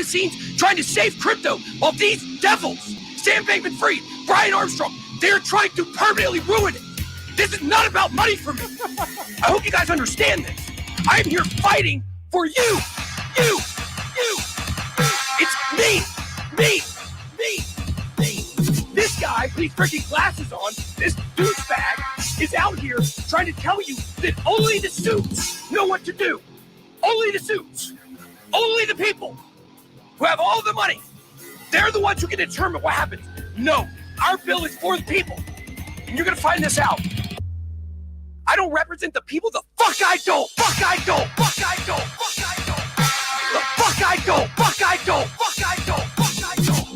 scenes trying to save crypto while these devils, Sam Bankman-Fried, Brian Armstrong, they're trying to permanently ruin it. This is not about money for me. I hope you guys understand this. I'm here fighting for you. It's me. This guy with these freaking glasses on, this douchebag, is out here trying to tell you that only the suits know what to do. Only the suits. Only the people who have all the money. They're the ones who can determine what happens. No, our bill is for the people. And you're going to find this out. I don't represent the people. The fuck I don't. The fuck I don't.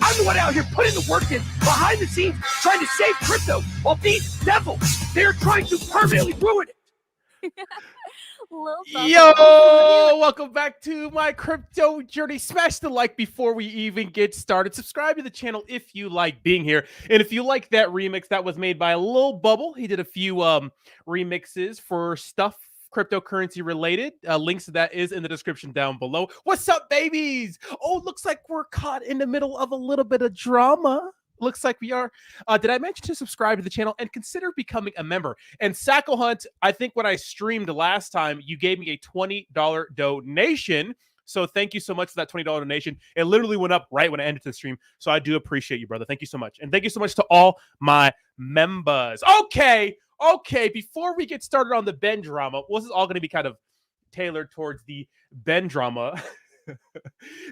I'm the one out here putting the work in behind the scenes trying to save crypto while these devils, they're trying to permanently ruin it. Yo, welcome back to my crypto journey. Smash the like before we even get started. Subscribe to the channel if you like being here. And if you like that remix that was made by Lil Bubble, he did a few remixes for stuff cryptocurrency related. Links to that is in the description down below. What's up, babies? Oh, looks like we're caught in the middle of a little bit of drama. Looks like we are. Did I mention to subscribe to the channel and consider becoming a member? And Sackle Hunt, I think when I streamed last time, you gave me a $20 donation. So thank you so much for that $20 donation. It literally went up right when I ended the stream. So I do appreciate you, brother. Thank you so much. And thank you so much to all my members. Okay, before we get started on the Ben drama, this is all going to be kind of tailored towards the Ben drama.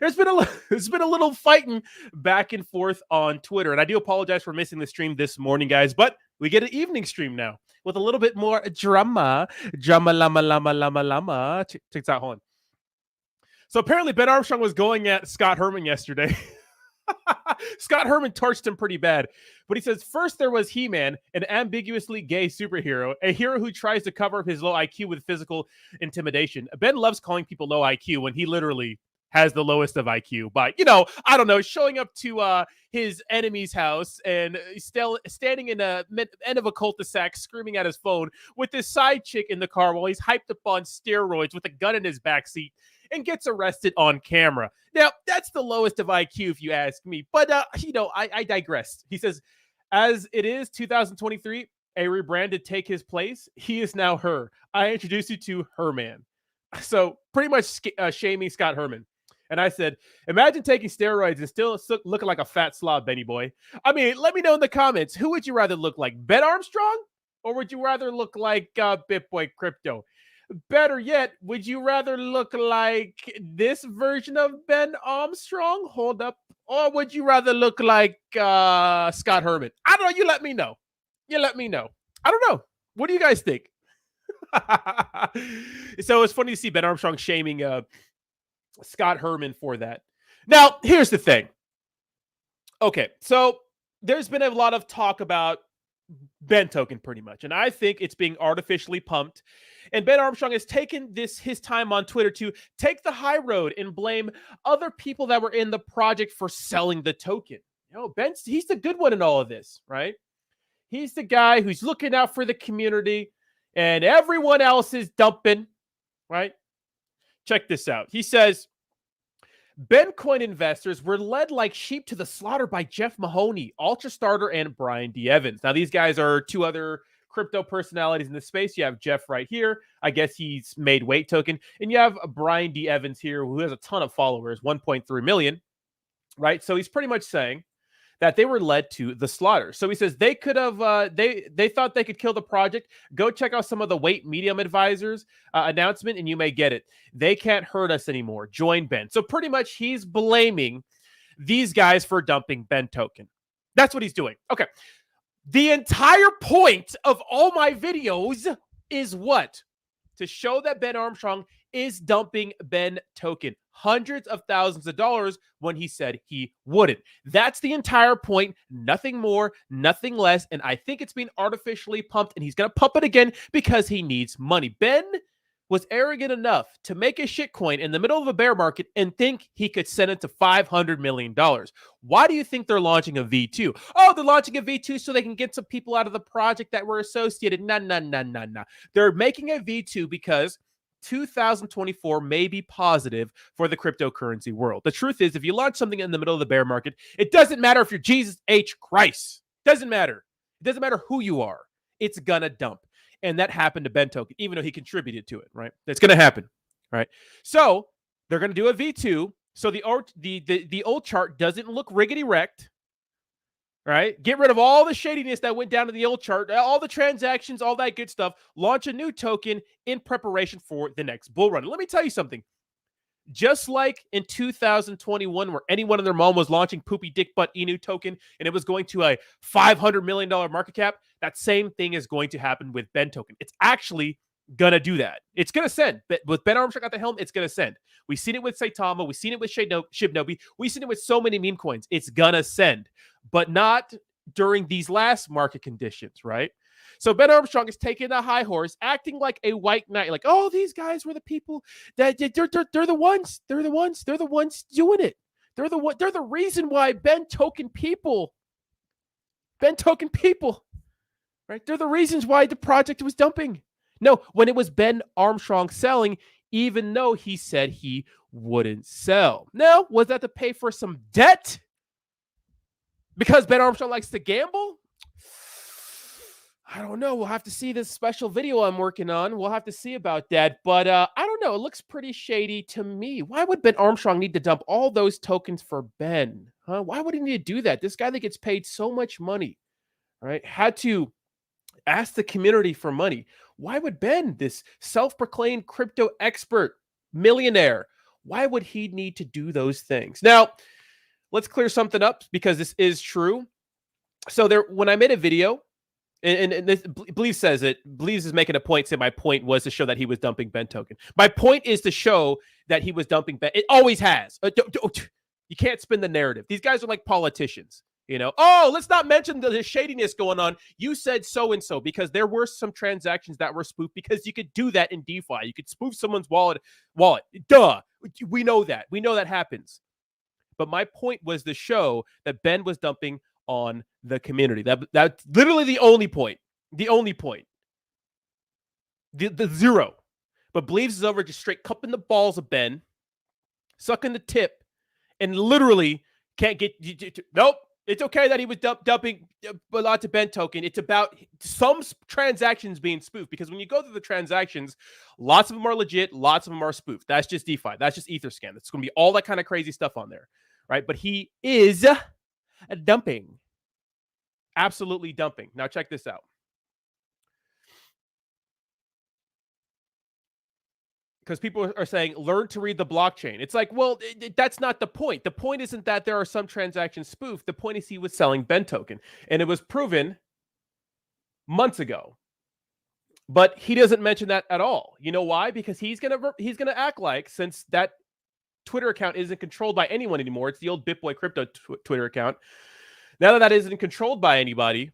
There's been a little fighting back and forth on Twitter, and I do apologize for missing the stream this morning, guys, but we get an evening stream now with a little bit more drama. Llama. Check that, hold on. So apparently Ben Armstrong was going at Scott Herman yesterday. Scott Herman torched him pretty bad, but he says, first there was He-Man, an ambiguously gay superhero, a hero who tries to cover up his low IQ with physical intimidation. Ben loves calling people low IQ when he literally has the lowest of IQ by, I don't know, showing up to his enemy's house and still standing in the end of a cul-de-sac screaming at his phone with his side chick in the car while he's hyped up on steroids with a gun in his backseat and gets arrested on camera. Now, that's the lowest of IQ if you ask me, but I digress. He says, as it is 2023, a rebrand to take his place. He is now her. I introduce you to her man. So pretty much shaming Scott Herman. And I said, imagine taking steroids and still looking like a fat slob, Benny boy. I mean, let me know in the comments, who would you rather look like, Ben Armstrong? Or would you rather look like BitBoy Crypto? Better yet, would you rather look like this version of Ben Armstrong? Hold up. Or would you rather look like Scott Herman? I don't know. You let me know. I don't know. What do you guys think? So it's funny to see Ben Armstrong shaming Scott Herman for that. Now, here's the thing. Okay, so there's been a lot of talk about Ben token pretty much, and I think it's being artificially pumped. And Ben Armstrong has taken his time on Twitter to take the high road and blame other people that were in the project for selling the token. He's the good one in all of this, right? He's the guy who's looking out for the community and everyone else is dumping, right? Check this out. He says, Bencoin investors were led like sheep to the slaughter by Jeff Mahoney, Ultra Starter, and Brian D. Evans. Now, these guys are two other crypto personalities in the space. You have Jeff right here. I guess he's made weight token. And you have Brian D. Evans here, who has a ton of followers, 1.3 million, right? So he's pretty much saying that they were led to the slaughter. So he says they could have, they thought they could kill the project. Go check out some of the Weight Medium Advisors announcement and you may get it. They can't hurt us anymore. Join Ben. So pretty much he's blaming these guys for dumping Ben token. That's what he's doing. Okay. The entire point of all my videos is what? To show that Ben Armstrong is dumping Ben token. Hundreds of thousands of dollars when he said he wouldn't. That's the entire point. Nothing more, nothing less. And I think it's being artificially pumped, and he's going to pump it again because he needs money. Ben was arrogant enough to make a shitcoin in the middle of a bear market and think he could send it to $500 million. Why do you think they're launching a V2? Oh, they're launching a V2 so they can get some people out of the project that were associated. Nah. They're making a V2 because 2024 may be positive for the cryptocurrency world. The truth is, if you launch something in the middle of the bear market, it doesn't matter if you're Jesus H. Christ. Doesn't matter. It doesn't matter who you are. It's gonna dump. And that happened to Ben Token, even though he contributed to it, right? That's gonna happen, right? So they're gonna do a V2. So the old chart doesn't look riggedy wrecked. Right? Get rid of all the shadiness that went down to the old chart, all the transactions, all that good stuff. Launch a new token in preparation for the next bull run. Let me tell you something. Just like in 2021, where anyone and their mom was launching Poopy Dick Butt Inu token and it was going to a $500 million market cap, that same thing is going to happen with Ben token. It's actually going to do that. It's going to send. But with Ben Armstrong at the helm, it's going to send. We've seen it with Saitama. We've seen it with Shibnobi. We've seen it with so many meme coins. It's going to send. But not during these last market conditions, right? So Ben Armstrong is taking the high horse, acting like a white knight, like, oh, these guys were the people that they're the ones doing it. They're the reason why Ben token people, right? They're the reasons why the project was dumping. No, when it was Ben Armstrong selling, even though he said he wouldn't sell. Now, was that to pay for some debt? Because Ben Armstrong likes to gamble? I don't know. We'll have to see this special video I'm working on. We'll have to see about that. But I don't know. It looks pretty shady to me. Why would Ben Armstrong need to dump all those tokens for Ben? Huh? Why would he need to do that? This guy that gets paid so much money, right, had to ask the community for money. Why would Ben, this self-proclaimed crypto expert, millionaire, why would he need to do those things? Now, let's clear something up because this is true. So there, when I made a video, and this, Bleeves says it, Bleeves is making a point, saying my point was to show that he was dumping Ben token. My point is to show that he was dumping Ben. It always has. You can't spin the narrative. These guys are like politicians. You know, oh, let's not mention the shadiness going on. You said so-and-so because there were some transactions that were spoofed because you could do that in DeFi. You could spoof someone's wallet. Duh. We know that. We know that happens. But my point was to show that Ben was dumping on the community. That's literally the only point. The only point. The zero. But Bleeves is over just straight cupping the balls of Ben, sucking the tip, and literally can't get... Nope. It's okay that he was dumping a lot to Ben token. It's about some transactions being spoofed because when you go through the transactions, lots of them are legit, lots of them are spoofed. That's just DeFi. That's just Etherscan. It's going to be all that kind of crazy stuff on there, right? But he is dumping. Absolutely dumping. Now check this out. Because people are saying, learn to read the blockchain. It's like, well, that's not the point. The point isn't that there are some transactions spoofed. The point is he was selling Ben token. And it was proven months ago. But he doesn't mention that at all. You know why? Because he's gonna act like, since that Twitter account isn't controlled by anyone anymore, it's the old BitBoy Crypto Twitter account. Now that isn't controlled by anybody,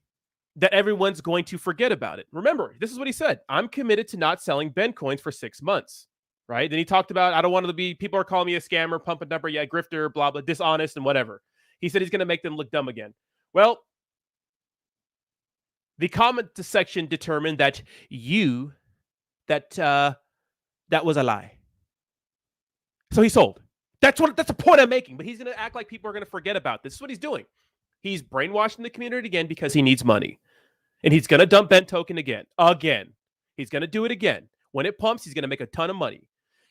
that everyone's going to forget about it. Remember, this is what he said. I'm committed to not selling Ben coins for 6 months. Right? Then he talked about, I don't want to be, people are calling me a scammer, pump and dumper, yeah, grifter, blah, blah, dishonest, and whatever. He said he's going to make them look dumb again. Well, the comment section determined that that was a lie. So he sold. That's the point I'm making. But he's going to act like people are going to forget about this. This is what he's doing. He's brainwashing the community again because he needs money. And he's going to dump Ben token again. He's going to do it again. When it pumps, he's going to make a ton of money.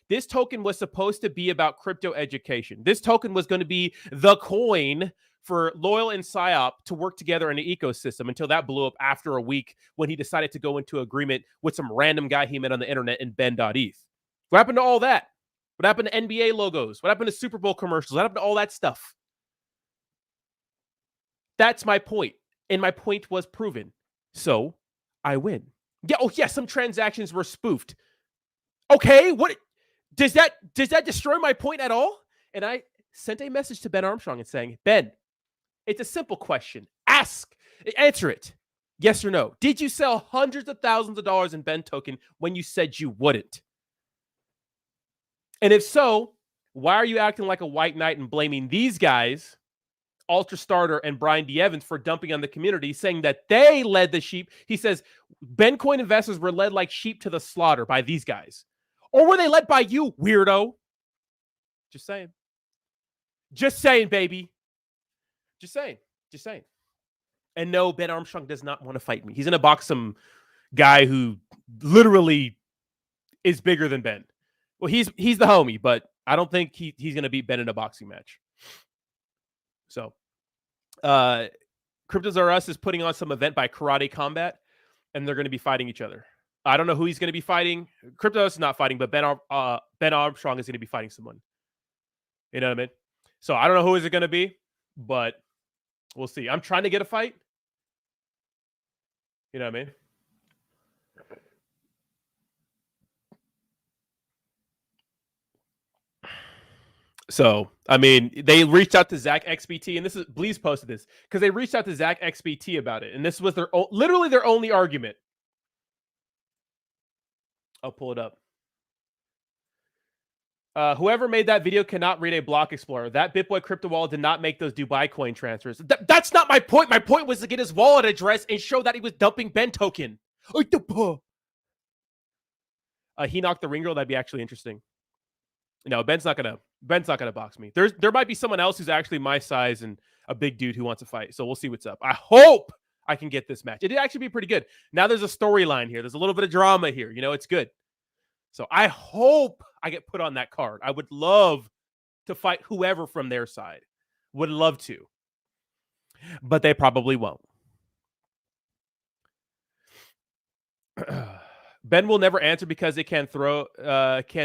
This token was supposed to be about crypto education. This token was going to be the coin for Loyal and PSYOP to work together in the ecosystem until that blew up after a week when he decided to go into agreement with some random guy he met on the internet in Ben.eth. What happened to all that? What happened to NBA logos? What happened to Super Bowl commercials? What happened to all that stuff? That's my point. And my point was proven. So I win. Yeah, oh yeah, some transactions were spoofed. Okay, what does that destroy my point at all? And I sent a message to Ben Armstrong and saying, Ben, it's a simple question. Answer it. Yes or no. Did you sell hundreds of thousands of dollars in Ben token when you said you wouldn't? And if so, why are you acting like a white knight and blaming these guys, Ultra Starter and Brian D. Evans, for dumping on the community, saying that they led the sheep? He says Ben coin investors were led like sheep to the slaughter by these guys. Or were they led by you, weirdo? Just saying. Just saying, baby. Just saying. Just saying. And no, Ben Armstrong does not want to fight me. He's going to box some guy who literally is bigger than Ben. Well, he's the homie, but I don't think he's going to beat Ben in a boxing match. So, Cryptos R Us is putting on some event by Karate Combat, and they're going to be fighting each other. I don't know who he's going to be fighting. Cryptos is not fighting, but Ben Armstrong is going to be fighting someone. You know what I mean? So I don't know who is it going to be, but we'll see. I'm trying to get a fight. You know what I mean? So, I mean, they reached out to Zach XBT, and this is Bleeves posted this because they reached out to Zach XBT about it, and this was literally their only argument. I'll pull it up. Whoever made that video cannot read a block explorer. That BitBoy crypto wallet did not make those Dubai coin transfers. That's not my point. My point was to get his wallet address and show that he was dumping Ben token. He knocked the ring girl. That'd be actually interesting. No, Ben's not gonna box me. There might be someone else who's actually my size and a big dude who wants to fight. So we'll see what's up. I hope I can get this match. It'd actually be pretty good. Now there's a storyline here. There's a little bit of drama here. You know, it's good. So I hope I get put on that card. I would love to fight whoever from their side. Would love to. But they probably won't. Ben will never answer because it can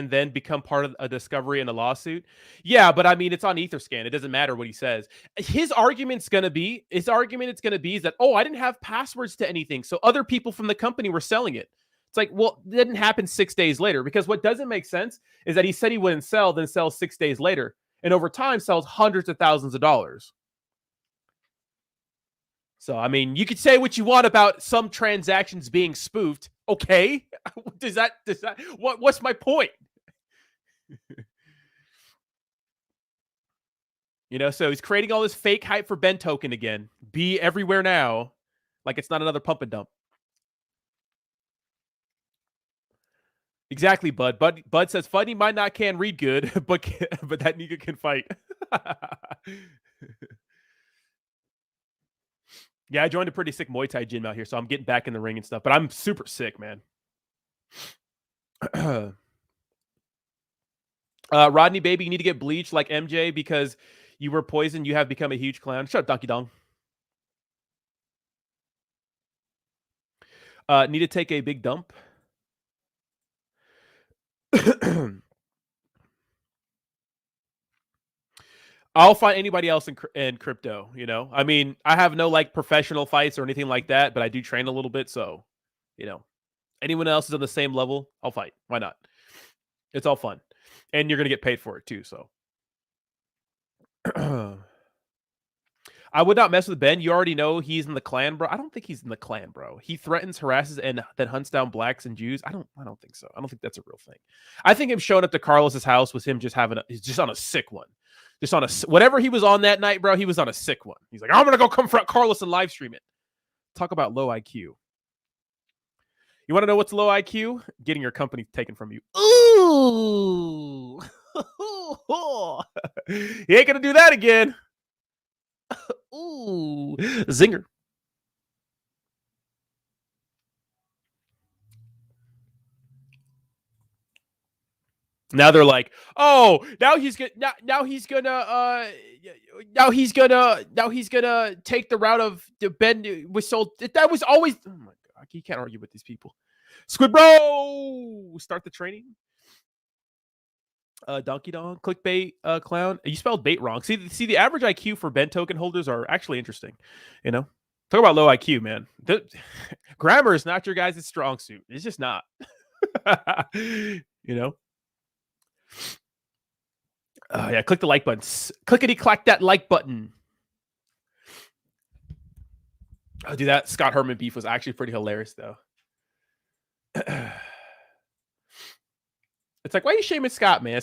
then become part of a discovery in a lawsuit. Yeah, but I mean, it's on Etherscan. It doesn't matter what he says. His argument is going to be is that, oh, I didn't have passwords to anything, so other people from the company were selling it. It's like, well, it didn't happen 6 days later, because what doesn't make sense is that he said he wouldn't sell, then sells 6 days later, and over time sells hundreds of thousands of dollars. So, I mean, you could say what you want about some transactions being spoofed. Okay. What's my point? You know, so he's creating all this fake hype for Ben token again. Be everywhere now. Like it's not another pump and dump. Exactly, Bud. Bud says Funny might not can read good, but that nigga can fight. Yeah, I joined a pretty sick Muay Thai gym out here, so I'm getting back in the ring and stuff. But I'm super sick, man. Rodney, baby, you need to get bleached like MJ because you were poisoned. You have become a huge clown. Shut up, Donkey Dong. Need to take a big dump. I'll fight anybody else in crypto, you know? I mean, I have no like professional fights or anything like that, but I do train a little bit. So, you know, anyone else is on the same level, I'll fight. Why not? It's all fun. And you're going to get paid for it too. So I would not mess with Ben. You already know he's in the clan, bro. I don't think he's in the clan, bro. He threatens, harasses, and then hunts down blacks and Jews. I don't think so. I don't think that's a real thing. I think him showing up to Carlos's house was him he's just on a sick one. Just on whatever he was on that night, bro, he was on a sick one. He's like, I'm going to go confront Carlos and live stream it. Talk about low IQ. You want to know what's low IQ? Getting your company taken from you. Ooh. He ain't going to do that again. Ooh. Zinger. Now they're like, oh, now he's gonna take the route of the Ben was sold. That was always, oh my god, you can't argue with these people. Squid bro, start the training. Donkey Dong, clickbait, clown. You spelled bait wrong. See, the average IQ for Ben token holders are actually interesting. You know, talk about low IQ, man. Grammar is not your guys' strong suit. It's just not. You know. Yeah, click the like button. Clickety-clack that like button. Oh, dude, that Scott Herman beef was actually pretty hilarious, though. It's like, why are you shaming Scott, man?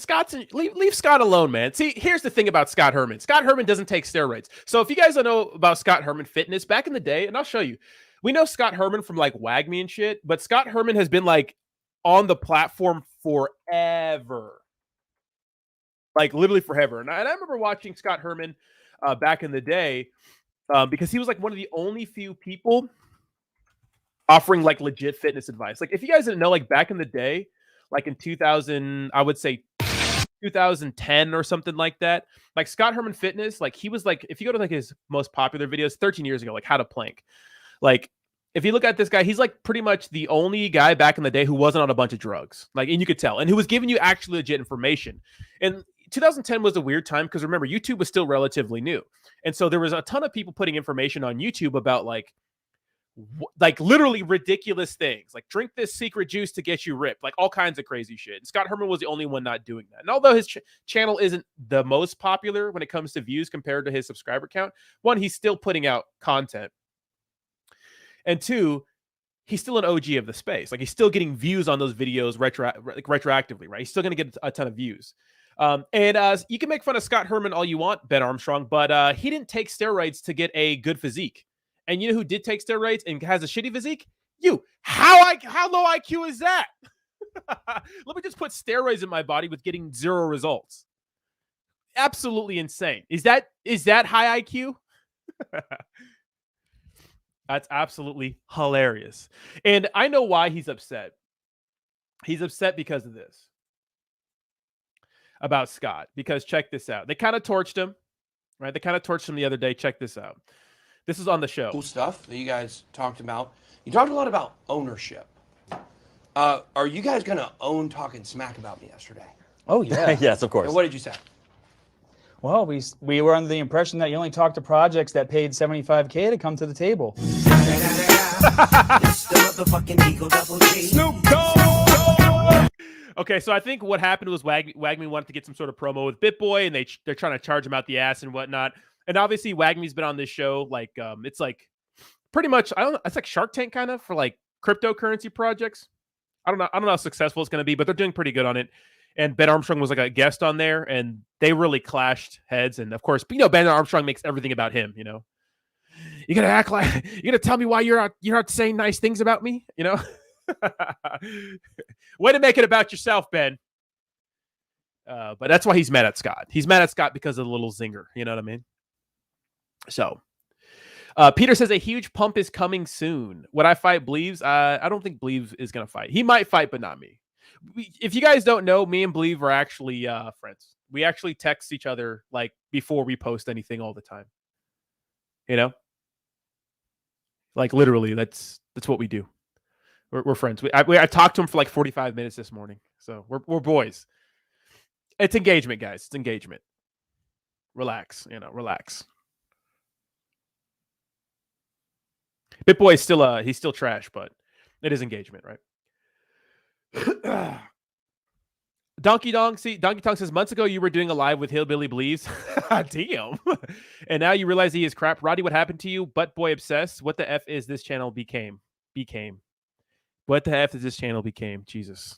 Leave Scott alone, man. See, here's the thing about Scott Herman. Scott Herman doesn't take steroids. So if you guys don't know about Scott Herman fitness, back in the day, and I'll show you, we know Scott Herman from like WAGME and shit, but Scott Herman has been like on the platform forever. Like literally forever. And I remember watching Scott Herman back in the day because he was like one of the only few people offering like legit fitness advice. Like if you guys didn't know, like back in the day, like in 2000, I would say 2010 or something like that, like Scott Herman Fitness, like he was like, if you go to like his most popular videos 13 years ago, like how to plank, like if you look at this guy, he's like pretty much the only guy back in the day who wasn't on a bunch of drugs, like, and you could tell, and who was giving you actually legit information. And 2010 was a weird time because remember, YouTube was still relatively new, and so there was a ton of people putting information on YouTube about like literally ridiculous things, like drink this secret juice to get you ripped, like all kinds of crazy shit. And Scott Herman was the only one not doing that. And although his channel isn't the most popular when it comes to views compared to his subscriber count, one, he's still putting out content, and two, he's still an OG of the space. Like he's still getting views on those videos retroactively, right? He's still going to get a ton of views. And you can make fun of Scott Herman all you want, Ben Armstrong, but he didn't take steroids to get a good physique. And you know who did take steroids and has a shitty physique? You. How low IQ is that? Let me just put steroids in my body with getting 0 results. Absolutely insane. Is that high IQ? That's absolutely hilarious. And I know why he's upset. He's upset because of this. About Scott. Because check this out. They kind of torched him, right? They kind of torched him the other day. Check this out. This is on the show. Cool stuff that you guys talked about. You talked a lot about ownership. Are you guys going to own talking smack about me yesterday? Oh, yeah. Yes, of course. And what did you say? Well, we were under the impression that you only talked to projects that paid $75K to come to the table. Okay, so I think what happened was Wagme wanted to get some sort of promo with BitBoy, and they're trying to charge him out the ass and whatnot. And obviously, Wagme's been on this show. Like, it's like pretty much, it's like Shark Tank kind of for like cryptocurrency projects. I don't know how successful it's going to be, but they're doing pretty good on it. And Ben Armstrong was like a guest on there, and they really clashed heads. And of course, Ben Armstrong makes everything about him. You know, you gotta act like you're gonna tell me why you're not saying nice things about me. You know, way to make it about yourself, Ben. But that's why he's mad at Scott. He's mad at Scott because of the little zinger. You know what I mean? So, Peter says a huge pump is coming soon. Would I fight Bleeves? I don't think Bleeves is gonna fight. He might fight, but not me. If you guys don't know, me and Bleeves are actually friends. We actually text each other like before we post anything all the time. You know, like literally, that's what we do. We're friends. I talked to him for like 45 minutes this morning, so we're boys. It's engagement, guys. It's engagement. Relax, relax. BitBoy is still he's still trash, but it is engagement, right? Donkey Dong says months ago you were doing a live with Hillbilly Bleeves. Damn. And now you realize he is crap. Roddy, what happened to you? Butt boy obsessed. What the F is this channel became? What the F is this channel became? Jesus.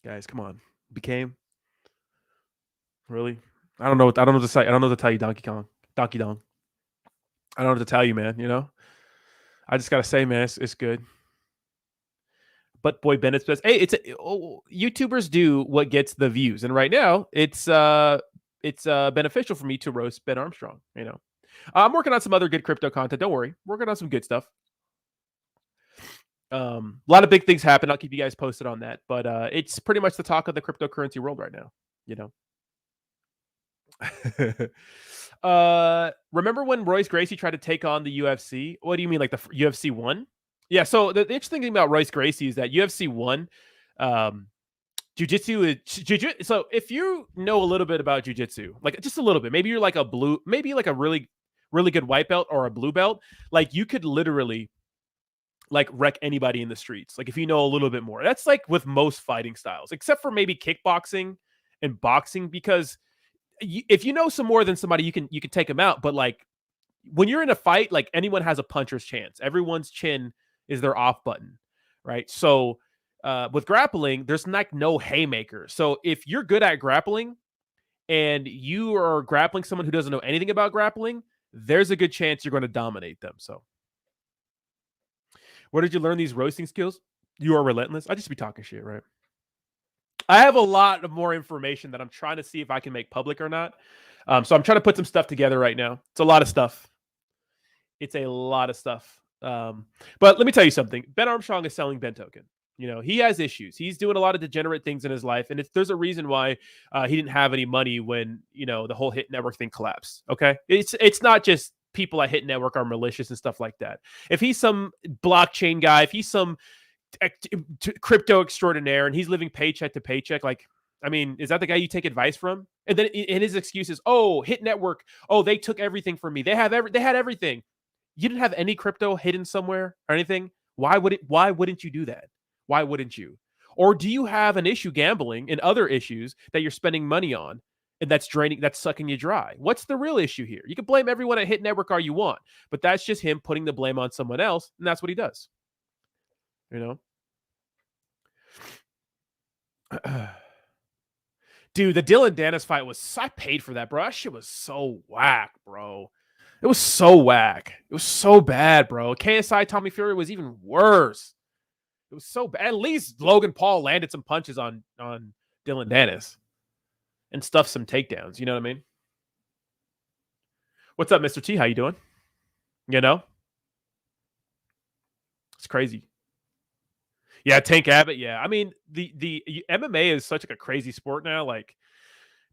Guys, come on. Became? Really? I don't know what to say. I don't know what to tell you, Donkey Dong. I don't know what to tell you, man, you know? I just gotta say, man, it's good. But boy, Bennett's best. Hey, YouTubers do what gets the views, and right now it's beneficial for me to roast Ben Armstrong. You know, I'm working on some other good crypto content. Don't worry, working on some good stuff. A lot of big things happen. I'll keep you guys posted on that. But it's pretty much the talk of the cryptocurrency world right now. You know. Remember when Royce Gracie tried to take on the UFC? What do you mean, like the UFC 1? Yeah, so the interesting thing about Royce Gracie is that UFC 1, jiu-jitsu is jiu-jitsu. So if you know a little bit about jiu-jitsu, like just a little bit, maybe you're like maybe like a really, really good white belt or a blue belt, like you could literally like wreck anybody in the streets. Like if you know a little bit more. That's like with most fighting styles, except for maybe kickboxing and boxing, because if you know some more than somebody, you can take them out. But like when you're in a fight, like anyone has a puncher's chance. Everyone's chin is their off button, right? So with grappling, there's like no haymaker. So if you're good at grappling and you are grappling someone who doesn't know anything about grappling, there's a good chance you're going to dominate them. So Where did you learn these roasting skills? You are relentless. I just be talking shit, right? I have a lot of more information that I'm trying to see if I can make public or not. So I'm trying to put some stuff together right now. It's a lot of stuff. It's a lot of stuff. But let me tell you something. Ben Armstrong is selling Ben Token. You know, he has issues. He's doing a lot of degenerate things in his life. And there's a reason why he didn't have any money when, you know, the whole Hit Network thing collapsed. Okay. It's not just people at Hit Network are malicious and stuff like that. If he's some blockchain guy, if he's some crypto extraordinaire and he's living paycheck to paycheck, like, I mean, is that the guy you take advice from? And then in his excuses, oh, Hit Network, oh, they took everything from me. They had everything. You didn't have any crypto hidden somewhere or anything. Why wouldn't you do that? Why wouldn't you? Or do you have an issue gambling and other issues that you're spending money on and that's sucking you dry? What's the real issue here? You can blame everyone at Hit Network all you want, but that's just him putting the blame on someone else, and that's what he does. You know? Dude, the Dylan Dennis fight I paid for that, bro. That shit was so whack, bro. It was so whack. It was so bad, bro. KSI Tommy Fury was even worse. It was so bad. At least Logan Paul landed some punches on Dylan Dennis and stuffed some takedowns. You know what I mean? What's up, Mr. T? How you doing? You know? It's crazy. Yeah, Tank Abbott. Yeah, I mean the MMA is such like a crazy sport now. Like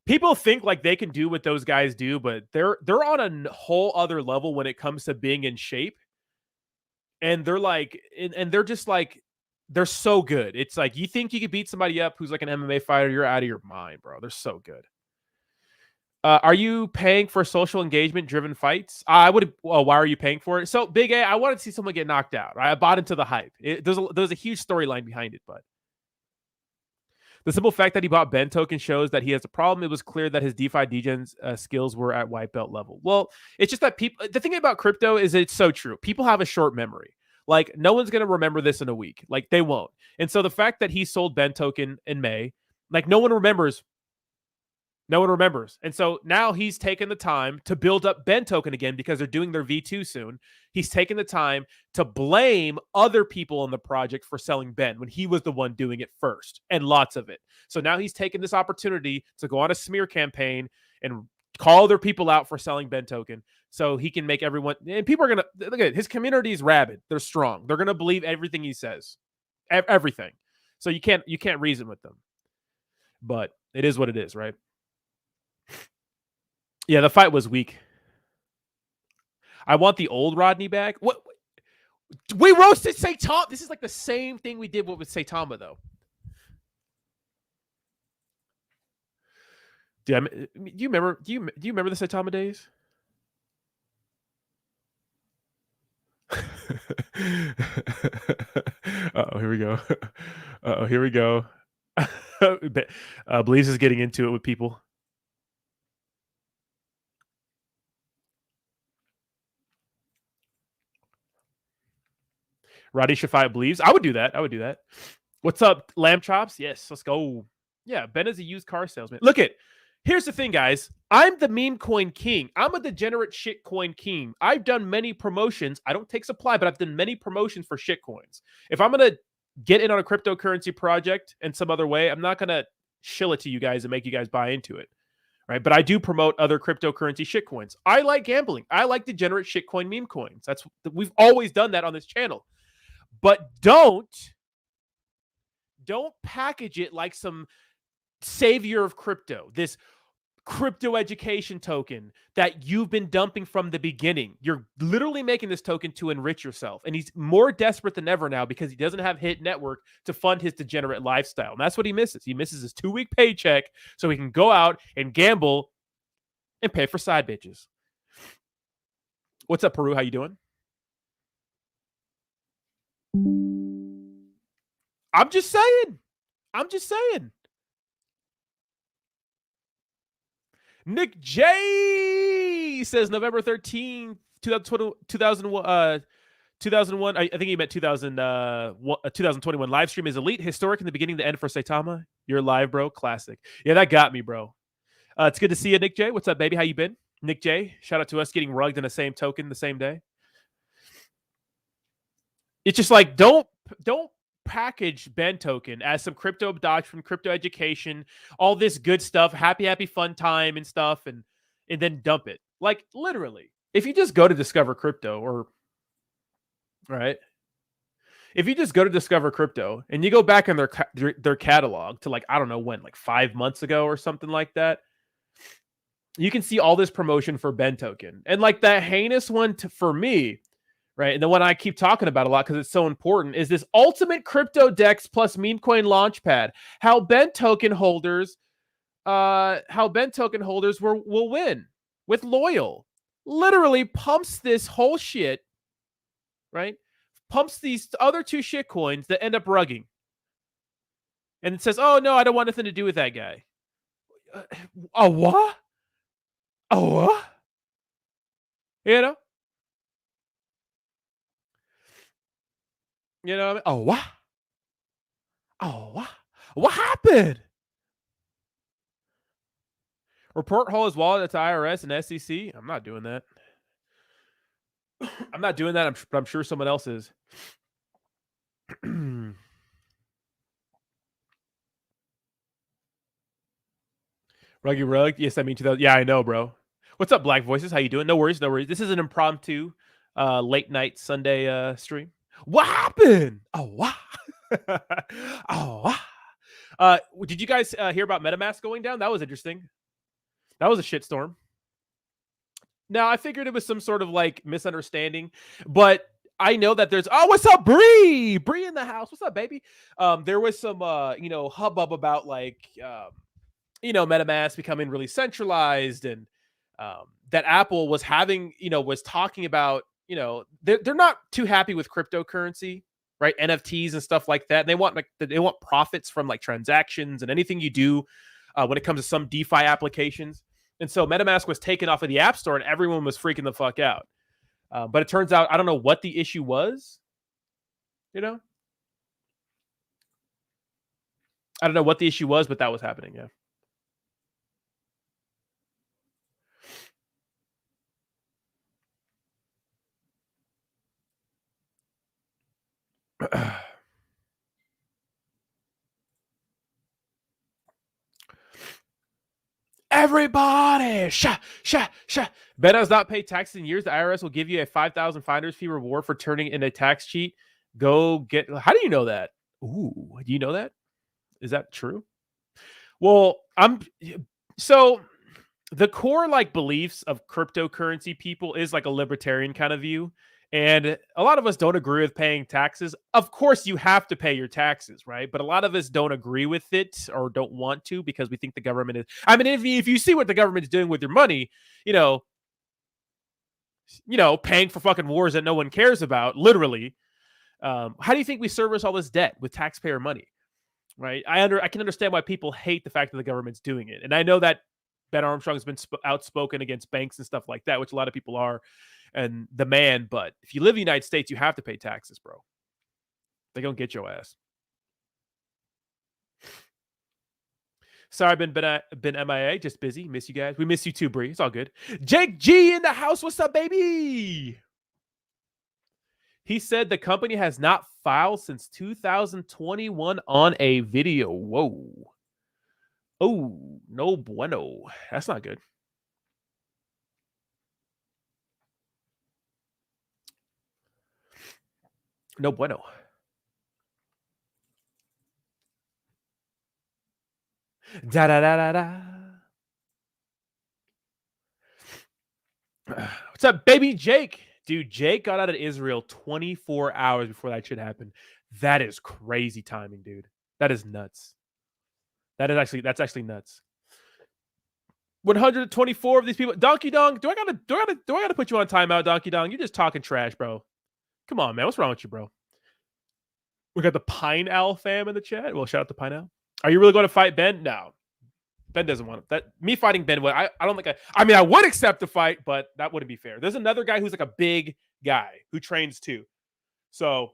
people think like they can do what those guys do, but they're on a whole other level when it comes to being in shape. And they're like, and they're just like, they're so good. It's like you think you could beat somebody up who's like an MMA fighter, you're out of your mind, bro. They're so good. Are you paying for social engagement driven fights? I would. Well, why are you paying for it? So Big A, I wanted to see someone get knocked out. Right? I bought into the hype. There's a huge storyline behind it, but the simple fact that he bought Ben Token shows that he has a problem. It was clear that his DeFi degens skills were at white belt level. Well, it's just that people. The thing about crypto is it's so true. People have a short memory. Like no one's gonna remember this in a week. Like they won't. And so the fact that he sold Ben Token in May, like no one remembers. No one remembers. And so now he's taken the time to build up Ben Token again because they're doing their V2 soon. He's taken the time to blame other people in the project for selling Ben when he was the one doing it first, and lots of it. So now he's taken this opportunity to go on a smear campaign and call other people out for selling Ben Token so he can make everyone, and people are going to, look at it, his community is rabid. They're strong. They're going to believe everything he says. Everything. So you can't reason with them. But it is what it is, right? Yeah, the fight was weak. I want the old Rodney back. What? We roasted Saitama. This is like the same thing we did with Saitama, though. Do you remember? Do you remember the Saitama days? Uh-oh, here we go. Uh-oh, here we go. Bleeves is getting into it with people. Roddy should fight Bleeves. I would do that. What's up, Lamb Chops? Yes, let's go. Yeah, Ben is a used car salesman. Look at, here's the thing, guys. I'm the meme coin king. I'm a degenerate shit coin king. I've done many promotions. I don't take supply, but I've done many promotions for shit coins. If I'm going to get in on a cryptocurrency project in some other way, I'm not going to shill it to you guys and make you guys buy into it. Right? But I do promote other cryptocurrency shit coins. I like gambling. I like degenerate shit coin meme coins. We've always done that on this channel. But don't package it like some savior of crypto, this crypto education token that you've been dumping from the beginning. You're literally making this token to enrich yourself. And he's more desperate than ever now because he doesn't have Hit Network to fund his degenerate lifestyle. And that's what he misses. He misses his 2-week paycheck so he can go out and gamble and pay for side bitches. What's up, Peru? How you doing? I'm just saying. Nick J says November 13th, 2001. I think he meant 2021. Live stream is elite, historic in the beginning, the end for Saitama. You're live, bro. Classic. Yeah, that got me, bro. It's good to see you, Nick J. What's up, baby? How you been? Nick J, shout out to us getting rugged in the same token the same day. it's just like don't package Ben Token as some crypto doctrine, crypto education, all this good stuff, happy fun time and stuff, and then dump it. Like literally, if you just go to Discover Crypto or right, if you just go to Discover Crypto and you go back in their catalog to like I don't know when, like 5 months ago or something like that, you can see all this promotion for Ben Token. And like that heinous one for me, right? And the one I keep talking about a lot because it's so important is this ultimate crypto dex plus meme coin launchpad. How Ben Token holders will win with Loyal. Literally pumps this whole shit, right? Pumps these other two shit coins that end up rugging. And it says, oh no, I don't want nothing to do with that guy. Oh, what? Oh, what? You know? You know what I mean? Oh, what? Oh, what? What happened? Report Hall his wallet to IRS and SEC? I'm not doing that. I'm not doing that, but I'm sure someone else is. Ruggy Rug? Yes, I mean 2000. Yeah, I know, bro. What's up, Black Voices? How you doing? No worries, no worries. This is an impromptu late night Sunday stream. What happened? Oh, wow. Oh, wow. Did you guys hear about MetaMask going down? That was interesting. That was a shitstorm. Now, I figured it was some sort of like misunderstanding, but I know that there's what's up, Bree? Bree in the house. What's up, baby? There was some hubbub about like MetaMask becoming really centralized and that Apple was having, was talking about, they're not too happy with cryptocurrency, right? NFTs and stuff like that. And they want profits from like transactions and anything you do when it comes to some DeFi applications. And so MetaMask was taken off of the App Store and everyone was freaking the fuck out. But it turns out, I don't know what the issue was, I don't know what the issue was, but that was happening. Yeah. Everybody, Ben has not paid taxes in years. The IRS will give you a 5,000 finder's fee reward for turning in a tax cheat. Go get. How do you know that? Ooh, do you know that? Is that true? Well, so the core like beliefs of cryptocurrency people is like a libertarian kind of view. And a lot of us don't agree with paying taxes. Of course, you have to pay your taxes, right? But a lot of us don't agree with it or don't want to because we think the government is. I mean, if you see what the government is doing with your money, paying for fucking wars that no one cares about, literally. How do you think we service all this debt with taxpayer money, right? I can understand why people hate the fact that the government's doing it, and I know that Ben Armstrong has been outspoken against banks and stuff like that, which a lot of people are. And the man, but if you live in the United States, you have to pay taxes, bro. They're gonna get your ass. Sorry, I've been MIA, just busy. Miss you guys. We miss you too, Bree. It's all good. Jake G in the house. What's up, baby? He said the company has not filed since 2021 on a video. Whoa. Oh, no bueno. That's not good. No bueno. Da da da da da. What's up, baby Jake? Dude, Jake got out of Israel 24 hours before that shit happened. That is crazy timing, dude. That is nuts. That's actually nuts. 124 of these people. Donkey Dong, do I gotta put you on timeout, Donkey Dong? You're just talking trash, bro. Come on, man. What's wrong with you, bro? We got the Pine Owl fam in the chat. Well, shout out to Pine Owl. Are you really going to fight Ben? No. Ben doesn't want that. Me fighting Ben, I don't think I would accept the fight, but that wouldn't be fair. There's another guy who's like a big guy who trains too. So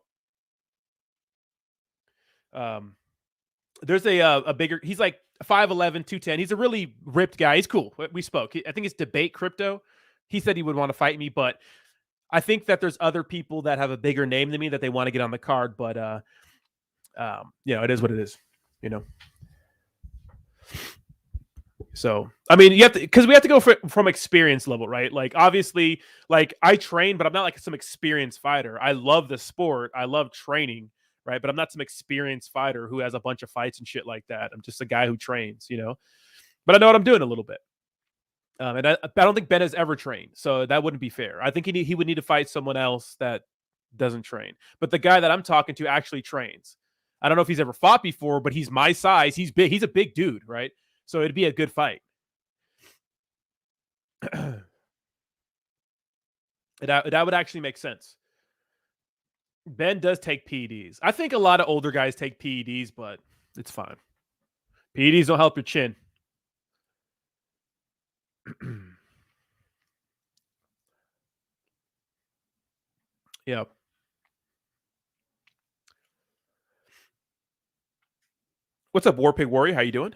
there's a bigger, he's like 5'11", 210. He's a really ripped guy. He's cool. We spoke. I think it's Debate Crypto. He said he would want to fight me, but I think that there's other people that have a bigger name than me that they want to get on the card, but it is what it is, you know. So, I mean, you have to, because we have to go from experience level, right? Like, obviously, like I train, but I'm not like some experienced fighter. I love the sport. I love training, right? But I'm not some experienced fighter who has a bunch of fights and shit like that. I'm just a guy who trains, you know. But I know what I'm doing a little bit. And I don't think Ben has ever trained, so that wouldn't be fair. I think he would need to fight someone else that doesn't train. But the guy that I'm talking to actually trains. I don't know if he's ever fought before, but he's my size. He's big. He's a big dude, right? So it'd be a good fight. That would actually make sense. Ben does take PEDs. I think a lot of older guys take PEDs, but it's fine. PEDs don't help your chin. Yeah. What's up, Warpig Warrior? How you doing?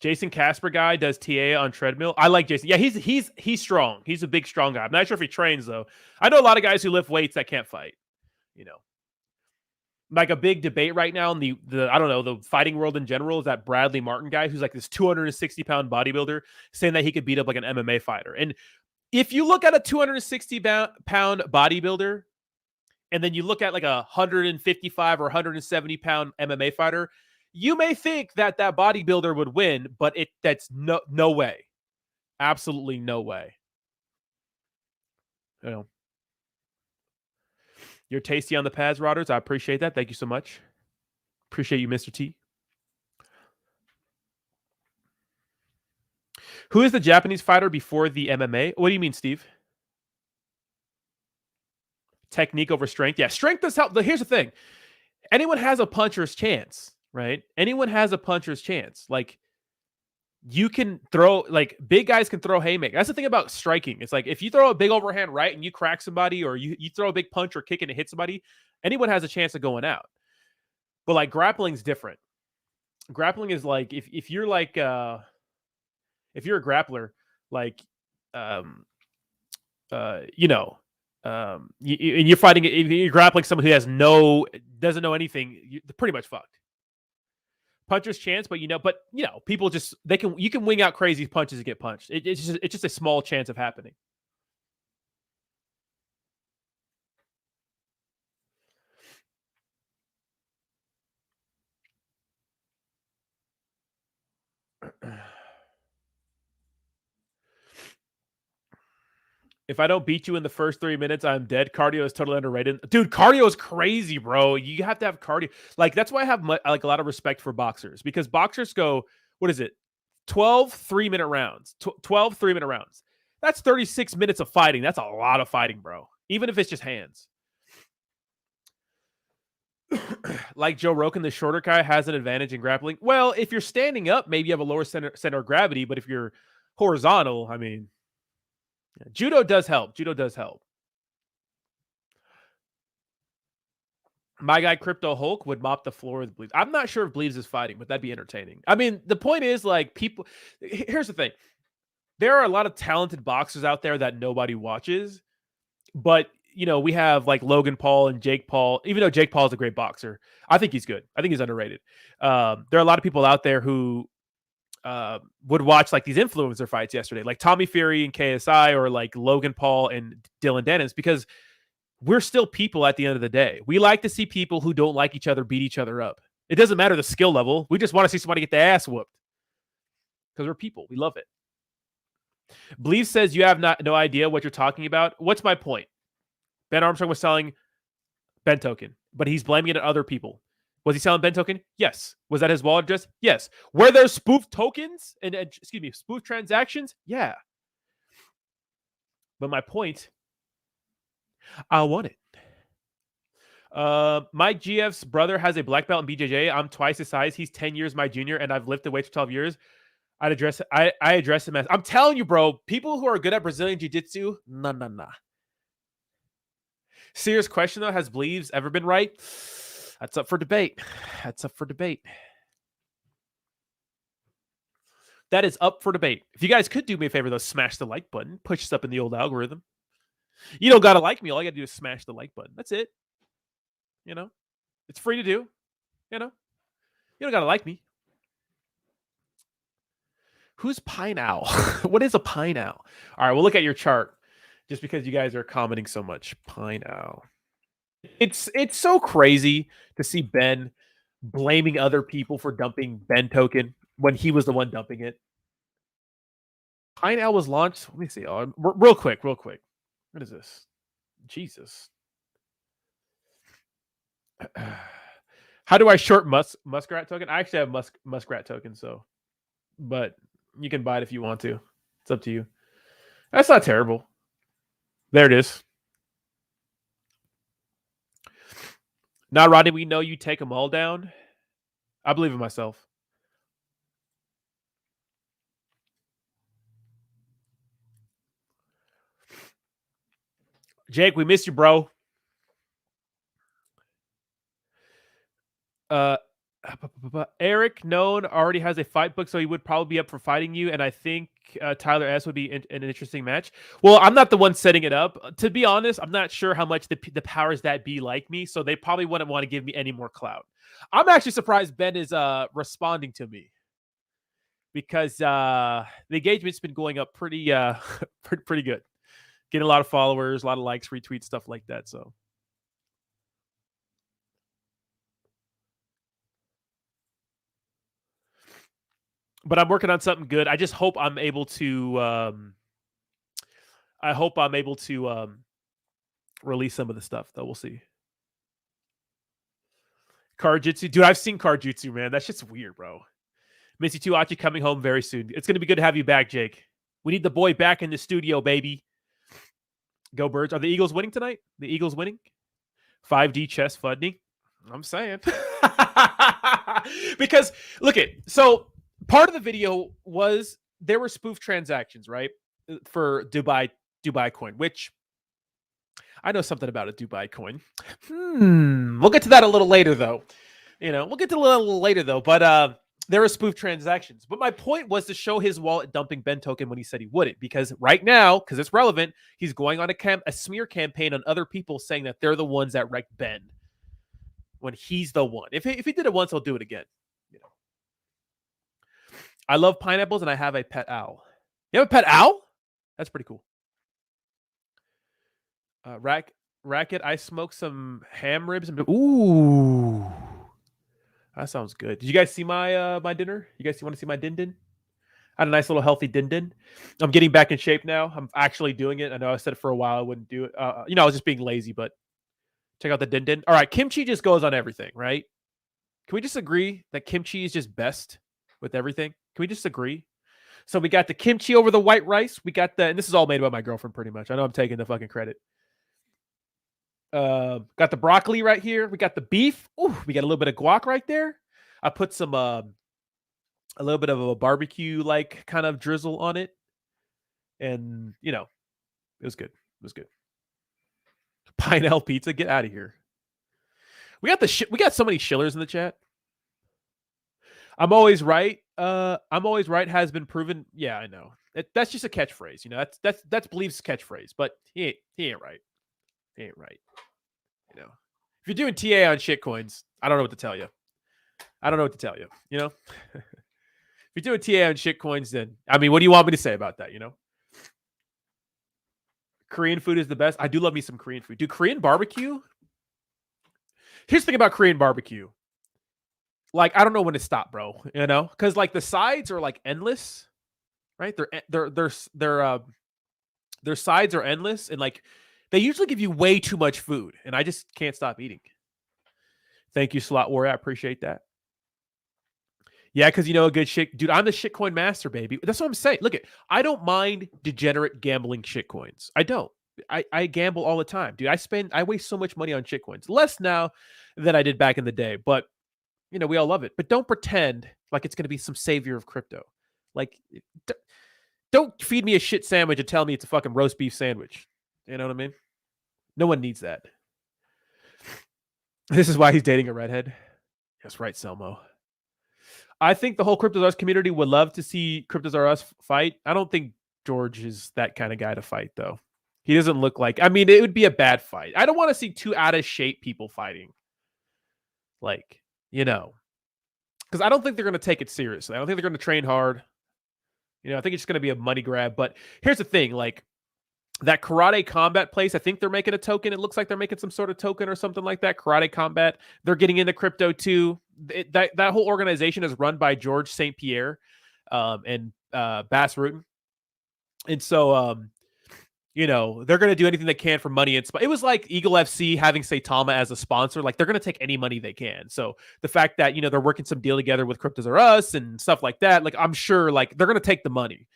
Jason Casper guy does TA on treadmill. I like Jason. Yeah, he's strong. He's a big, strong guy. I'm not sure if he trains though. I know a lot of guys who lift weights that can't fight. You know, like a big debate right now in the I don't know, the fighting world in general is that Bradley Martin guy who's like this 260-pound bodybuilder saying that he could beat up like an MMA fighter. And if you look at a 260-pound bodybuilder and then you look at like a 155 or 170-pound MMA fighter, you may think that bodybuilder would win, but that's no way. Absolutely no way. You know. You're tasty on the pads, Rodders. I appreciate that. Thank you so much. Appreciate you, Mr. T. Who is the Japanese fighter before the MMA? What do you mean, Steve? Technique over strength. Yeah, strength does help. Here's the thing. Anyone has a puncher's chance, right? Anyone has a puncher's chance. Like, you can throw, like, big guys can throw haymakers. That's the thing about striking. It's like, if you throw a big overhand right and you crack somebody, or you throw a big punch or kick and it hits somebody, anyone has a chance of going out. But, like, grappling's different. Grappling is like, if you're like, if you're a grappler, like, and you're fighting, if you're grappling someone who doesn't know anything, you're pretty much fucked. Puncher's chance, but people just you can wing out crazy punches and get punched. It's just a small chance of happening. If I don't beat you in the first 3 minutes, I'm dead. Cardio is totally underrated. Dude, cardio is crazy, bro. You have to have cardio. Like, that's why I have like a lot of respect for boxers, because boxers go, what is it? 12 3-minute rounds. 12 3-minute rounds. That's 36 minutes of fighting. That's a lot of fighting, bro. Even if it's just hands. Like Joe Rogan, the shorter guy has an advantage in grappling. Well, if you're standing up, maybe you have a lower center of gravity, but if you're horizontal, I mean, yeah, judo does help. Judo does help. My guy Crypto Hulk would mop the floor with Bleeves. I'm not sure if Bleeves is fighting, but that'd be entertaining. I mean, the point is, like, people. Here's the thing: there are a lot of talented boxers out there that nobody watches, but we have like Logan Paul and Jake Paul. Even though Jake Paul is a great boxer, I think he's good. I think he's underrated. There are a lot of people out there who would watch like these influencer fights yesterday, like Tommy Fury and KSI, or like Logan Paul and Dylan Dennis, because we're still people at the end of the day. We like to see people who don't like each other beat each other up. It doesn't matter the skill level. We just want to see somebody get their ass whooped because we're people. We love it. Bleeves says you have no idea what you're talking about. What's my point? Ben Armstrong was selling Ben Token, but he's blaming it on other people. Was he selling Ben Token? Yes. Was that his wallet address? Yes. Were there spoof tokens and spoof transactions? Yeah. But my point, I want it. Mike GF's brother has a black belt in BJJ. I'm twice his size. He's 10 years my junior, and I've lifted weights for 12 years. I address him as, I'm telling you, bro, people who are good at Brazilian Jiu-Jitsu, nah. Serious question, though, has Bleeves ever been right? That's up for debate. That is up for debate. If you guys could do me a favor, though, smash the like button. Push us up in the old algorithm. You don't got to like me. All you got to do is smash the like button. That's it. You know, it's free to do. You know, you don't got to like me. Who's Pine Owl? What is a Pine Owl? All right, we'll look at your chart just because you guys are commenting so much. Pine Owl. It's so crazy to see Ben blaming other people for dumping Ben token when he was the one dumping it. Pine Owl was launched. Let me see. Oh, real quick. What is this? Jesus. How do I short muskrat token? I actually have muskrat token, so, but you can buy it if you want to. It's up to you. That's not terrible. There it is. Now, Rodney, we know you take them all down. I believe in myself. Jake, we missed you, bro. Eric Known already has a fight book, so he would probably be up for fighting you. And I think Tyler S would be an interesting match. Well, I'm not the one setting it up. To be honest, I'm not sure how much the powers that be like me, so they probably wouldn't want to give me any more clout. I'm actually surprised Ben is responding to me because the engagement's been going up pretty pretty good. Getting a lot of followers, a lot of likes, retweets, stuff like that. So. But I'm working on something good. I just hope I'm able to. I hope I'm able to release some of the stuff. Though we'll see. Card Jutsu, dude. I've seen Card Jutsu, man. That shit's weird, bro. Missy Tuachi coming home very soon. It's gonna be good to have you back, Jake. We need the boy back in the studio, baby. Go Birds. Are the Eagles winning tonight? The Eagles winning? 5D chess funding. I'm saying. Because look it. So. Part of the video was there were spoof transactions, right? For Dubai coin, which I know something about a Dubai coin. We'll get to that a little later, though. We'll get to a little later, though. But there were spoof transactions. But my point was to show his wallet dumping Ben token when he said he wouldn't, because right now, because it's relevant, he's going on a smear campaign on other people saying that they're the ones that wrecked Ben when he's the one. If he did it once, he'll do it again. I love pineapples, and I have a pet owl. You have a pet owl? That's pretty cool. Racket, I smoked some ham ribs. Ooh. That sounds good. Did you guys see my my dinner? You guys want to see my din-din? I had a nice little healthy din-din. I'm getting back in shape now. I'm actually doing it. I know I said it for a while I wouldn't do it. I was just being lazy, but check out the din-din. All right, kimchi just goes on everything, right? Can we just agree that kimchi is just best with everything? Can we just agree? So we got the kimchi over the white rice. We got and this is all made by my girlfriend pretty much. I know I'm taking the fucking credit. Got the broccoli right here. We got the beef. Ooh, we got a little bit of guac right there. I put some, a little bit of a barbecue like kind of drizzle on it. And, it was good. It was good. Pineapple pizza. Get out of here. We got so many shillers in the chat. I'm always right. I'm always right has been proven. Yeah, I know. That's just a catchphrase. That's Bleeves' catchphrase. But he ain't right. He ain't right. If you're doing TA on shitcoins, I don't know what to tell you. If you're doing TA on shitcoins, then what do you want me to say about that? Korean food is the best. I do love me some Korean food. Dude, Korean barbecue. Here's the thing about Korean barbecue. I don't know when to stop, bro. Because the sides are endless, right? Their sides are endless, and they usually give you way too much food, and I just can't stop eating. Thank you, Slot Warrior. I appreciate that. Yeah, because a good shit, dude. I'm the shitcoin master, baby. That's what I'm saying. Look, I don't mind degenerate gambling shitcoins. I don't. I gamble all the time, dude. I waste so much money on shitcoins. Less now than I did back in the day, but. We all love it, but don't pretend like it's going to be some savior of crypto. Don't feed me a shit sandwich and tell me it's a fucking roast beef sandwich. You know what I mean? No one needs that. This is why he's dating a redhead. That's right, Selmo. I think the whole Cryptos R Us community would love to see Cryptos R Us fight. I don't think George is that kind of guy to fight, though. He doesn't look like. I mean, it would be a bad fight. I don't want to see two out of shape people fighting. Like, because I don't think they're going to take it seriously. I don't think they're going to train hard. I think it's just going to be a money grab. But here's the thing, like that Karate Combat place, I think they're making a token. It looks like they're making some sort of token or something like that. Karate Combat. They're getting into crypto too. That whole organization is run by George St. Pierre and Bass Rutten. And so, they're going to do anything they can for money. It was like Eagle FC having Saitama as a sponsor. Like they're going to take any money they can. So the fact that, they're working some deal together with Cryptos R Us and stuff like that, like I'm sure like they're going to take the money.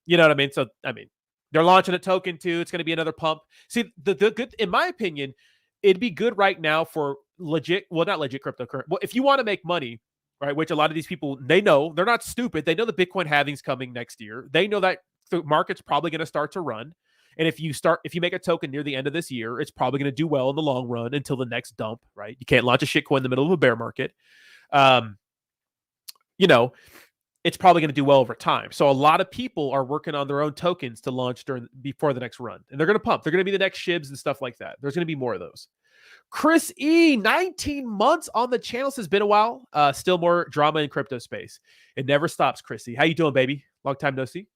You know what I mean? So, I mean, they're launching a token too. It's going to be another pump. See, the good, in my opinion, it'd be good right now for not legit cryptocurrency. Well, if you want to make money, right, which a lot of these people, they know, they're not stupid. They know the Bitcoin halving's coming next year. They know that the market's probably going to start to run. And if you make a token near the end of this year, it's probably going to do well in the long run until the next dump, right? You can't launch a shitcoin in the middle of a bear market. It's probably going to do well over time. So a lot of people are working on their own tokens to launch before the next run. And they're going to pump. They're going to be the next Shibs and stuff like that. There's going to be more of those. Chris E, 19 months on the channel. Has been a while. Still more drama in crypto space. It never stops, Chris E. How you doing, baby? Long time no see.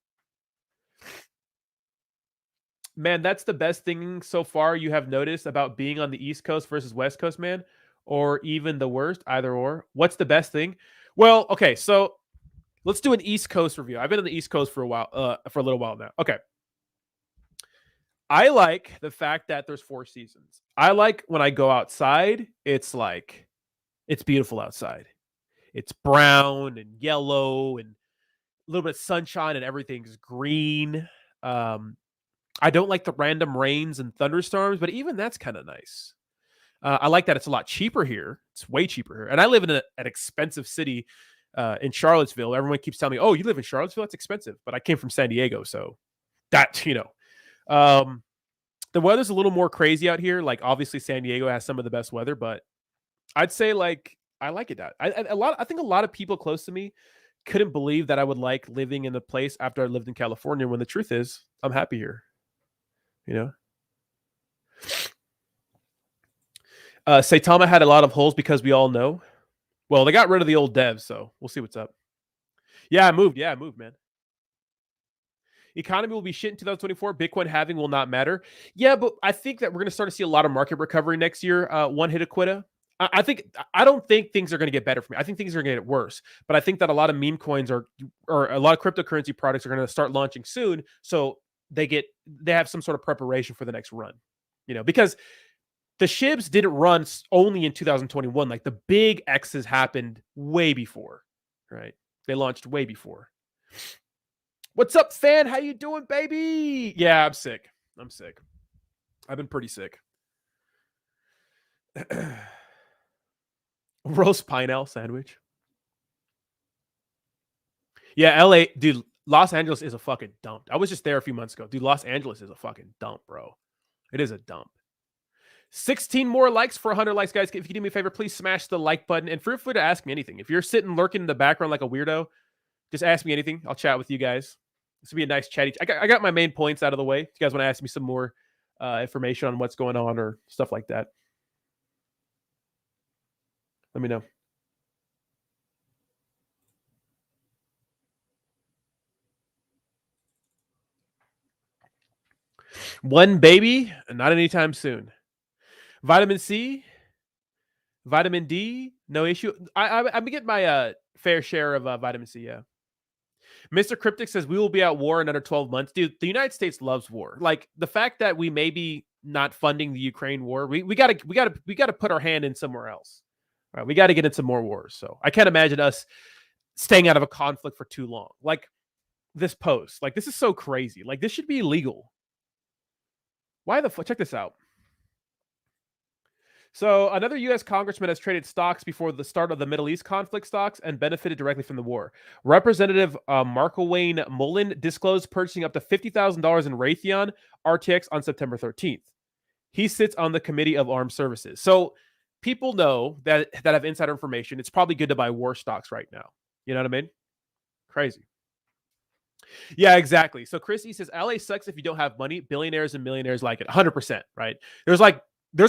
Man, that's the best thing so far you have noticed about being on the East Coast versus West Coast, man? Or even the worst, either or? What's the best thing? Well, okay, so let's do an East Coast review. I've been on the East Coast for a little while now. Okay. I like the fact that there's 4 seasons. I like when I go outside, it's beautiful outside. It's brown and yellow and a little bit of sunshine and everything's green. I don't like the random rains and thunderstorms, but even that's kind of nice. I like that it's a lot cheaper here. It's way cheaper here. And I live in an expensive city in Charlottesville. Everyone keeps telling me, oh, you live in Charlottesville? That's expensive. But I came from San Diego, so that, the weather's a little more crazy out here. Like, obviously, San Diego has some of the best weather, but I'd say, like, I like it. I think a lot of people close to me couldn't believe that I would like living in the place after I lived in California, when the truth is, I'm happy here. Saitama had a lot of holes because we all know. Well, they got rid of the old devs, so we'll see what's up. Yeah, I moved, man. Economy will be shit in 2024. Bitcoin halving will not matter. Yeah, but I think that we're going to start to see a lot of market recovery next year. One hit a quitta. I don't think things are going to get better for me. I think things are going to get worse. But I think that a lot of meme coins or a lot of cryptocurrency products are going to start launching soon. So they have some sort of preparation for the next run, because the Shibs didn't run only in 2021. Like the big X's happened way before, right? They launched way before. What's up, fan? How you doing, baby? Yeah, I'm sick. I've been pretty sick. Roast pineapple sandwich. Yeah, LA, dude. Los Angeles is a fucking dump. I was just there a few months ago. Dude, Los Angeles is a fucking dump, bro. It is a dump. 16 more likes for 100 likes, guys. If you do me a favor, please smash the like button. And feel free to ask me anything. If you're sitting lurking in the background like a weirdo, just ask me anything. I'll chat with you guys. This will be a nice chatty. I got my main points out of the way. If you guys want to ask me some more information on what's going on or stuff like that, let me know. One baby, not anytime soon. Vitamin C, vitamin D, no issue. I'm getting my fair share of vitamin C. Yeah. Mr. Cryptic says we will be at war in under 12 months. Dude, the United States loves war. Like the fact that we may be not funding the Ukraine war, we gotta put our hand in somewhere else. All right, we got to get into more wars. So I can't imagine us staying out of a conflict for too long. Like this post, like this is so crazy. Like this should be illegal. Why the fuck? Check this out. So another U.S. congressman has traded stocks before the start of the Middle East conflict stocks and benefited directly from the war. Representative Markowayne Mullen disclosed purchasing up to $50,000 in Raytheon RTX on September 13th. He sits on the Committee of Armed Services. So people know that have insider information. It's probably good to buy war stocks right now. You know what I mean? Crazy. Yeah, exactly. So Christy says LA sucks if you don't have money. Billionaires and millionaires like it. 100%, right? There's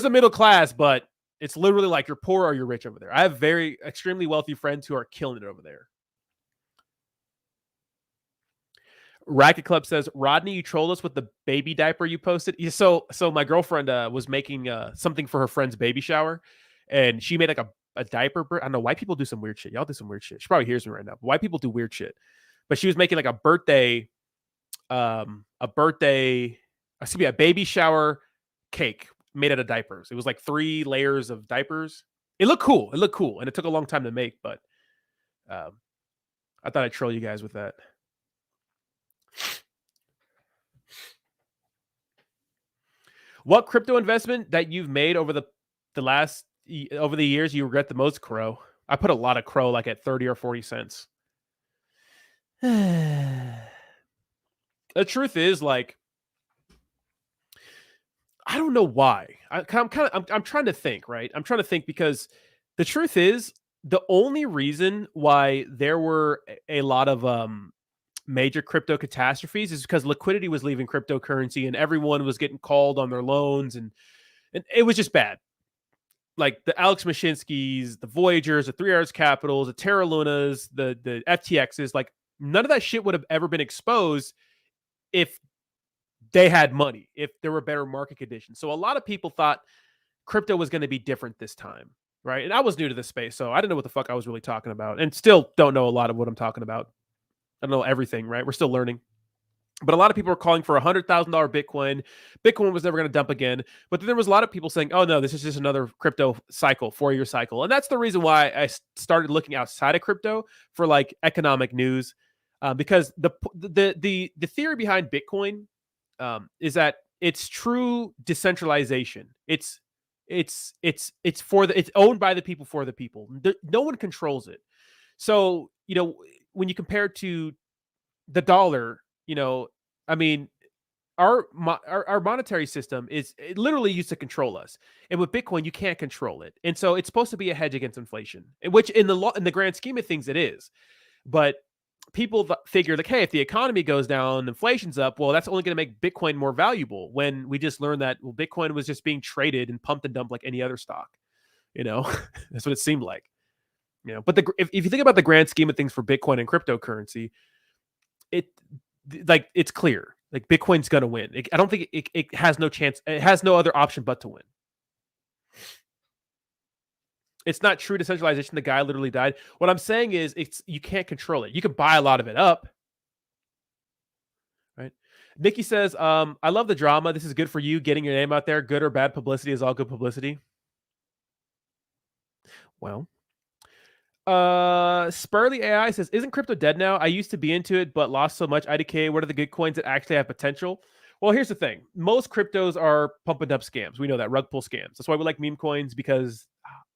a middle class, but it's literally like you're poor or you're rich over there. I have very extremely wealthy friends who are killing it over there. Racket Club says, Rodney, you trolled us with the baby diaper you posted. Yeah, so my girlfriend was making something for her friend's baby shower, and she made like a diaper. I don't know, white people do some weird shit. Y'all do some weird shit. She probably hears me right now. But white people do weird shit. But she was making like a baby shower cake made out of diapers. It was like 3 layers of diapers. It looked cool. And it took a long time to make, but I thought I'd troll you guys with that. What crypto investment that you've made over the years you regret the most? Crow. I put a lot of crow like at 30 or 40 cents. The truth is, like, I don't know why. I'm trying to think, right? I'm trying to think because the truth is the only reason why there were a lot of major crypto catastrophes is because liquidity was leaving cryptocurrency and everyone was getting called on their loans and it was just bad. Like the Alex Mashinskys, the Voyagers, the 3 Hours Capitals, the Terra Lunas, the FTXs, like none of that shit would have ever been exposed if they had money, if there were better market conditions. So a lot of people thought crypto was going to be different this time, right? And I was new to this space, so I didn't know what the fuck I was really talking about and still don't know a lot of what I'm talking about. I don't know everything, right? We're still learning. But a lot of people are calling for $100,000 Bitcoin. Bitcoin was never going to dump again. But then there was a lot of people saying, oh, no, this is just another crypto cycle, 4-year cycle. And that's the reason why I started looking outside of crypto for like economic news. Because the theory behind Bitcoin is that it's true decentralization. It's owned by the people for the people. No one controls it. So, when you compare it to the dollar, I mean, our monetary system is literally used to control us. And with Bitcoin, you can't control it. And so it's supposed to be a hedge against inflation, which in the grand scheme of things, it is. But people figure like, hey, if the economy goes down, inflation's up, well, that's only going to make Bitcoin more valuable, when we just learned that, well, Bitcoin was just being traded and pumped and dumped like any other stock. That's what it seemed like. But if you think about the grand scheme of things for Bitcoin and cryptocurrency, it's clear. Like Bitcoin's going to win. I don't think it has no chance. It has no other option but to win. It's not true decentralization. The guy literally died. What I'm saying is you can't control it. You can buy a lot of it up. Right? Nikki says, I love the drama. This is good for you. Getting your name out there. Good or bad publicity is all good publicity. Well, Spurly AI says, isn't crypto dead now? I used to be into it, but lost so much IDK. What are the good coins that actually have potential? Well, here's the thing. Most cryptos are pump and dump scams. We know that, rug pull scams. That's why we like meme coins, because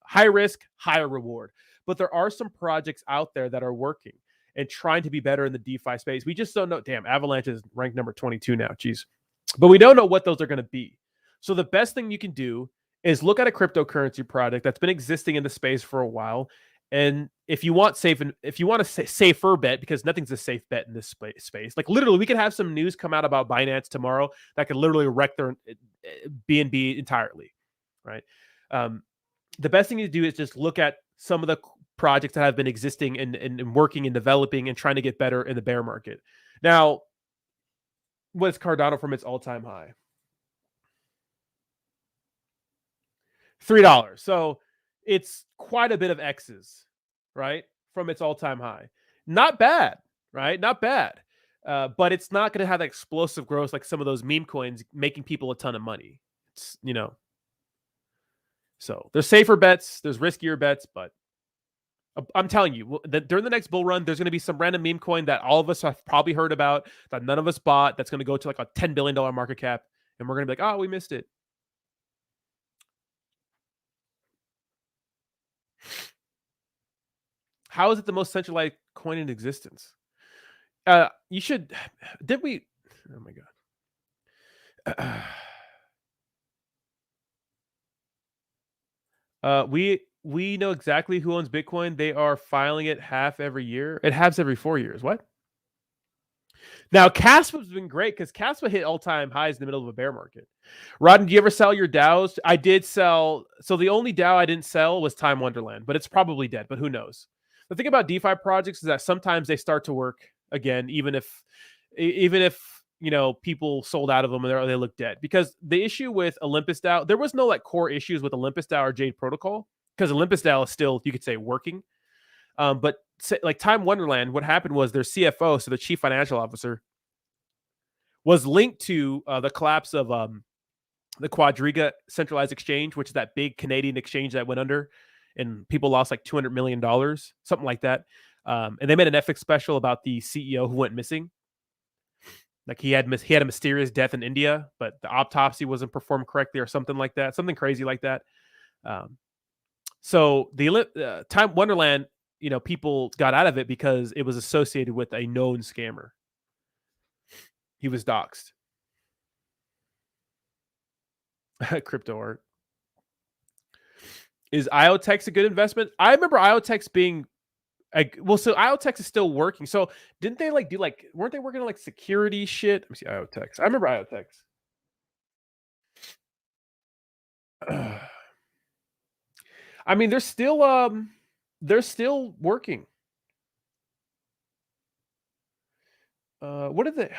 high risk, higher reward. But there are some projects out there that are working and trying to be better in the DeFi space. We just don't know. Damn, Avalanche is ranked number 22 now. Jeez. But we don't know what those are going to be. So the best thing you can do is look at a cryptocurrency project that's been existing in the space for a while. And if you want a safer bet, because nothing's a safe bet in this space, like literally we could have some news come out about Binance tomorrow that could literally wreck their BNB entirely, right? The best thing to do is just look at some of the projects that have been existing and working and developing and trying to get better in the bear market. Now, what's Cardano from its all-time high? $3. So it's quite a bit of X's, right? From its all-time high. Not bad, right? Not bad. But it's not going to have that explosive growth like some of those meme coins making people a ton of money. It's, So there's safer bets, there's riskier bets, but I'm telling you that during the next bull run, there's going to be some random meme coin that all of us have probably heard about that none of us bought. That's going to go to like a $10 billion market cap. And we're going to be like, oh, we missed it. How is it the most centralized coin in existence? You should. Did we? Oh my god. we know exactly who owns Bitcoin. They are filing it half every year. It halves every 4 years. What? Now, Caspa's been great because Caspa hit all-time highs in the middle of a bear market. Rodden, do you ever sell your DAOs? I did sell. So the only DAO I didn't sell was Time Wonderland, but it's probably dead, but who knows? The thing about DeFi projects is that sometimes they start to work again, even if people sold out of them and they look dead. Because the issue with Olympus DAO, there was no like core issues with Olympus DAO or Jade Protocol, because Olympus DAO is still, you could say, working. But like Time Wonderland, what happened was their CFO, so the chief financial officer, was linked to the collapse of the Quadriga centralized exchange, which is that big Canadian exchange that went under, and people lost like $200 million, something like that. And they made an Netflix special about the CEO who went missing. Like he had a mysterious death in India, but the autopsy wasn't performed correctly or something like that, something crazy like that. So the Time Wonderland, people got out of it because it was associated with a known scammer. He was doxxed. Crypto art. Is IoTex a good investment? I remember IoTex being so IoTex is still working. So didn't they weren't they working on like security shit? Let me see IoTex. I remember IoTex. I mean, they're still working. What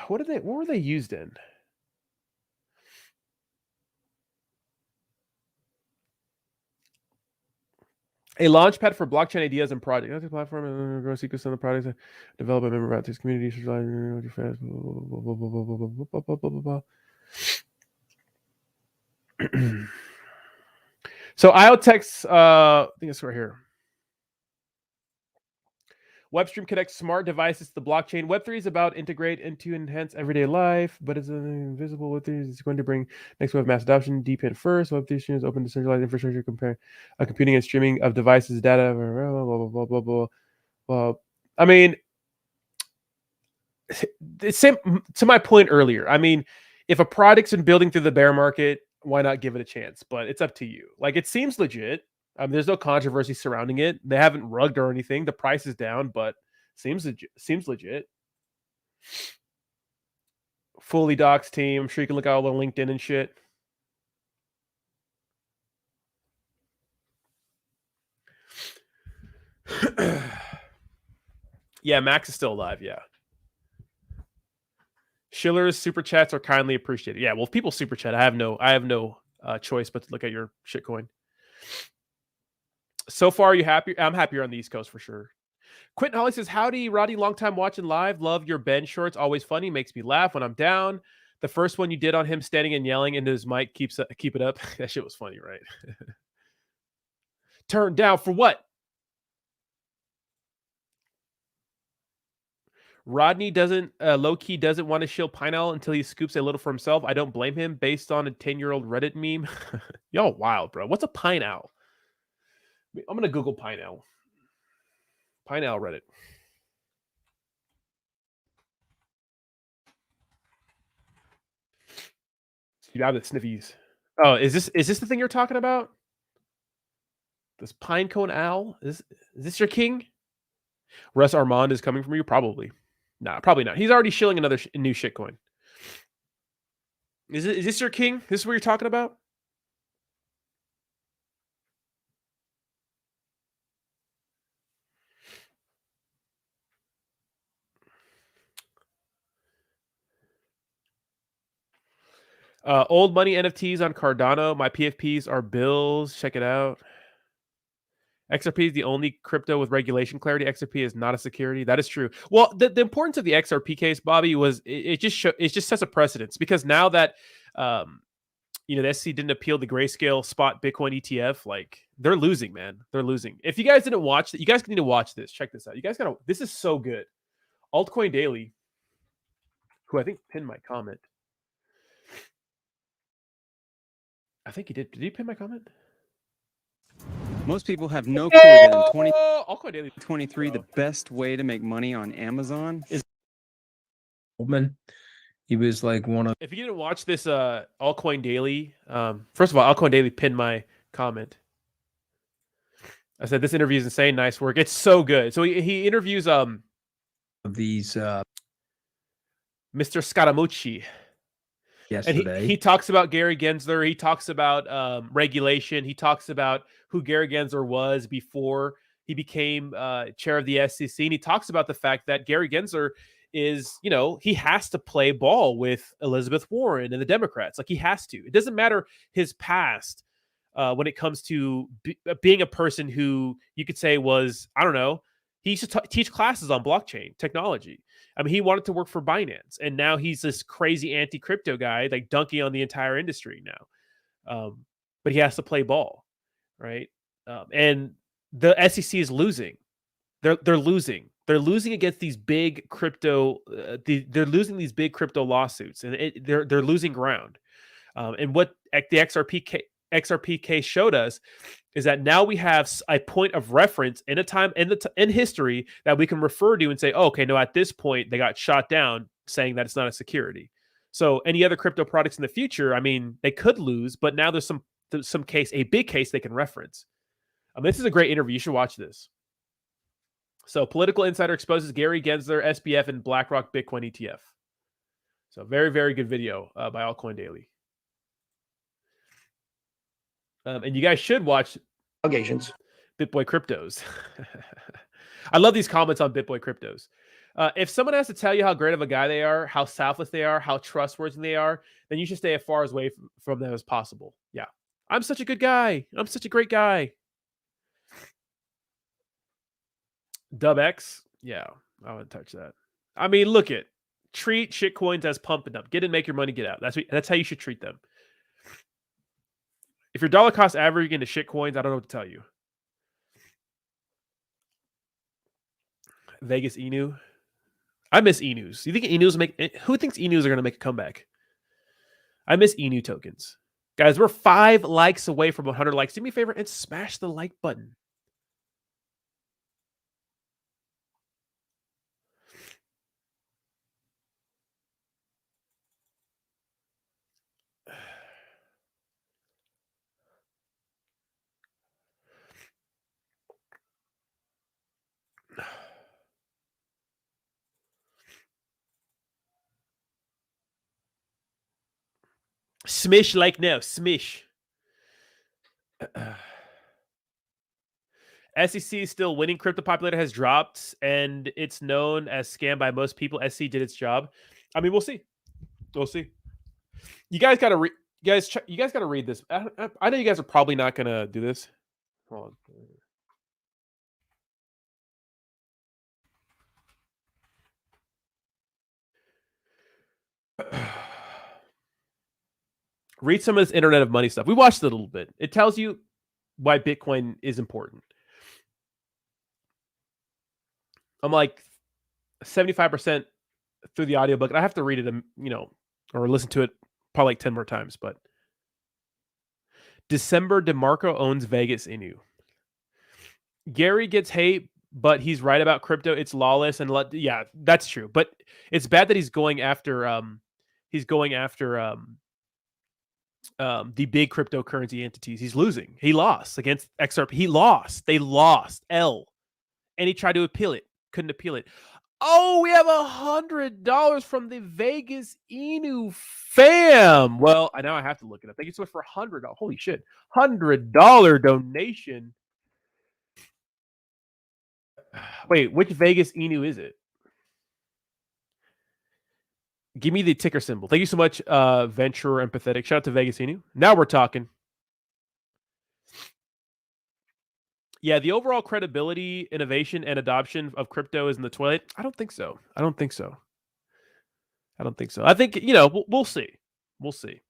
were they used in? A launchpad for blockchain ideas and projects. That's a platform. Grow secrets on the products. Develop a member about this community. So IoTex, I think it's right here. WebStream connects smart devices to the blockchain. Web3 is about integrate into enhance everyday life, but it's invisible. Web3 is going to bring next wave mass adoption. DeepIn first. Web3 is open decentralized infrastructure, computing and streaming of devices, data. Blah blah blah blah blah. Well, I mean, it's same to my point earlier. I mean, if a product's been building through the bear market, why not give it a chance? But it's up to you. Like, it seems legit. There's no controversy surrounding it. They haven't rugged or anything. The price is down, but seems legit. Fully docs team. I'm sure you can look at all the LinkedIn and shit. Yeah, Max is still alive. Yeah. Schiller's super chats are kindly appreciated. Yeah, well, if people super chat, I have no choice but to look at your shitcoin. So far, are you happy? I'm happier on the East Coast for sure. Quentin Holly says, howdy, Roddy, long time watching live. Love your Ben shorts. Always funny. Makes me laugh when I'm down. The first one you did on him standing and yelling into his mic, keep it up. That shit was funny, right? Turned down for what? Rodney doesn't low-key doesn't want to shill Pineapple until he scoops a little for himself. I don't blame him based on a 10-year-old Reddit meme. Y'all wild, bro. What's a pine owl? I'm going to Google pine owl. Pine owl Reddit. You have the sniffies. Oh, is this the thing you're talking about? This pine cone owl? Is this your king? Russ Armand is coming from you? Probably. Nah, probably not. He's already shilling another new shitcoin. Is this your king? This is what you're talking about? Old money NFTs on Cardano. My PFPs are bills. Check it out. XRP is the only crypto with regulation clarity. XRP is not a security. That is true. Well, the importance of the XRP case, Bobby, was it just sets a precedence, because now that the SEC didn't appeal the Grayscale spot Bitcoin ETF, like, they're losing, man. They're losing. If you guys didn't watch it, you guys need to watch this. Check this out. You guys this is so good. Altcoin Daily, who I think pinned my comment. I think he did. Did he pin my comment? Most people have no clue that in 2023, the best way to make money on Amazon is Goldman. He was like one of. If you didn't watch this Altcoin Daily, first of all, Altcoin Daily pinned my comment. I said this interview is insane. Nice work. It's so good. So he interviews Of these Mr. Scaramucci. And yesterday. he talks about Gary Gensler. He talks about regulation. He talks about who Gary Gensler was before he became chair of the SEC. And he talks about the fact that Gary Gensler is, he has to play ball with Elizabeth Warren and the Democrats. Like, he has to. It doesn't matter his past when it comes to being a person who you could say was, I don't know, he used to teach classes on blockchain technology. I mean, he wanted to work for Binance, and now he's this crazy anti-crypto guy, like dunking on the entire industry now. But he has to play ball, right? And the SEC is losing. They're losing. They're losing against these big crypto. They're losing these big crypto lawsuits, and they're losing ground. And what the XRP case showed us is that now we have a point of reference in a time in history that we can refer to and say, oh, okay, no, at this point they got shot down, saying that it's not a security. So any other crypto products in the future, I mean, they could lose, but now there's some case, a big case they can reference. This is a great interview. You should watch this. So Political Insider exposes Gary Gensler, SBF, and BlackRock Bitcoin ETF. So very, very good video by Altcoin Daily. And you guys should watch Allegations. BitBoy Cryptos. I love these comments on BitBoy Cryptos. If someone has to tell you how great of a guy they are, how selfless they are, how trustworthy they are, then you should stay as far away from them as possible. Yeah. I'm such a good guy. I'm such a great guy. DubX. Yeah. I wouldn't touch that. I mean, look it. Treat shitcoins as pumping up. Get in, make your money, get out. That's how you should treat them. If you're dollar cost averaging into shitcoins, I don't know what to tell you. Vegas Inu. I miss Enus. You think Enus who thinks Enus are going to make a comeback? I miss Enu tokens. Guys, we're 5 likes away from 100 likes. Do me a favor and smash the like button. Smish like no. Smish. SEC is still winning. Crypto populator has dropped, and it's known as scam by most people. SEC did its job. I mean, we'll see. We'll see. You guys got to read. You guys got to read this. I know you guys are probably not going to do this. Hold on. Read some of this Internet of Money stuff. We watched it a little bit. It tells you why Bitcoin is important. I'm like 75% through the audiobook. I have to read it, or listen to it probably like 10 more times. But December DeMarco owns Vegas Inu. Gary gets hate, but he's right about crypto. It's lawless and yeah, that's true. But it's bad that he's going after the big cryptocurrency entities. He's losing. He lost against XRP. He lost. They lost. And he tried to appeal it. Couldn't appeal it. Oh, we have $100 from the Vegas Inu fam. Well, now I have to look it up. Thank you so much for $100. Holy shit. $100 donation. Wait, which Vegas Inu is it? Give me the ticker symbol. Thank you so much, Venture Empathetic. Shout out to Vegas Inu. Now we're talking. Yeah, the overall credibility, innovation, and adoption of crypto is in the toilet. I don't think so. I think, we'll see. We'll see.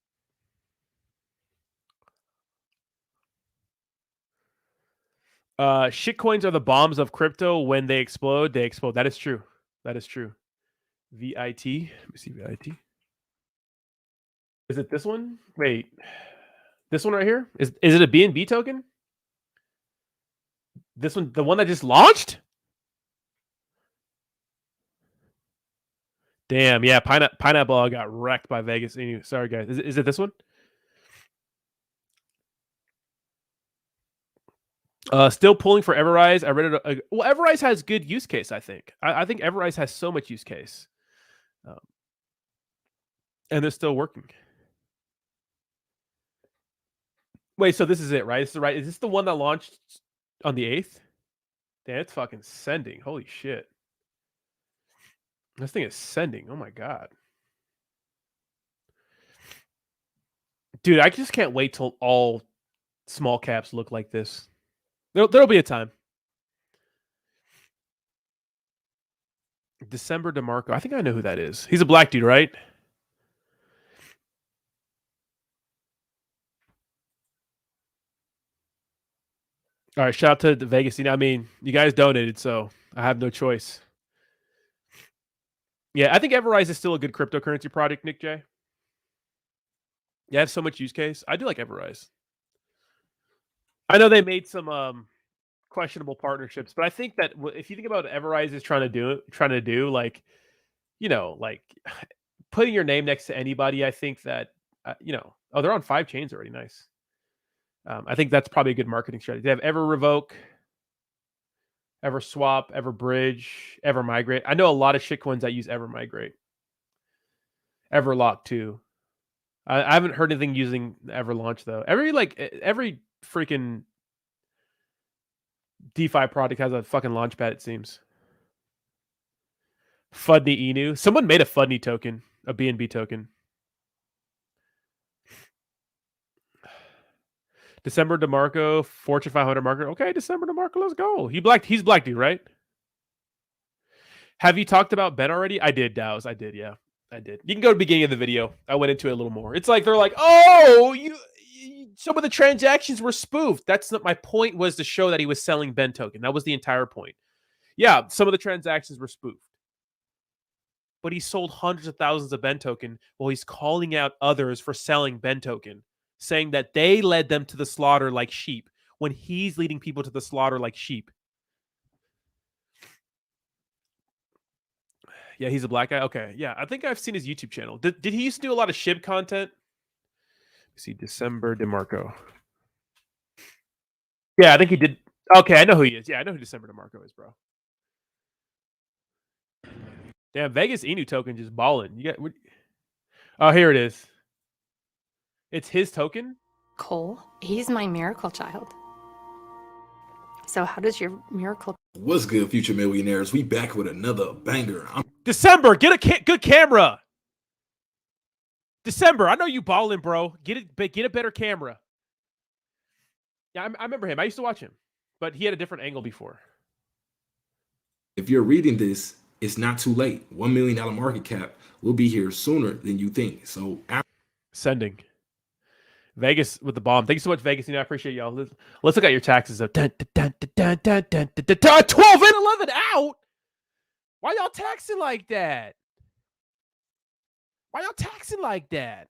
Shitcoins are the bombs of crypto. When they explode, they explode. That is true. That is true. VIT. Let me see VIT. Is it this one? Wait. This one right here? Is it a BNB token? This one, the one that just launched? Damn, yeah, Pineapple got wrecked by Vegas. Sorry, guys. Is it this one? Still pulling for Everrise. I read it. Well, Everrise has good use case. I think. I think Everrise has so much use case, and they're still working. Wait, so this is it, right? This is right. Is this the one that launched on the 8th? Damn, it's fucking sending. Holy shit. This thing is sending. Oh my god. Dude, I just can't wait till all small caps look like this. There'll be a time. December DeMarco. I think I know who that is. He's a black dude, right? All right, shout out to the Vegas. I mean, you guys donated, so I have no choice. Yeah, I think Everrise is still a good cryptocurrency project, Nick J. Yeah, I have so much use case. I do like Everrise. I know they made some questionable partnerships, but I think that if you think about what Everrise is trying to do, like, like putting your name next to anybody, I think that oh, they're on 5 chains already. Nice. I think that's probably a good marketing strategy. They have Ever Revoke, Ever Swap, Ever Bridge, Ever Migrate. I know a lot of shitcoins that use Ever Migrate. Ever Lock too. I haven't heard anything using Ever Launch though. Every freaking DeFi product has a fucking launchpad, it seems. Fudney Inu. Someone made a Fudney token, a BNB token. December DeMarco, Fortune 500 market. Okay, December DeMarco, let's go. He's black dude, right? Have you talked about Ben already? I did, Dows. I did, yeah. I did. You can go to the beginning of the video. I went into it a little more. It's like they're like, oh, some of the transactions were spoofed. That's not my point. Was to show that he was selling Ben token. That was the entire point. Yeah, some of the transactions were spoofed, but he sold hundreds of thousands of Ben token while he's calling out others for selling Ben token, saying that they led them to the slaughter like sheep when he's leading people to the slaughter like sheep. Yeah, he's a black guy. Okay, yeah, I think I've seen his YouTube channel. Did he used to do a lot of SHIB content? Let's see, December DeMarco. Yeah, I think he did. Okay, I know who he is. Yeah, I know who December DeMarco is, bro. Damn, Vegas Inu token just balling. Oh, here it is. It's his token? Cole, he's my miracle child. So how does your miracle... What's good, future millionaires? We back with another banger. December, get a good camera. December, I know you balling, bro. Get a better camera. Yeah, I remember him. I used to watch him, but he had a different angle before. If you're reading this, it's not too late. $1 million market cap will be here sooner than you think. So sending. Vegas with the bomb. Thank you so much, Vegas. I appreciate y'all. Let's look at your taxes. 12 and 11 out. Why y'all taxing like that? Why y'all taxing like that?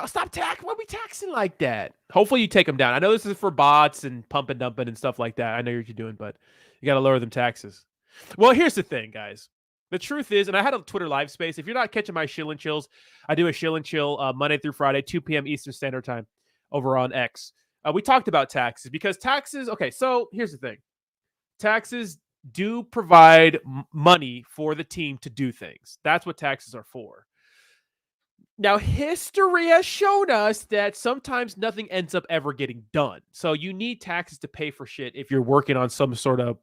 Stop taxing. Why are we taxing like that? Hopefully you take them down. I know this is for bots and pump and dumping and stuff like that. I know what you're doing, but you got to lower them taxes. Well, here's the thing, guys. The truth is, and I had a Twitter live space. If you're not catching my Shill and Chills, I do a Shill and Chill Monday through Friday, 2 p.m. Eastern Standard Time over on X. We talked about taxes because taxes, okay, so here's the thing. Taxes do provide money for the team to do things. That's what taxes are for. Now, history has shown us that sometimes nothing ends up ever getting done. So you need taxes to pay for shit if you're working on some sort of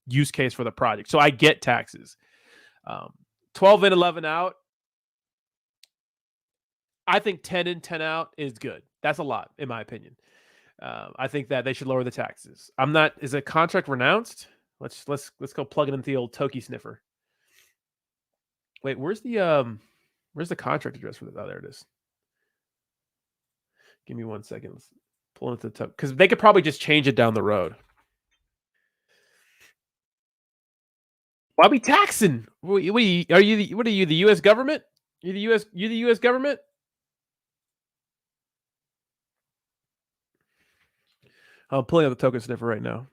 use case for the project. So I get taxes. 12 and 11 out. I think 10 and 10 out is good. That's a lot, in my opinion. I think that they should lower the taxes. I'm not. Is a contract renounced? Let's go plug it into the old Toki sniffer. Wait, where's the contract address for this? Oh, there it is. Give me 1 second. Let's pull into the top because they could probably just change it down the road. Why be taxing? What are you? The U.S. government? You the U.S. government? I'm pulling up the token sniffer right now.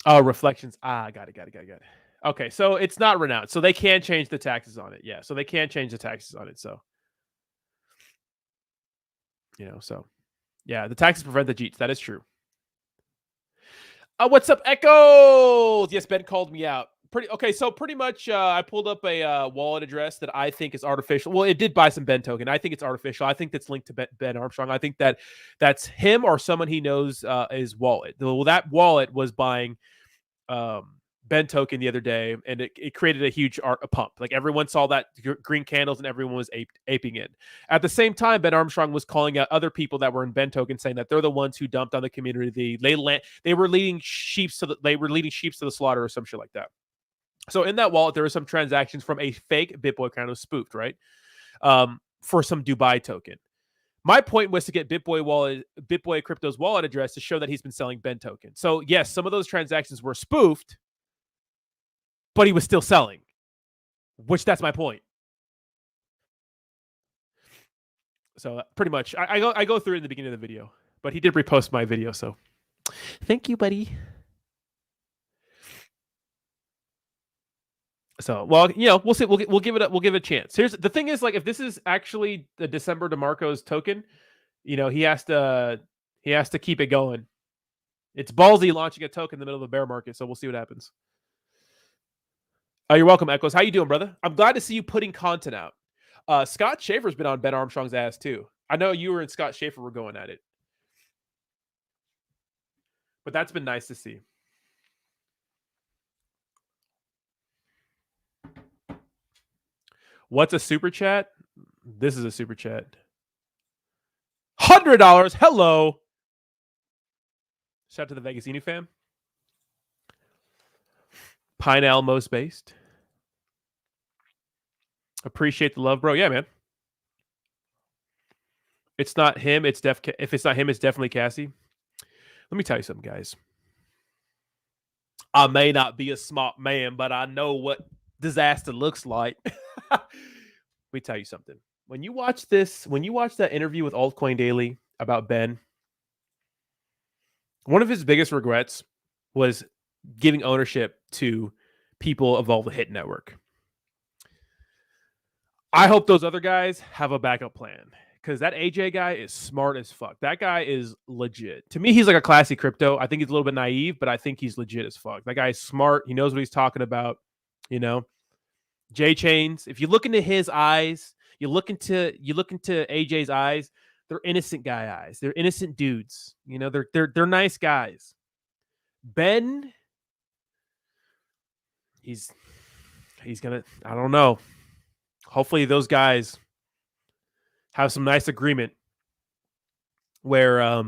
Oh, reflections. Got it. Okay, so it's not renounced. So they can change the taxes on it. Yeah, so they can change the taxes on it. So, so yeah, the taxes prevent the Jeets. That is true. What's up, Echoes? Yes, Ben called me out. Pretty much I pulled up a wallet address that I think is artificial. Well, it did buy some Ben token. I think it's artificial. I think that's linked to Ben Armstrong. I think that's him or someone he knows his wallet. Well, that wallet was buying Ben token the other day, and it created a huge pump. Like everyone saw that green candles, and everyone was aping it. At the same time, Ben Armstrong was calling out other people that were in Ben token, saying that they're the ones who dumped on the community. They were leading sheep to the slaughter or some shit like that. So in that wallet, there were some transactions from a fake BitBoy account, was spoofed, right? For some Dubai token. My point was to get BitBoy Crypto's wallet address to show that he's been selling Ben token. So yes, some of those transactions were spoofed, but he was still selling, which that's my point. So pretty much, I go through it in the beginning of the video, but he did repost my video, so thank you, buddy. So, well, we'll see. We'll give it a chance. Here's the thing: is like if this is actually the December DeMarco's token, he has to keep it going. It's ballsy launching a token in the middle of a bear market, so we'll see what happens. Oh, you're welcome, Echoes. How you doing, brother? I'm glad to see you putting content out. Scott Schaefer's been on Ben Armstrong's ass too. I know you and Scott Schaefer were going at it, but that's been nice to see. What's a super chat? This is a super chat. $100. Hello. Shout out to the Vegas Inu fam. Pine Almost based. Appreciate the love, bro. Yeah, man. It's not him. If it's not him, it's definitely Cassie. Let me tell you something, guys. I may not be a smart man, but I know what disaster looks like. Let me tell you something. When you watch that interview with Altcoin Daily about Ben, one of his biggest regrets was giving ownership to people of all the Hit Network. I hope those other guys have a backup plan, because that AJ guy is smart as fuck. That guy is legit. To me, he's like a classy crypto. I think he's a little bit naive, but I think he's legit as fuck. That guy is smart. He knows what he's talking about. J-Chains, if you look into his eyes, you look into AJ's eyes, they're innocent guy eyes. They're innocent dudes. They're nice guys. Ben, he's gonna, I don't know. Hopefully those guys have some nice agreement where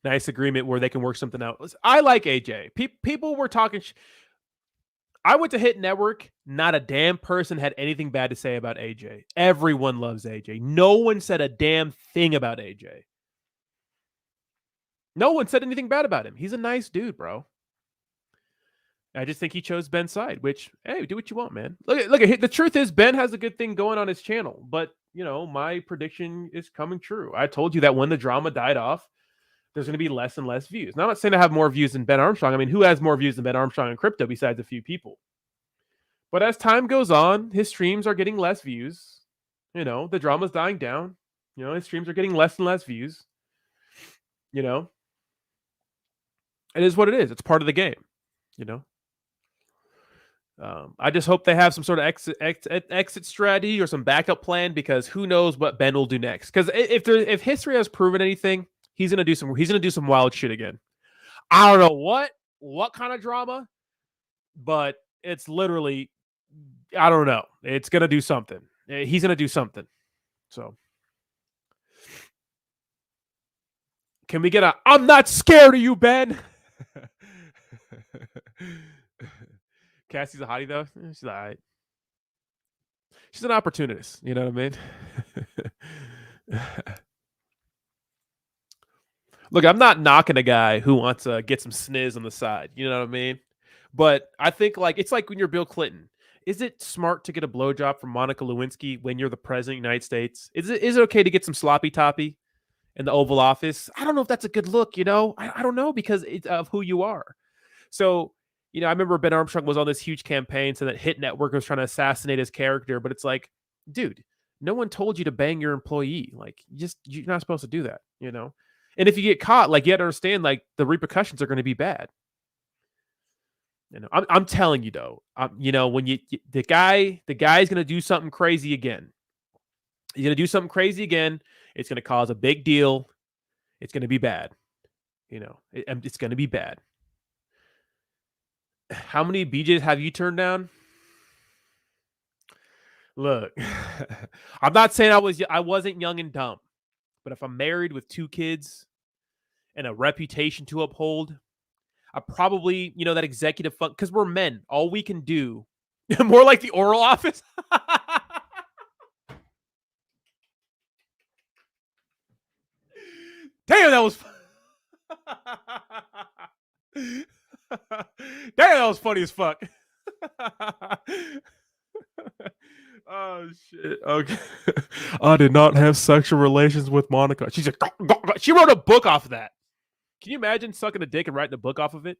nice agreement where they can work something out. I like AJ. People were talking I went to Hit Network. Not a damn person had anything bad to say about AJ. Everyone loves AJ. No one said a damn thing about AJ. No one said anything bad about him. He's a nice dude, bro. I just think he chose Ben's side, which, hey, do what you want, man. Look at the truth is Ben has a good thing going on his channel, but my prediction is coming true. I told you that when the drama died off, there's going to be less and less views. Now, I'm not saying I have more views than Ben Armstrong. I mean, who has more views than Ben Armstrong in crypto besides a few people? But as time goes on, his streams are getting less views. The drama's dying down. His streams are getting less and less views. It is what it is. It's part of the game. I just hope they have some sort of exit strategy or some backup plan, because who knows what Ben will do next. Because if history has proven anything, he's gonna do some wild shit again. I don't know what kind of drama, but it's literally, I don't know. It's gonna do something. He's gonna do something. So can we get a "I'm not scared of you, Ben"? Cassie's a hottie though. She's all right. She's an opportunist. You know what I mean? Look, I'm not knocking a guy who wants to get some sniz on the side. You know what I mean? But I think it's like when you're Bill Clinton. Is it smart to get a blowjob from Monica Lewinsky when you're the president of the United States? Is it okay to get some sloppy toppy in the Oval Office? I don't know if that's a good look. I don't know, because it's of who you are. So, I remember Ben Armstrong was on this huge campaign so that Hit Network was trying to assassinate his character, but it's like, dude, no one told you to bang your employee. Like, you're not supposed to do that, And if you get caught, like, you have to understand, like, the repercussions are going to be bad. I'm telling you though, when the guy's going to do something crazy again. He's going to do something crazy again. It's going to cause a big deal. It's going to be bad. It's going to be bad. How many BJs have you turned down? Look, I'm not saying I wasn't young and dumb, but if I'm married with 2 kids and a reputation to uphold, I probably, that executive fund, because we're men, all we can do, more like the oral office. Damn, that was damn, that was funny as fuck. Oh shit. Okay. I did not have sexual relations with Monica. She's like, she wrote a book off of that. Can you imagine sucking a dick and writing a book off of it?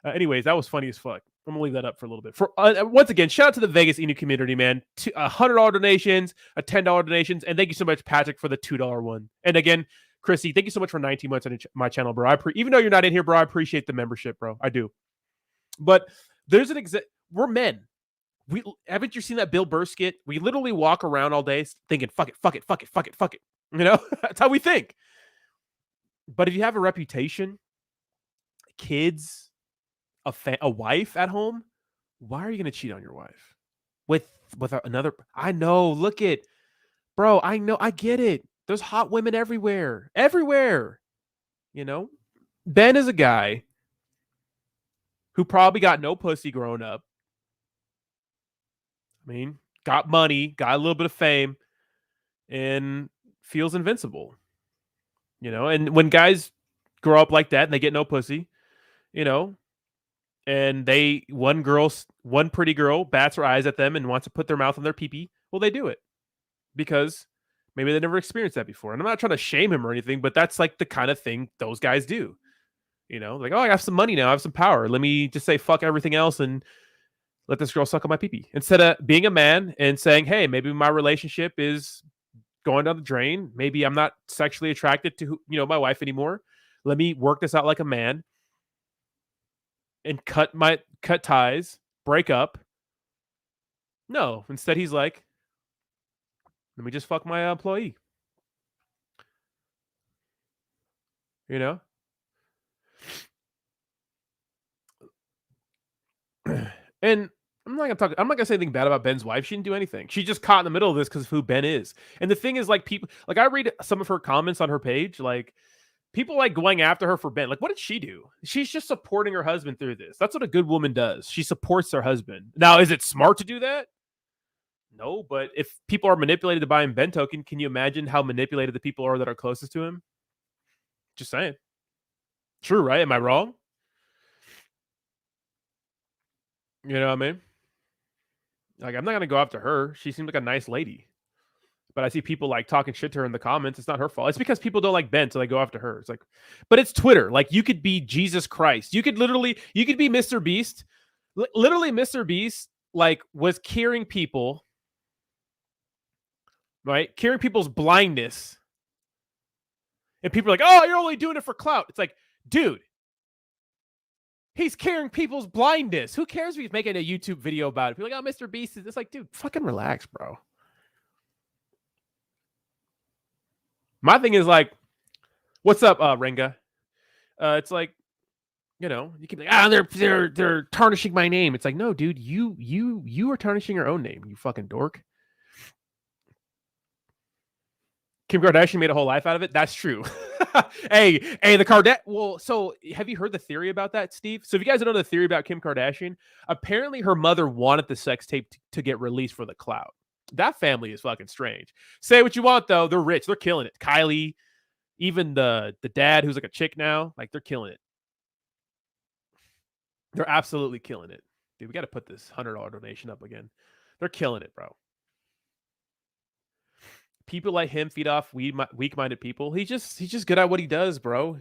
Anyways, that was funny as fuck. I'm gonna leave that up for a little bit. For once again, shout out to the Vegas Inu community, man. $100 donations, a $10 donations, and thank you so much, Patrick, for the $2 one. And again, Chrissy, thank you so much for 19 months on my channel, bro. Even though you're not in here, bro, I appreciate the membership, bro. I do. But there's we're men. Haven't you seen that Bill Burr skit? We literally walk around all day thinking, fuck it, fuck it, fuck it, fuck it, fuck it. That's how we think. But if you have a reputation, kids, a wife at home, why are you going to cheat on your wife with another? I know. Look it, bro. I know. I get it. There's hot women everywhere. Ben is a guy who probably got no pussy growing up. I mean, got money, got a little bit of fame, and feels invincible. And when guys grow up like that and they get no pussy, and one pretty girl bats her eyes at them and wants to put their mouth on their pee-pee, well, they do it because maybe they never experienced that before. And I'm not trying to shame him or anything, but that's like the kind of thing those guys do. Like, oh, I have some money now, I have some power. Let me just say fuck everything else and let this girl suck on my pee-pee. Instead of being a man and saying, hey, maybe my relationship is going down the drain. Maybe I'm not sexually attracted to, my wife anymore. Let me work this out like a man and cut ties, break up. No, instead he's like, let me just fuck my employee. And I'm not gonna say anything bad about Ben's wife. She didn't do anything. She just caught in the middle of this because of who Ben is. And the thing is, like, people, like, I read some of her comments on her page, like, people like going after her for Ben. Like, what did she do? She's just supporting her husband through this. That's what a good woman does. She supports her husband. Now, is it smart to do that? No, but if people are manipulated to buy him Ben token, can you imagine how manipulated the people are that are closest to him? Just saying. True, right? Am I wrong? You know what I mean? Like, I'm not gonna go after her. She seems like a nice lady. But I see people like talking shit to her in the comments. It's not her fault. It's because people don't like Ben, so they go after her. It's like, but it's Twitter. Like, you could be Jesus Christ. You could be Mr. Beast. Literally, Mr. Beast, like, was curing people, right? Curing people's blindness. And people are like, oh, you're only doing it for clout. It's like, dude, he's curing people's blindness. Who cares if he's making a YouTube video about it? People are like, oh, Mr. Beast is. It's like, dude, fucking relax, bro. My thing is like, what's up, Renga? It's like, you can be like, they're tarnishing my name. It's like, no, dude, you are tarnishing your own name, you fucking dork. Kim Kardashian made a whole life out of it. That's true. hey, the Kardashian. Well, so have you heard the theory about that, Steve? So if you guys don't know the theory about Kim Kardashian, apparently her mother wanted the sex tape to get released for the clout. That family is fucking strange. Say what you want, though. They're rich. They're killing it. Kylie, even the dad who's like a chick now, like, they're killing it. They're absolutely killing it. Dude, we got to put this $100 donation up again. They're killing it, bro. People like him feed off weak-minded people. He's just good at what he does, bro.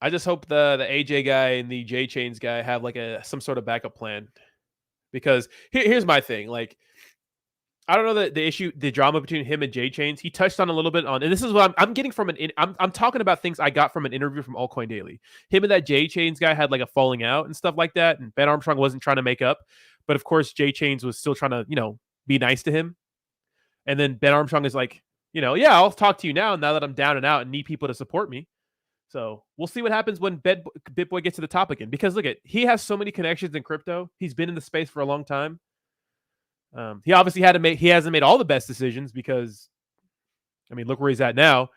I just hope the AJ guy and the J Chains guy have like some sort of backup plan, because here's my thing. Like, I don't know the drama between him and J Chains. He touched on a little bit on, and this is what I'm getting from I'm talking about things I got from an interview from Altcoin Daily. Him and that J Chains guy had like a falling out and stuff like that, and Ben Armstrong wasn't trying to make up, but of course J Chains was still trying to be nice to him, and then Ben Armstrong is like, yeah, I'll talk to you now that I'm down and out and need people to support me. So we'll see what happens when BitBoy gets to the top again. Because he has so many connections in crypto. He's been in the space for a long time. He obviously he hasn't made all the best decisions because, look where he's at now.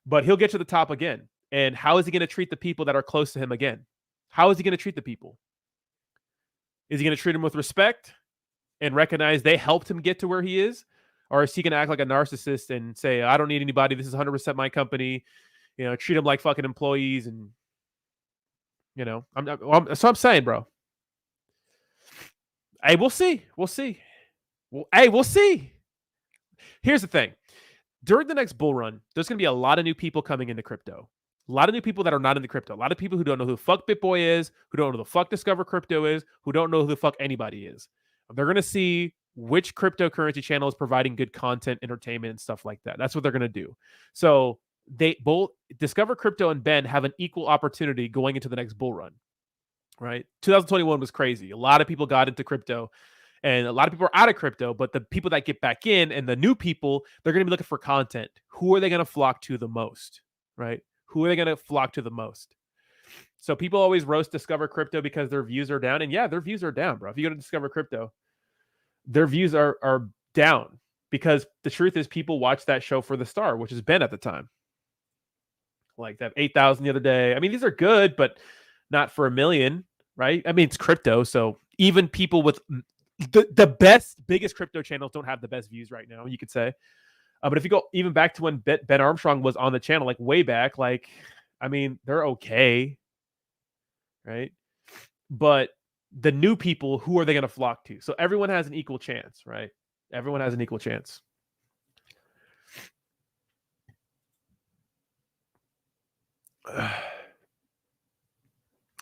But he'll get to the top again. And how is he going to treat the people that are close to him again? How is he going to treat the people? Is he going to treat them with respect and recognize they helped him get to where he is? Or is he going to act like a narcissist and say, I don't need anybody. This is 100% my company. Treat them like fucking employees, and so I'm saying, bro. Hey, we'll see. We'll see. We'll see. Here's the thing. During the next bull run, there's going to be a lot of new people coming into crypto. A lot of new people that are not into crypto. A lot of people who don't know who the fuck BitBoy is, who don't know who the fuck Discover Crypto is, who don't know who the fuck anybody is. They're going to see which cryptocurrency channel is providing good content, entertainment, and stuff like that. That's what they're going to do. So they both, Discover Crypto and Ben, have an equal opportunity going into the next bull run, right? 2021 was crazy. A lot of people got into crypto and a lot of people are out of crypto, but the people that get back in and the new people, they're going to be looking for content. Who are they going to flock to the most, right? Who are they going to flock to the most? So people always roast Discover Crypto because their views are down. And yeah, their views are down, bro. If you go to Discover Crypto, their views are down because the truth is people watch that show for the star, which is Ben at the time. Like that 8,000 the other day. These are good, but not for 1 million, right? It's crypto. So even people with the biggest crypto channels don't have the best views right now, you could say. But if you go even back to when Ben Armstrong was on the channel, like way back, they're okay, right? But the new people, who are they going to flock to? So everyone has an equal chance, right? Everyone has an equal chance.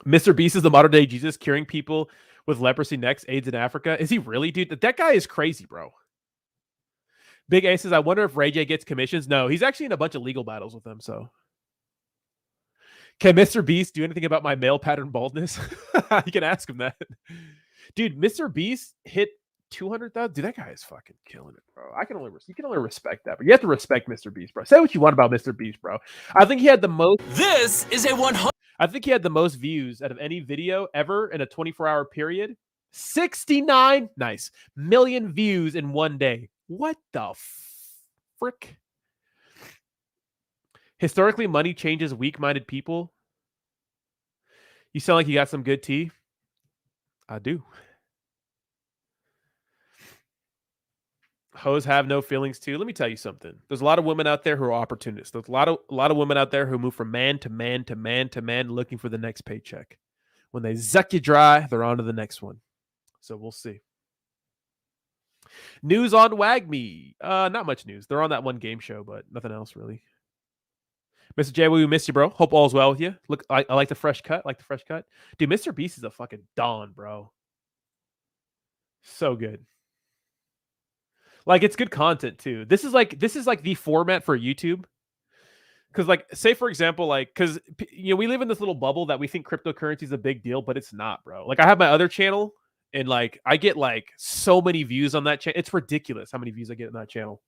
Mr. Beast is the modern day Jesus, curing people with leprosy next, AIDS in Africa. Is he really, dude? That guy is crazy, bro. Big A says, I wonder if Ray J gets commissions. No, he's actually in a bunch of legal battles with them. So can Mr. Beast do anything about my male pattern baldness? You can ask him that. Dude, Mr. Beast hit 200,000. Dude, that guy is fucking killing it, bro. You can only respect that, but you have to respect Mr. Beast, bro. Say what you want about Mr. Beast, bro. I think he had the most. This is a 100. I think he had the most views out of any video ever in a 24-hour period. 69 million views in one day. What the frick? Historically, money changes weak-minded people. You sound like you got some good tea. I do. Hoes have no feelings too. Let me tell you something. There's a lot of women out there who are opportunists. There's a lot of women out there who move from man to man to man to man looking for the next paycheck. When they zuck you dry, they're on to the next one. So we'll see. News on WagMe. Not much news. They're on that one game show, but nothing else really. Mr. J, we miss you, bro. Hope all's well with you. Look, I like the fresh cut. Dude, Mr. Beast is a fucking don, bro. So good. Like, it's good content too. This is like the format for YouTube. Because, say for example, because we live in this little bubble that we think cryptocurrency is a big deal, but it's not, bro. I have my other channel, and I get so many views on that channel. It's ridiculous how many views I get on that channel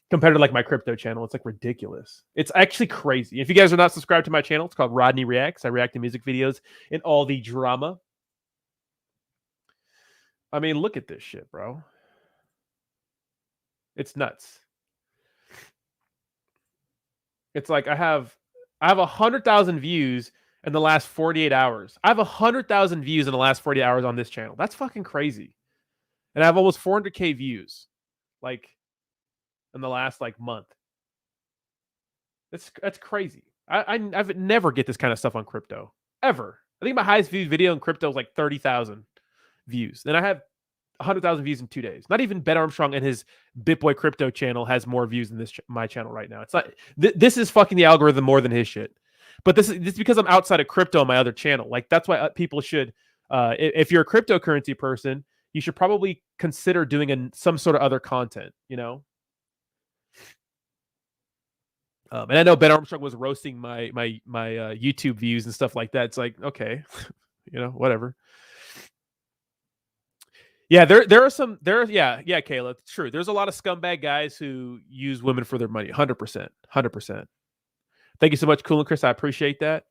compared to my crypto channel. It's ridiculous. It's actually crazy. If you guys are not subscribed to my channel, it's called Rodney Reacts. I react to music videos and all the drama. Look at this shit, bro. It's nuts. It's I have 100,000 views in the last 48 hours. I have 100,000 views in the last 40 hours on this channel. That's fucking crazy. And I have almost 400K views, in the last month. That's crazy. I've never get this kind of stuff on crypto ever. I think my highest viewed video in crypto was 30,000 views. Then I have 100,000 views in 2 days. Not even Ben Armstrong and his BitBoy crypto channel has more views than my channel right now. It's this is fucking the algorithm more than his shit. But this is because I'm outside of crypto on my other channel. Like that's why people should, if you're a cryptocurrency person, you should probably consider doing some sort of other content. You know. And I know Ben Armstrong was roasting my YouTube views and stuff like that. It's like, okay, you know, whatever. Yeah, there are some yeah, Kayla, it's true. There's a lot of scumbag guys who use women for their money. 100%. 100%. Thank you so much, Cool and Chris. I appreciate that.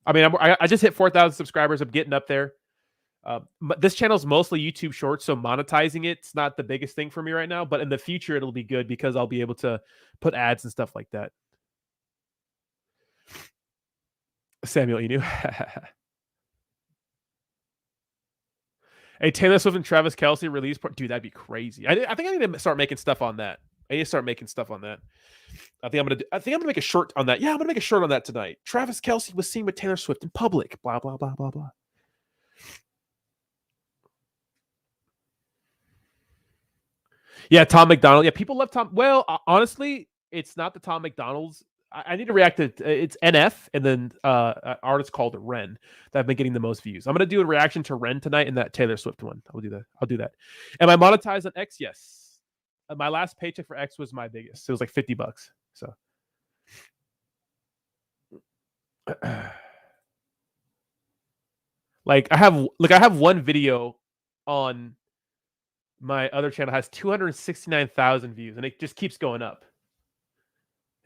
I mean, I just hit 4,000 subscribers. I'm getting up there. This channel is mostly YouTube Shorts, so monetizing it's not the biggest thing for me right now. But in the future, it'll be good because I'll be able to put ads and stuff like that. Samuel, you knew. Hey, Taylor Swift and Travis Kelce release part. Dude, that'd be crazy. I think I need to start making stuff on that. I need to start making stuff on that. I think I'm gonna make a short on that. Yeah, I'm gonna make a short on that tonight. Travis Kelce was seen with Taylor Swift in public. Blah blah blah blah blah. Yeah, Tom McDonald. Yeah, people love Tom. Well, honestly, it's not the Tom McDonald's. I need to react to it's NF and then an artist called Ren that I've been getting the most views. I'm gonna do a reaction to Ren tonight and that Taylor Swift one. I'll do that. Am I monetized on X? Yes. My last paycheck for X was my biggest. It was like $50. So like I have one video on my other channel has 269,000 views and it just keeps going up.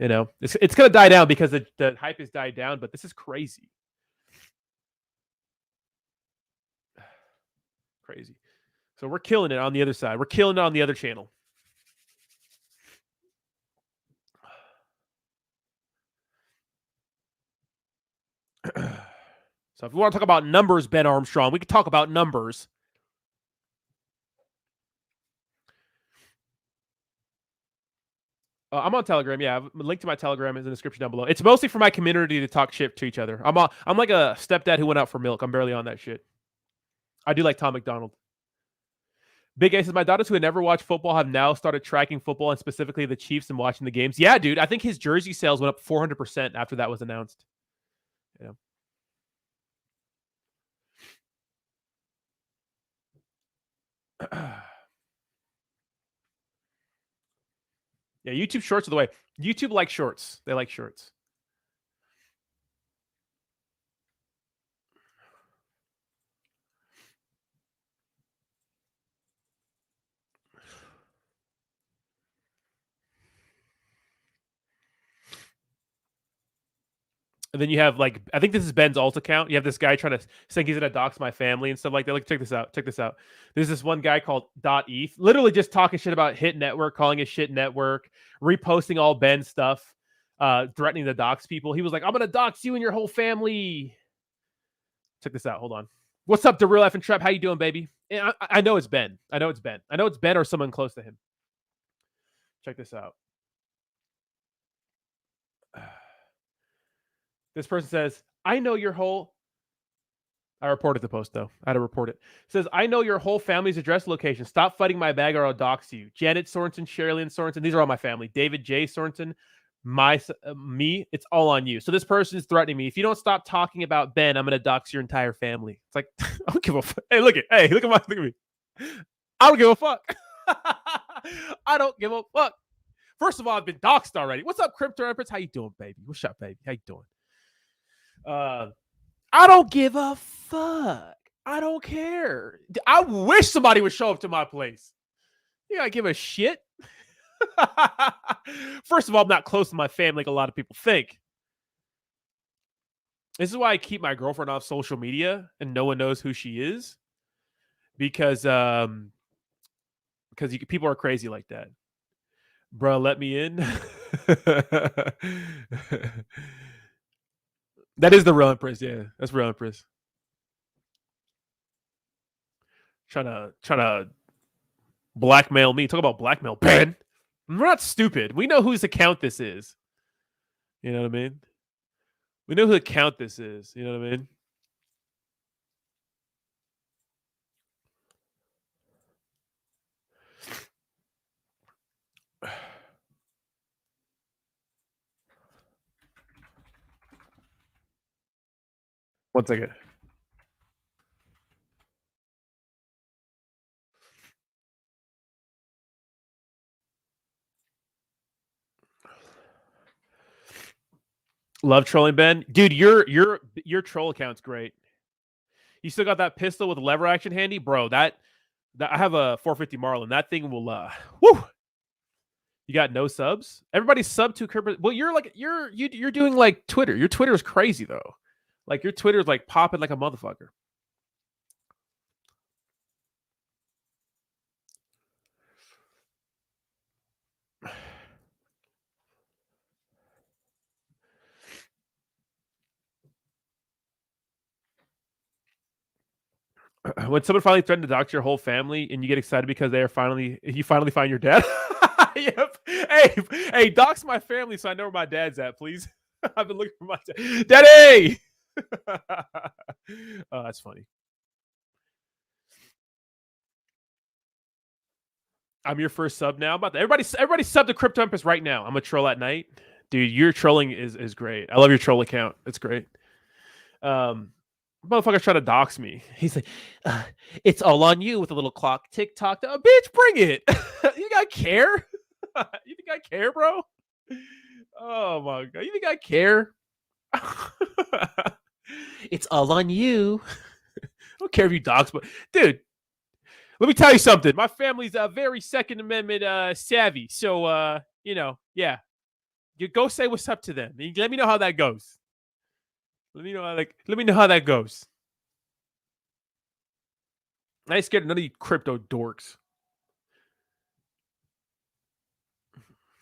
You know, it's gonna die down because the hype has died down, but this is crazy. Crazy. So we're killing it on the other side. We're killing it on the other channel. So if we want to talk about numbers, Ben Armstrong, we could talk about numbers. I'm on Telegram. Yeah, a link to my Telegram is in the description down below. It's mostly for my community to talk shit to each other. I'm like a stepdad who went out for milk. I'm barely on that shit. I do like Tom McDonald. Big A says, my daughters who had never watched football have now started tracking football and specifically the Chiefs and watching the games. Yeah, dude. I think his jersey sales went up 400% after that was announced. Yeah. Yeah, YouTube Shorts are the way. YouTube likes shorts. They like shorts. And then you have like, I think this is Ben's alt account. You have this guy trying to say he's gonna dox my family and stuff like that. Like, check this out. Check this out. There's this one guy called .eth, literally just talking shit about Hit Network, calling it shit network, reposting all Ben's stuff, threatening to dox people. He was like, I'm gonna dox you and your whole family. Check this out. Hold on. What's up, the real F and Trap? How you doing, baby? And I know it's Ben. I know it's Ben. I know it's Ben or someone close to him. Check this out. This person says, I know your whole... I reported the post, though. I had to report it. It says, I know your whole family's address location. Stop fighting my bag or I'll dox you. Janet Sorensen, Sherilyn Sorensen. These are all my family. David J. Sorensen. Me. It's all on you. So this person is threatening me. If you don't stop talking about Ben, I'm going to dox your entire family. It's like, I don't give a fuck. Hey, look at me. I don't give a fuck. I don't give a fuck. First of all, I've been doxed already. What's up, Crypto Empress? How you doing, baby? What's up, baby? How you doing? I don't give a fuck. I don't care. I wish somebody would show up to my place. You gotta give a shit. First of all, I'm not close to my family like a lot of people think. This is why I keep my girlfriend off social media and no one knows who she is. Because people are crazy like that. Bro, let me in. That is the real Empress, yeah. That's real Empress. Trying to blackmail me. Talk about blackmail, Ben. We're not stupid. We know whose account this is. You know what I mean? We know whose account this is. You know what I mean? One second. Love trolling, Ben. Dude, your troll account's great. You still got that pistol with lever action handy, bro? That I have a 450 Marlin. That thing will whoo. You got no subs? Everybody sub to Kerber. Well, you're doing like Twitter. Your Twitter is crazy though. Like your Twitter is like popping like a motherfucker. When someone finally threatened to dox your whole family and you get excited because you finally find your dad. Yep. Hey, dox my family so I know where my dad's at, please. I've been looking for my dad. Daddy! Oh, that's funny. I'm your first sub now. Everybody sub to Crypto Empress right now. I'm a troll at night. Dude, your trolling is great. I love your troll account. It's great. Motherfucker's trying to dox me. He's like, it's all on you with a little clock. TikTok. Oh, bitch, bring it. You think I care? You think I care, bro? Oh my god. You think I care? It's all on you. I don't care if you dox, but dude, let me tell you something. My family's very Second Amendment savvy. So yeah. You go say what's up to them. Let me know how that goes. Let me know how that goes. I ain't scared of none of you crypto dorks.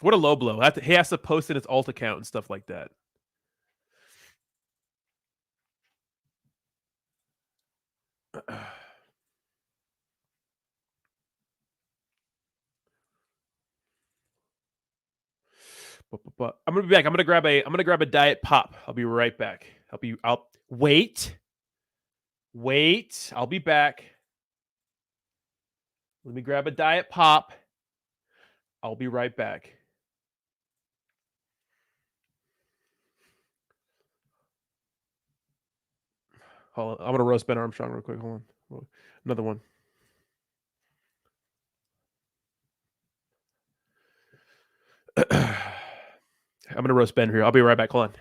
What a low blow. He has to post in his alt account and stuff like that. But I'm gonna be back. I'm gonna grab a diet pop. I'll be right back. I'll wait. I'll be back. Let me grab a diet pop. I'll be right back. Hold on. I'm gonna roast Ben Armstrong real quick. Hold on. Another one. I'm gonna roast Ben here. I'll be right back. Hold on.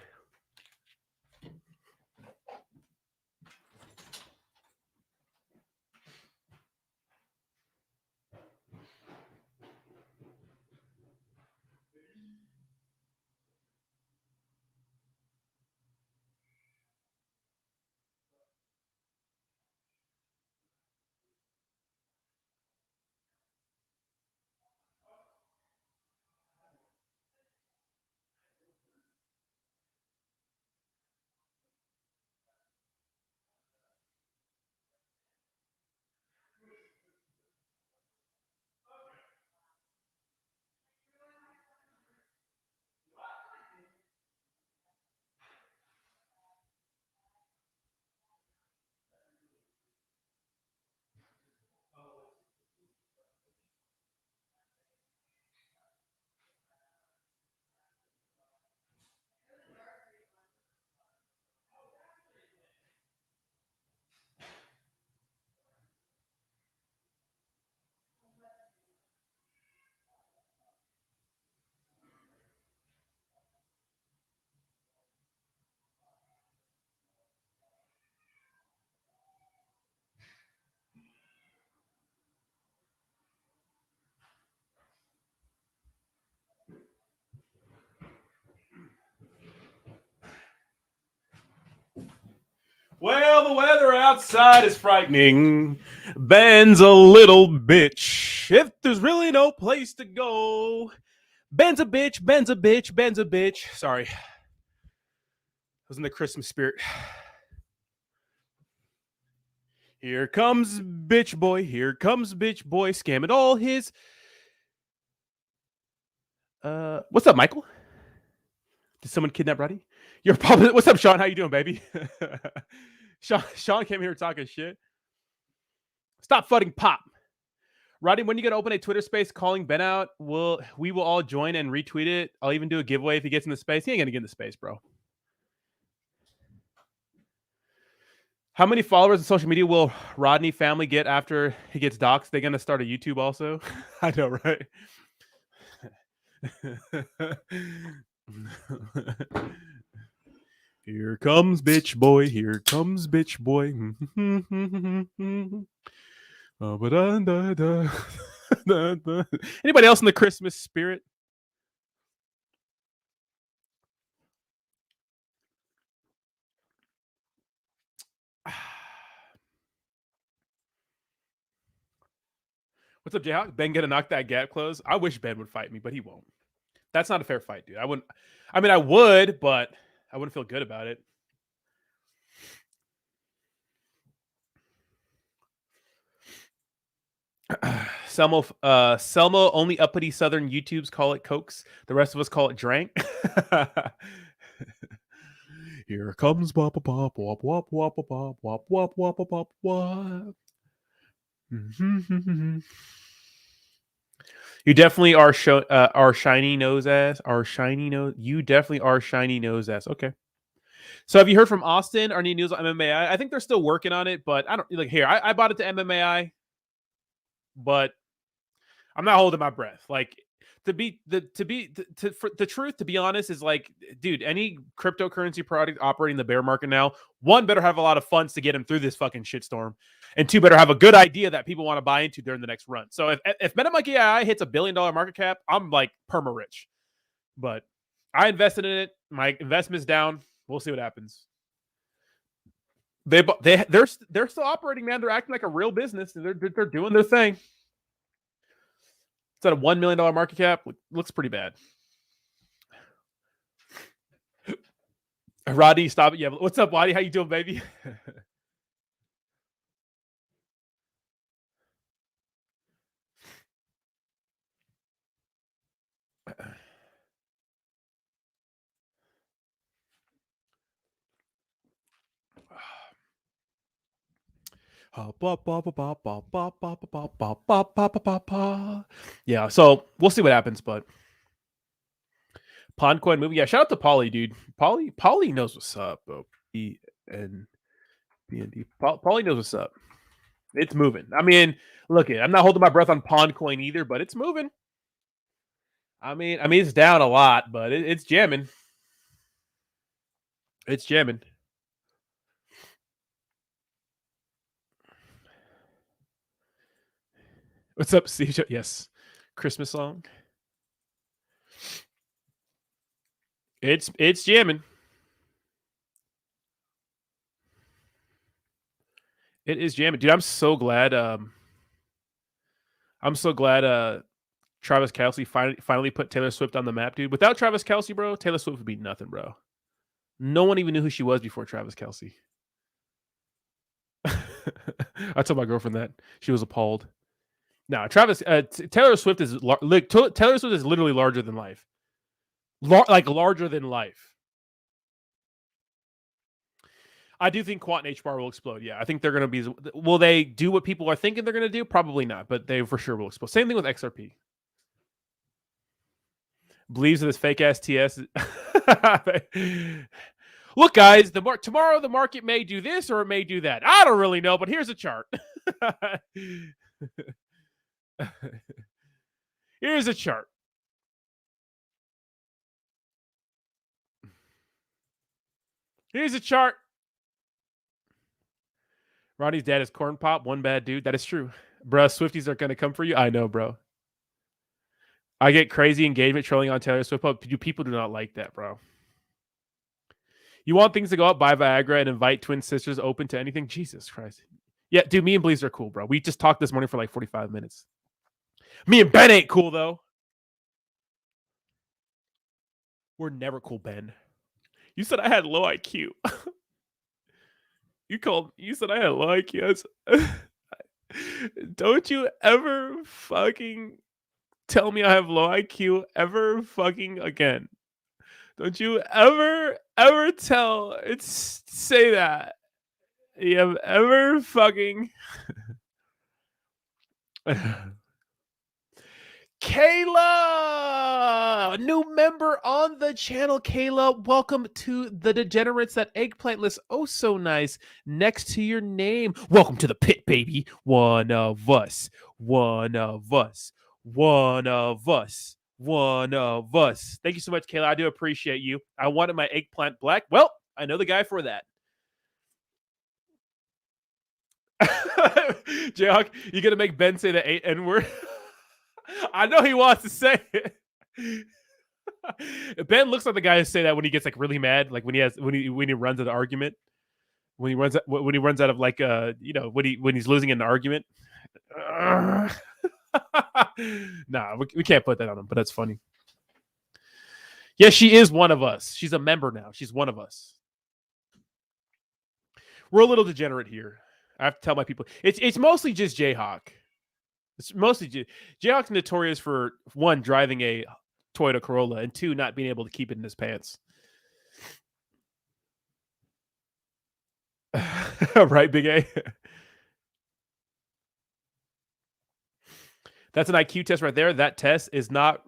Well, the weather outside is frightening. Ben's a little bitch. If there's really no place to go, Ben's a bitch, Ben's a bitch, Ben's a bitch. Sorry. I was in the Christmas spirit. Here comes bitch boy. Here comes bitch boy scamming all his. What's up, Michael? Did someone kidnap Roddy? You're probably. What's up, Sean? How you doing, baby? Sean came here talking shit. Stop fudding pop. Roddy, when you gonna open a Twitter space calling Ben out, we will all join and retweet it. I'll even do a giveaway if he gets in the space. He ain't gonna get in the space, bro. How many followers on social media will Rodney family get after he gets doxxed? They're gonna start a YouTube also. I know, right? Here comes bitch boy. Here comes bitch boy. Anybody else in the Christmas spirit? What's up, Jayhawk? Ben gonna knock that gap close? I wish Ben would fight me, but he won't. That's not a fair fight, dude. I wouldn't. I mean, I would, but I wouldn't feel good about it. Selmo, only uppity Southern YouTubes call it cokes. The rest of us call it drank. Here comes wop wop wop wop wop wop wop wop wop wop wop. You definitely are shiny nose ass. Our shiny nose. You definitely are shiny nose ass. Okay. So have you heard from Austin? Our new news on MMAI? I think they're still working on it, but I don't like here. I bought it to MMAI, but I'm not holding my breath. Like for the truth, to be honest, is like, dude, any cryptocurrency product operating the bear market now, one, better have a lot of funds to get him through this fucking shitstorm, and two, better have a good idea that people want to buy into during the next run. So if MetaMonkey AI hits $1 billion market cap, I'm like perma rich. But I invested in it. My investment's down. We'll see what happens. They're still operating, man. They're acting like a real business. They're doing their thing. It's at a $1 million market cap. Looks pretty bad. Rodney, stop it. Yeah, what's up, Waddy? How you doing, baby? Yeah, so we'll see what happens, but Pondcoin movie. Yeah, shout out to Polly, dude. Polly knows what's up, bro. BND. Polly knows what's up. It's moving. I mean, look, I'm not holding my breath on Pondcoin either, but it's moving. I mean, it's down a lot, but it's jamming. It's jamming. What's up, Steve? Yes, Christmas song. It's jamming. It is jamming, dude. I'm so glad. Travis Kelce finally put Taylor Swift on the map, dude. Without Travis Kelce, bro, Taylor Swift would be nothing, bro. No one even knew who she was before Travis Kelce. I told my girlfriend that. She was appalled. No, Taylor Swift is Taylor Swift is literally larger than life. Larger than life. I do think Quant and H-bar will explode. Yeah, I think they're going to be. Will they do what people are thinking they're going to do? Probably not, but they for sure will explode. Same thing with XRP. Bleeves in this fake ass TS. Look, guys, tomorrow the market may do this or it may do that. I don't really know, but here's a chart. Here's a chart. Here's a chart. Ronnie's dad is corn pop. One bad dude. That is true. Bruh, Swifties are going to come for you. I know, bro. I get crazy engagement trolling on Taylor Swift. People do not like that, bro. You want things to go up, buy Viagra, and invite twin sisters open to anything? Jesus Christ. Yeah, dude, me and Bleeves are cool, bro. We just talked this morning for like 45 minutes. Me and Ben ain't cool, though. We're never cool, Ben. You said I had low IQ. You said I had low IQ. Don't you ever fucking tell me I have low IQ ever fucking again. Don't you ever say that. You have ever fucking Kayla, a new member on the channel. Kayla, welcome to the Degenerates. That eggplant list, oh so nice, next to your name. Welcome to the pit, baby. One of us, one of us, one of us, one of us. Thank you so much, Kayla. I do appreciate you. I wanted my eggplant black. Well, I know the guy for that. Jayhawk, you gonna make Ben say the N word? I know he wants to say it. Ben looks like the guy who say that when he gets like really mad, like when he runs an argument, when he runs out of like when he's losing an argument. Nah, we can't put that on him, but that's funny. Yeah, she is one of us. She's a member now. She's one of us. We're a little degenerate here. I have to tell my people. It's mostly just Jayhawk. It's mostly Jayhawk's notorious for one, driving a Toyota Corolla, and two, not being able to keep it in his pants. Right, Big A? That's an IQ test right there. That test is not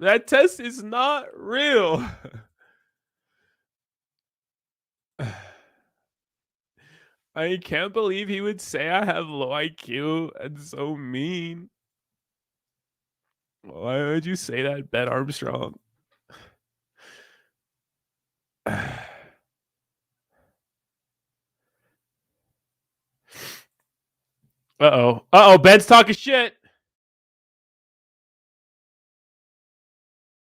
real. I can't believe he would say I have low IQ and so mean. Why would you say that, Ben Armstrong? Uh-oh, Ben's talking shit.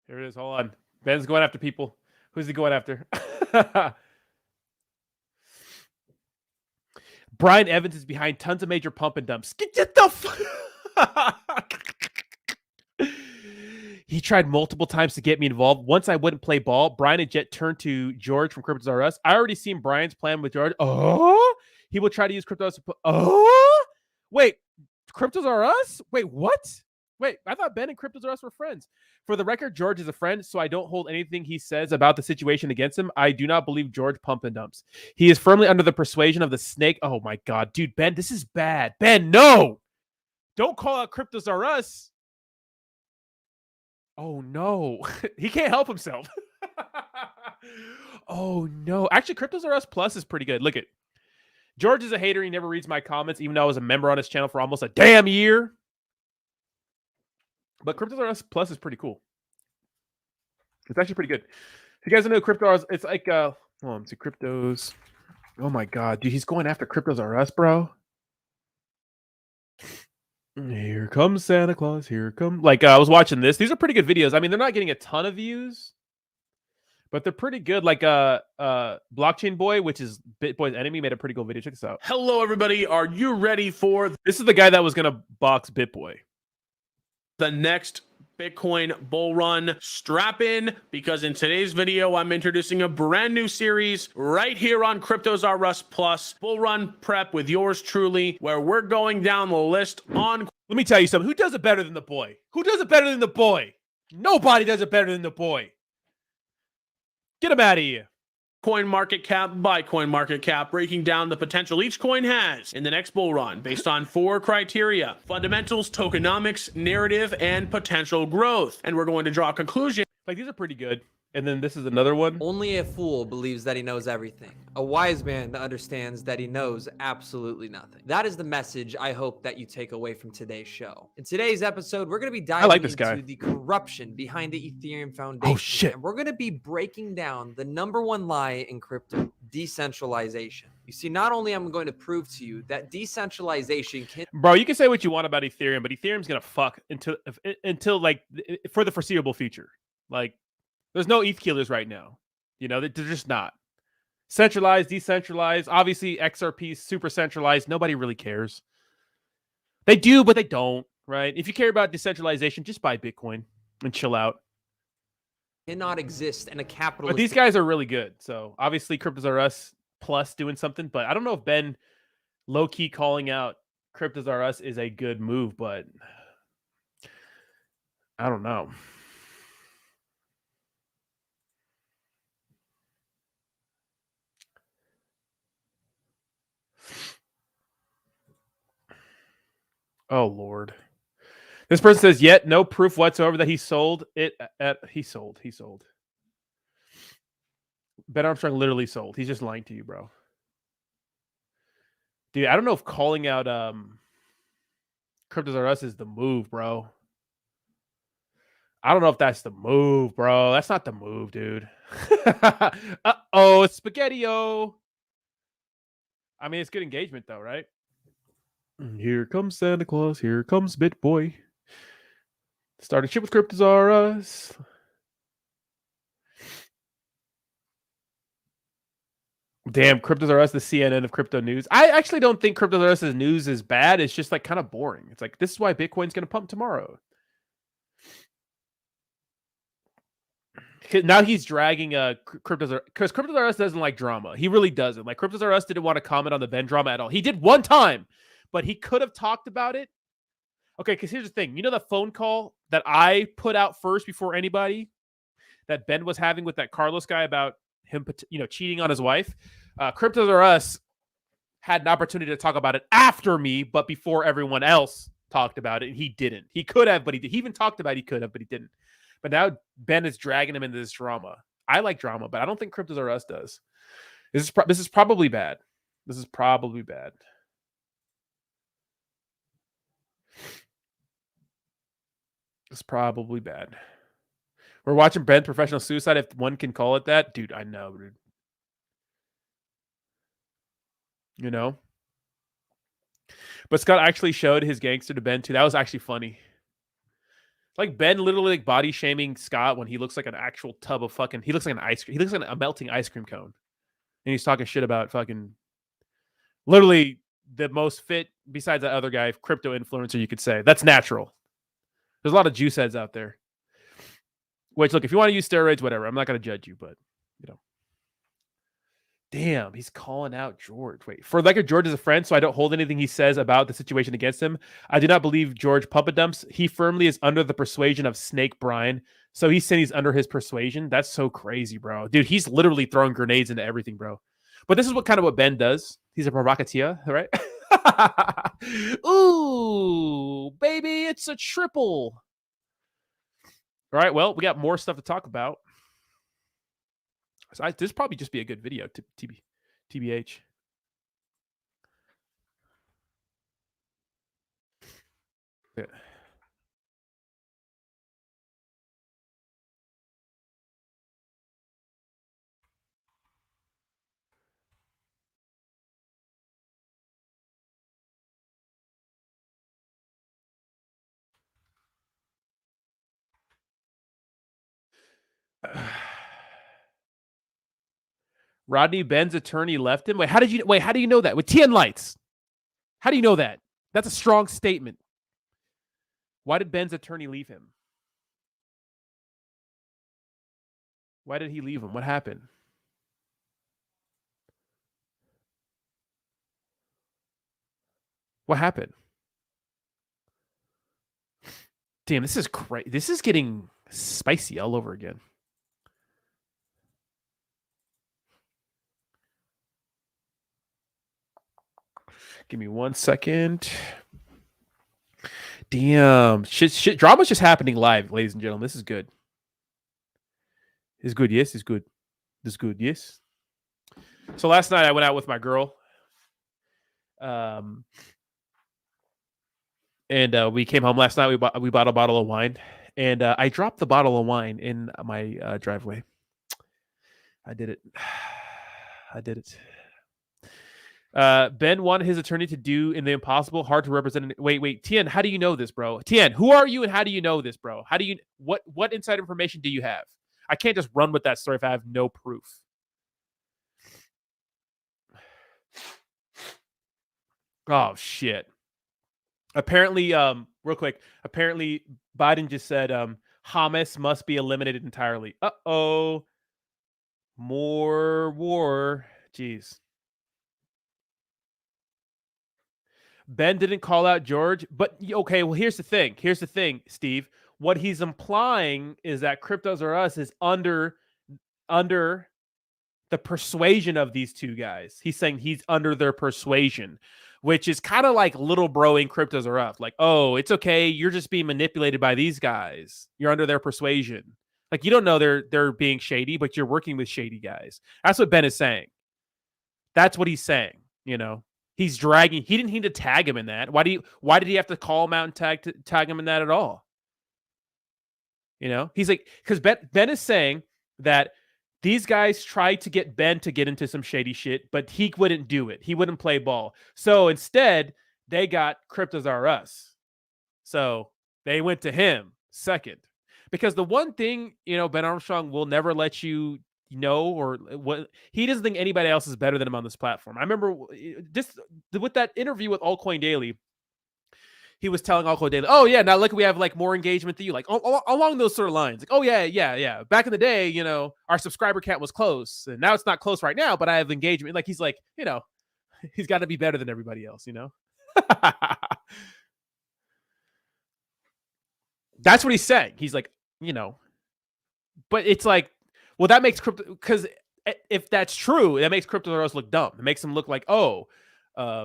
Here it is. Hold on. Ben's going after people. Who's he going after? Brian Evans is behind tons of major pump and dumps. Get the fuck. He tried multiple times to get me involved. Once I wouldn't play ball, Brian and Jet turned to George from Cryptos R Us. I already seen Brian's plan with George. Oh, he will try to use Cryptos. Oh, wait, Cryptos R Us? Wait, what? Wait, I thought Ben and Cryptos R Us were friends. For the record, George is a friend, so I don't hold anything he says about the situation against him. I do not believe George pump and dumps. He is firmly under the persuasion of the snake. Oh my God, dude, Ben, this is bad. Ben, no! Don't call out Cryptos R Us. Oh no, he can't help himself. Oh no. Actually, Cryptos R Us Plus is pretty good. Look at George is a hater. He never reads my comments, even though I was a member on his channel for almost a damn year. But Cryptos R Us Plus is pretty cool. It's actually pretty good. If you guys don't know Cryptos, it's like hold on, see Cryptos. Oh my God, dude, he's going after Cryptos R Us, bro. Here comes Santa Claus. Here come. Like I was watching this. These are pretty good videos. I mean, they're not getting a ton of views, but they're pretty good. Like Blockchain Boy, which is BitBoy's enemy, made a pretty cool video. Check this out. Hello, everybody. Are you ready for This is the guy that was gonna box BitBoy. the next Bitcoin bull run? Strap in, because in today's video, I'm introducing a brand new series right here on Cryptos R Us Plus, Bull Run Prep with yours truly, where we're going down the list on. Let me tell you something. Who does it better than the boy? Who does it better than the boy? Nobody does it better than the boy. Get him out of here. Coin market cap by coin market cap, breaking down the potential each coin has in the next bull run based on 4 criteria: fundamentals, tokenomics, narrative, and potential growth. And we're going to draw a conclusion. Like, these are pretty good. And then this is another one. Only a fool believes that he knows everything. A wise man understands that he knows absolutely nothing. That is the message I hope that you take away from today's show. In today's episode, we're going to be diving into the corruption behind the Ethereum Foundation. Oh, shit. And we're going to be breaking down the #1 lie in crypto: decentralization. You see, not only am I going to prove to you that decentralization can... Bro, you can say what you want about Ethereum, but Ethereum's going to fuck until like for the foreseeable future. Like, there's no ETH killers right now. You know, they're just not. Centralized, decentralized. Obviously, XRP is super centralized. Nobody really cares. They do, but they don't, right? If you care about decentralization, just buy Bitcoin and chill out. cannot exist in a capitalist... But these guys are really good. So, obviously, Cryptos R Us Plus doing something. But I don't know if Ben low-key calling out Cryptos R Us is a good move, but I don't know. Oh, Lord. This person says, yet no proof whatsoever that he sold it. He sold. Ben Armstrong literally sold. He's just lying to you, bro. Dude, I don't know if calling out Cryptos R Us is the move, bro. I don't know if that's the move, bro. That's not the move, dude. Uh-oh, it's Spaghetti-O. I mean, it's good engagement, though, right? Here comes Santa Claus. Here comes BitBoy. Started shit with Cryptos R Us. Damn, Cryptos R Us, the CNN of crypto news. I actually don't think Cryptos R Us's news is bad. It's just like kind of boring. It's like, this is why Bitcoin's going to pump tomorrow. Now he's dragging Cryptos R, because Cryptos R Us doesn't like drama. He really doesn't. Like, Cryptos R Us didn't want to comment on the Ben drama at all. He did one time, but he could have talked about it. Okay, because here's the thing. You know the phone call that I put out first before anybody that Ben was having with that Carlos guy about him, cheating on his wife? Cryptos R Us had an opportunity to talk about it after me, but before everyone else talked about it, and he didn't. He could have, but he did. He even talked about it, he could have, but he didn't. But now Ben is dragging him into this drama. I like drama, but I don't think Cryptos R Us does. This is probably bad. This is probably bad. It's probably bad. We're watching Ben professional suicide, if one can call it that. Dude, I know, dude. You know? But Scott actually showed his gangster to Ben, too. That was actually funny. Like, Ben literally like body shaming Scott when he looks like an actual tub of fucking... He looks like an ice cream. He looks like a melting ice cream cone. And he's talking shit about fucking... Literally the most fit, besides that other guy, crypto influencer, you could say. That's natural. There's a lot of juice heads out there. Which, look, if you want to use steroids, whatever. I'm not going to judge you, but, you know. Damn, he's calling out George. Wait, for like George is a friend, so I don't hold anything he says about the situation against him. I do not believe George puppet dumps. He firmly is under the persuasion of Snake Brian. So he's saying he's under his persuasion. That's so crazy, bro. Dude, he's literally throwing grenades into everything, bro. But this is what Ben does. He's a provocateur, right? Ooh, baby, it's a triple. All right, well, we got more stuff to talk about. So this probably just be a good video, TBH. Yeah. Rodney Ben's attorney left him. Wait, how do you know that? With TN lights. How do you know that? That's a strong statement. Why did Ben's attorney leave him? Why did he leave him? What happened? What happened? Damn, this is crazy. This is getting spicy all over again. Give me 1 second. Damn. Shit. Drama's just happening live, ladies and gentlemen. This is good. It's good. Yes, it's good. This is good. Yes. So last night I went out with my girl. And we came home last night. We bought a bottle of wine. And I dropped the bottle of wine in my driveway. I did it. Ben wanted his attorney to do in the impossible, hard to represent. Wait, Tien, how do you know this, bro? Tien, who are you and how do you know this, bro? What inside information do you have? I can't just run with that story if I have no proof. Oh shit. Apparently, real quick, Biden just said Hamas must be eliminated entirely. Uh-oh. More war. Jeez. Ben didn't call out George, but okay, well, here's the thing, Steve. What he's implying is that Cryptos R Us is under the persuasion of these two guys. He's saying he's under their persuasion, which is kind of like little broing Cryptos Are Up. Like, oh, it's okay. You're just being manipulated by these guys. You're under their persuasion. Like, you don't know they're being shady, but you're working with shady guys. That's what Ben is saying. That's what he's saying. You know, he's dragging. He didn't need to tag him in that. Why did he have to call him out and tag him in that at all? You know, he's like, because Ben is saying that these guys tried to get Ben to get into some shady shit, but he wouldn't do it. He wouldn't play ball. So instead, they got Cryptos Are Us. So they went to him second. Because the one thing, you know, Ben Armstrong will never let you know, or what, he doesn't think anybody else is better than him on this platform. I remember just with that interview with Altcoin Daily, he was telling Altcoin Daily, oh yeah, now look, we have like more engagement than you, like along those sort of lines. Like, oh yeah. Back in the day, you know, our subscriber count was close, and now it's not close right now, but I have engagement. Like, he's like, you know, he's got to be better than everybody else, you know. That's what he's saying. He's like, you know, but it's like, well, that makes crypto, because if that's true, that makes Cryptos Are Us look dumb. It makes them look like, oh,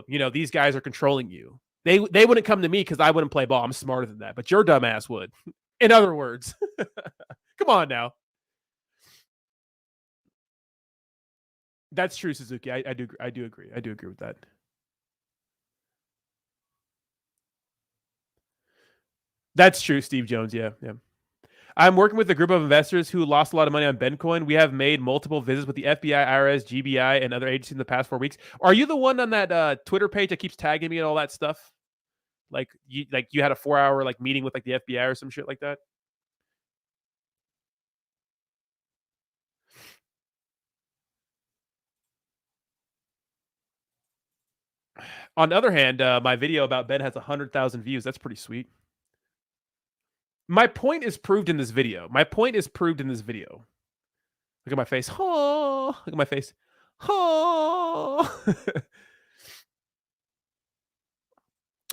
you know, these guys are controlling you. They wouldn't come to me because I wouldn't play ball. I'm smarter than that, but your dumb ass would. In other words, come on now. That's true, Suzuki. I do agree. I do agree with that. That's true, Steve Jones. Yeah. I'm working with a group of investors who lost a lot of money on Bencoin. We have made multiple visits with the FBI, IRS, GBI, and other agencies in the past 4 weeks. Are you the one on that Twitter page that keeps tagging me and all that stuff? Like you had a 4-hour like meeting with like the FBI or some shit like that? On the other hand, my video about Ben has 100,000 views. That's pretty sweet. My point is proved in this video. Look at my face. Oh, look at my face. Oh.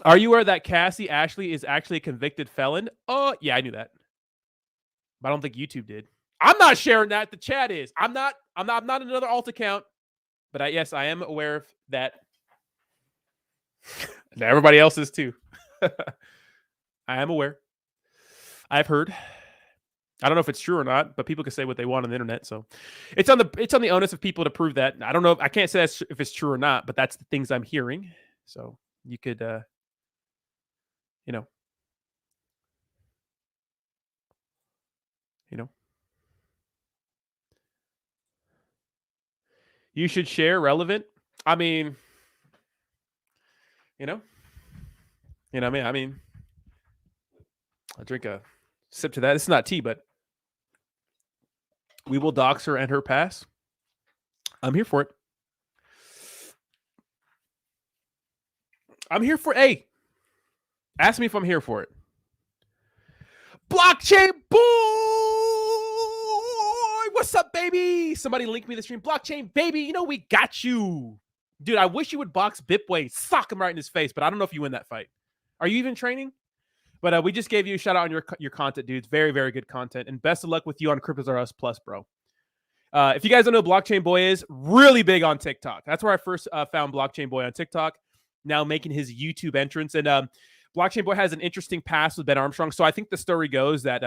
Are you aware that Cassie Ashley is actually a convicted felon? Oh, yeah, I knew that. But I don't think YouTube did. I'm not sharing that. The chat is. I'm not another alt account. But yes, I am aware of that. Now everybody else is too. I am aware. I've heard. I don't know if it's true or not, but people can say what they want on the internet. So it's on the onus of people to prove that. I don't know. I can't say if it's true or not, but that's the things I'm hearing. So you could, you know, you should share relevant. I mean, I mean, I'll drink a sip to that. It's not tea, but we will dox her and her pass. I'm here for it. Hey, ask me if I'm here for it. Blockchain boy, what's up, baby? Somebody link me the stream. Blockchain baby, you know we got you, dude. I wish you would box Bitboy, sock him right in his face, but I don't know if you win that fight. Are you even training? But we just gave you a shout out on your content, dude. It's very, very good content, and best of luck with you on Cryptos Are Us Plus, bro. If you guys don't know who Blockchain Boy is, really big on TikTok. That's where I first found Blockchain Boy on TikTok. Now making his YouTube entrance, and Blockchain Boy has an interesting past with Ben Armstrong. So I think the story goes that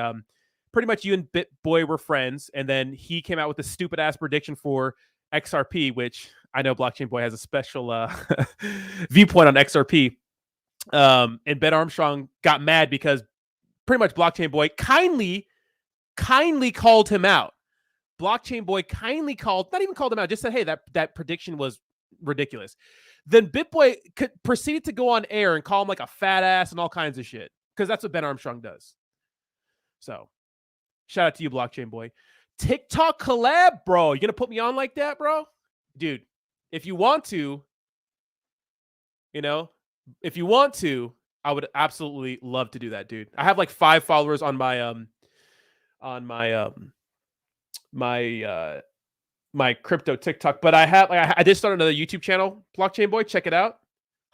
pretty much you and BitBoy were friends, and then he came out with a stupid ass prediction for XRP, which I know Blockchain Boy has a special viewpoint on XRP. And Ben Armstrong got mad because pretty much Blockchain Boy kindly called him out. Blockchain Boy kindly not even called him out, just said, hey, that prediction was ridiculous. Then BitBoy proceeded to go on air and call him like a fat ass and all kinds of shit, because that's what Ben Armstrong does. So shout out to you, Blockchain Boy. TikTok collab, bro. You gonna put me on like that, bro? Dude, if you want to, I would absolutely love to do that, dude. I have like 5 followers on my crypto TikTok, but I did start another YouTube channel, Blockchain Boy. Check it out.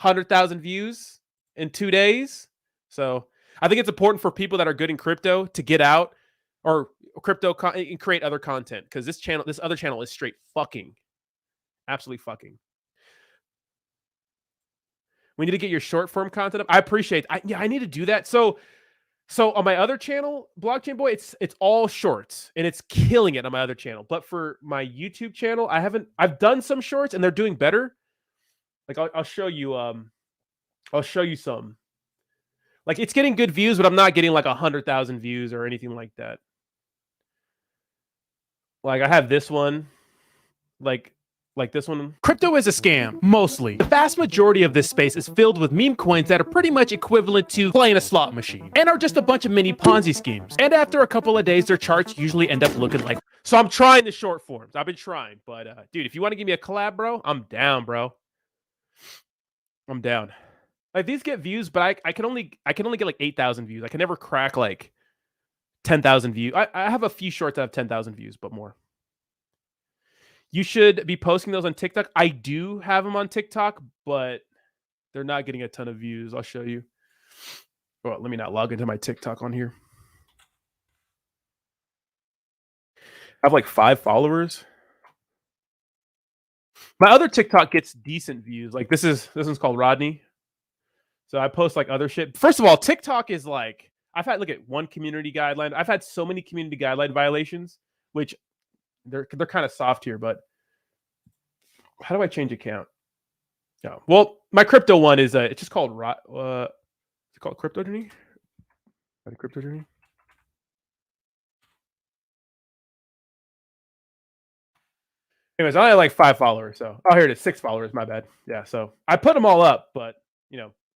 100,000 views in 2 days. So I think it's important for people that are good in crypto to get out or crypto and create other content, because this other channel is straight fucking, absolutely fucking. We need to get your short form content up. I appreciate. I need to do that. So on my other channel, Blockchain Boy, it's all shorts and it's killing it on my other channel. But for my YouTube channel, I've done some shorts and they're doing better. Like I'll show you. I'll show you some. Like it's getting good views, but I'm not getting like 100,000 views or anything like that. Like I have this one, like this one. Crypto is a scam, mostly. The vast majority of this space is filled with meme coins that are pretty much equivalent to playing a slot machine and are just a bunch of mini Ponzi schemes. And after a couple of days, their charts usually end up looking like. So I'm trying the short forms. I've been trying, but dude, if you want to give me a collab, bro, I'm down, bro. I'm down. Like these get views, but I can only get like 8,000 views. I can never crack like 10,000 views. I have a few shorts that have 10,000 views, but more. You should be posting those on TikTok. I do have them on TikTok, but they're not getting a ton of views. I'll show you. Well, let me not log into my TikTok on here. I have like 5 followers. My other TikTok gets decent views. Like this one's called Rodney. So I post like other shit. First of all, TikTok is like, I've had, look at one community guideline. I've had so many community guideline violations, which they're kind of soft here, but how do I change account? Yeah. Well, my crypto one is it's just called it's called Crypto Journey. Crypto Journey. Anyways, I only have like 5 followers. So here it is, 6 followers. My bad. Yeah. So I put them all up, but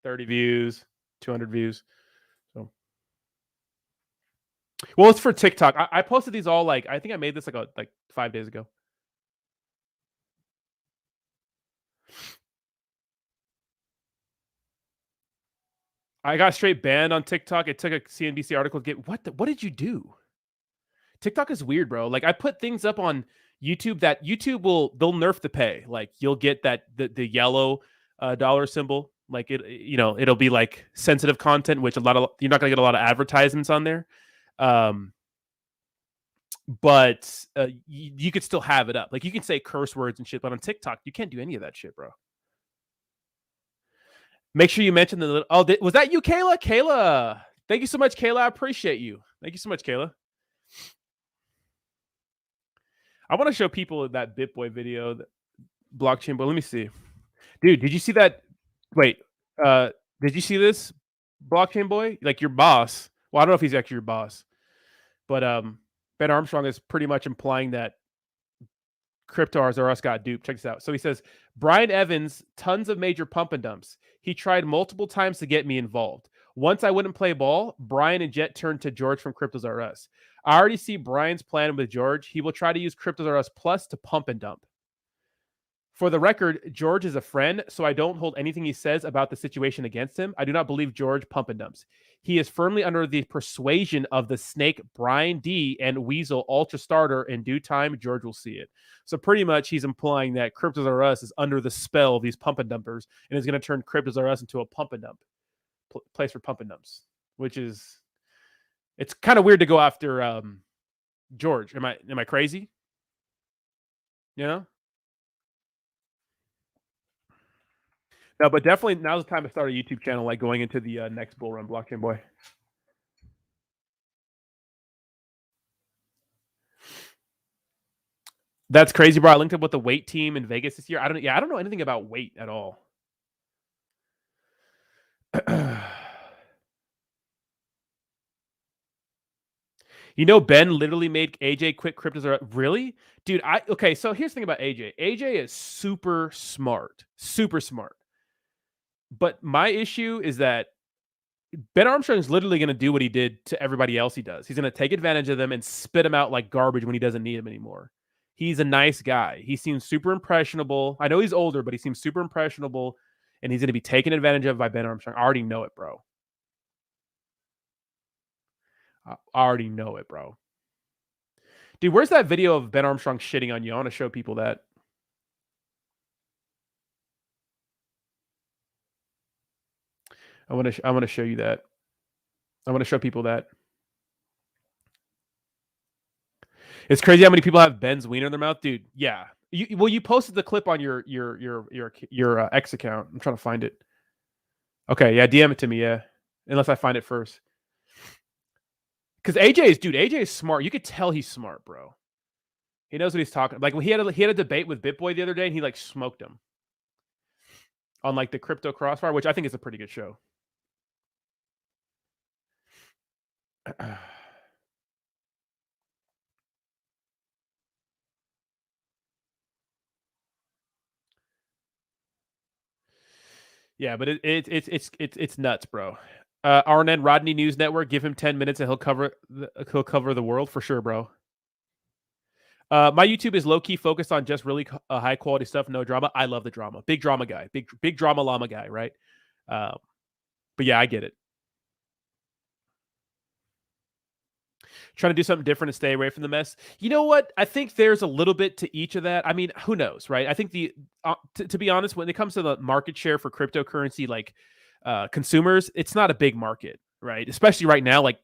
30 views, 200 views. So, well, it's for TikTok. I posted these all like, I think I made this like 5 days ago. I got straight banned on TikTok. It took a CNBC article to get what did you do? TikTok is weird, bro. Like I put things up on YouTube that YouTube they'll nerf the pay. Like you'll get that the yellow dollar symbol. Like it'll be like sensitive content, which you're not gonna get a lot of advertisements on there. But you could still have it up. Like you can say curse words and shit, but on TikTok you can't do any of that shit, bro. Make sure you mention the little. Oh, was that you, Kayla? Kayla, thank you so much, Kayla. I appreciate you. Thank you so much, Kayla. I want to show people that BitBoy video, that blockchain. But let me see, dude. Did you see that? Wait, did you see this, Blockchain Boy? Like your boss. Well, I don't know if he's actually your boss, but Ben Armstrong is pretty much implying that Crypto RS got duped. Check this out. So he says, Brian Evans, tons of major pump and dumps. He tried multiple times to get me involved. Once I wouldn't play ball, Brian and Jet turned to George from Cryptos RS. I already see Brian's plan with George. He will try to use Cryptos RS Plus to pump and dump. For the record, George is a friend, so I don't hold anything he says about the situation against him. I do not believe George pump and dumps. He is firmly under the persuasion of the snake Brian D and Weasel Ultra Starter. In due time, George will see it. So pretty much he's implying that Cryptos RS is under the spell of these pump and dumpers and is going to turn Cryptos RS into a pump and dump place for pump and dumps, which is, it's kind of weird to go after George. Am I crazy? You know? No, but definitely now's the time to start a YouTube channel, like going into the next bull run, Blockchain Boy. That's crazy, bro. I linked up with the weight team in Vegas this year. I don't know anything about weight at all. Ben literally made AJ quit Cryptos. Really? Dude, okay, so here's the thing about AJ. AJ is super smart. Super smart. But my issue is that Ben Armstrong is literally going to do what he did to everybody else he does. He's going to take advantage of them and spit them out like garbage when he doesn't need them anymore. He's a nice guy. He seems super impressionable. I know he's older, but he seems super impressionable, and he's going to be taken advantage of by Ben Armstrong. I already know it, bro. I already know it, bro. Dude, where's that video of Ben Armstrong shitting on you? I want to show people that. I want to show you that. I want to show people that. It's crazy how many people have Ben's wiener in their mouth, dude. Yeah. You posted the clip on your X account. I'm trying to find it. Okay, yeah, DM it to me, yeah. Unless I find it first. Because AJ is smart. You could tell he's smart, bro. He knows what he's talking. Like when he had a debate with BitBoy the other day, and he like smoked him on like the Crypto Crossfire, which I think is a pretty good show. Yeah, but it's nuts, bro. RNN Rodney News Network. Give him 10 minutes and he'll cover the world for sure, bro. My YouTube is low key focused on just really high quality stuff, no drama. I love the drama. Big drama guy, big drama llama guy, right? But yeah, I get it. Trying to do something different and stay away from the mess. You know what? I think there's a little bit to each of that. I mean, who knows, right? I think to be honest, when it comes to the market share for cryptocurrency, like consumers, it's not a big market, right? Especially right now, like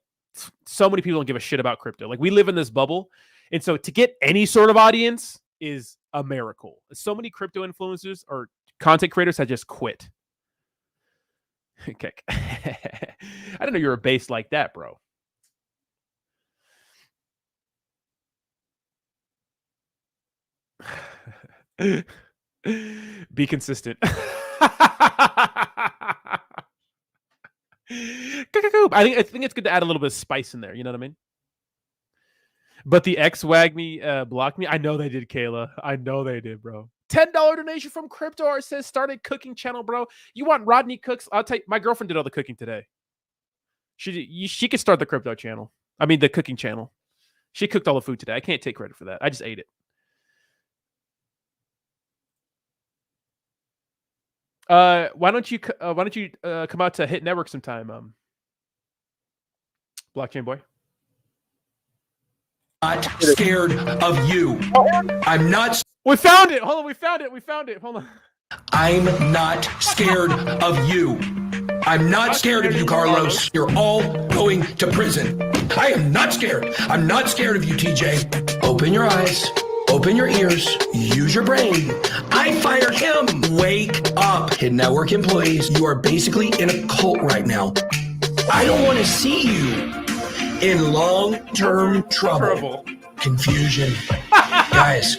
so many people don't give a shit about crypto. Like we live in this bubble. And so to get any sort of audience is a miracle. So many crypto influencers or content creators have just quit. Okay. I didn't know you were based like that, bro. Be consistent. I think it's good to add a little bit of spice in there. You know what I mean? But the ex-wag me blocked me. I know they did, Kayla. I know they did, bro. $10 donation from Crypto Art says started cooking channel, bro. You want Rodney Cooks? I'll tell you, my girlfriend did all the cooking today. She could start the crypto channel. I mean the cooking channel. She cooked all the food today. I can't take credit for that. I just ate it. Why don't you come out to Hit Network sometime, Blockchain Boy? Not scared of you. I'm not. We found it. Hold on. We found it. Hold on. I'm not scared of you. I'm not scared of you, Carlos. You're all going to prison. I am not scared. I'm not scared of you, TJ. Open your eyes. Open your ears. Use your brain. I fired him. Wake up. Hidden Network employees, you are basically in a cult right now. I don't want to see you in long-term trouble. Confusion. Guys,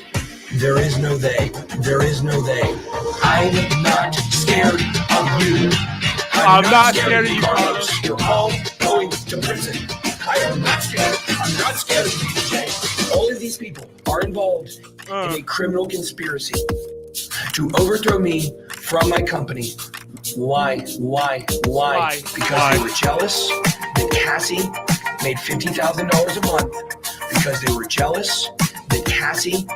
there is no they. There is no they. I'm not scared of you. I'm not scared of you, Carlos. You're all going to prison. I am not scared. I'm not scared of you, TJ. All of these people are involved in a criminal conspiracy to overthrow me from my company. Why? Because they were jealous that Cassie made $50,000 a month. Because they were jealous that Cassie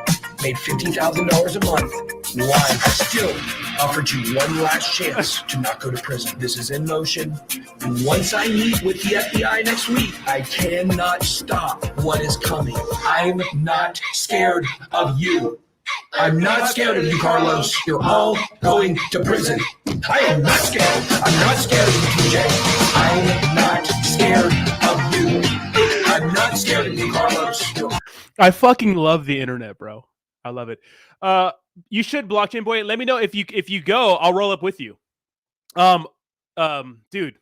made $50,000 a month. Why? I still offered you one last chance to not go to prison. This is in motion. And once I meet with the FBI next week, I cannot stop what is coming. I'm not scared of you. I'm not scared of you, Carlos. You're all going to prison. I am not scared. I'm not scared of you, TJ. I'm not scared of you. I'm not scared of you, Carlos. I fucking love the internet, bro. I love it. You should, Blockchain Boy. Let me know if you go. I'll roll up with you. Dude.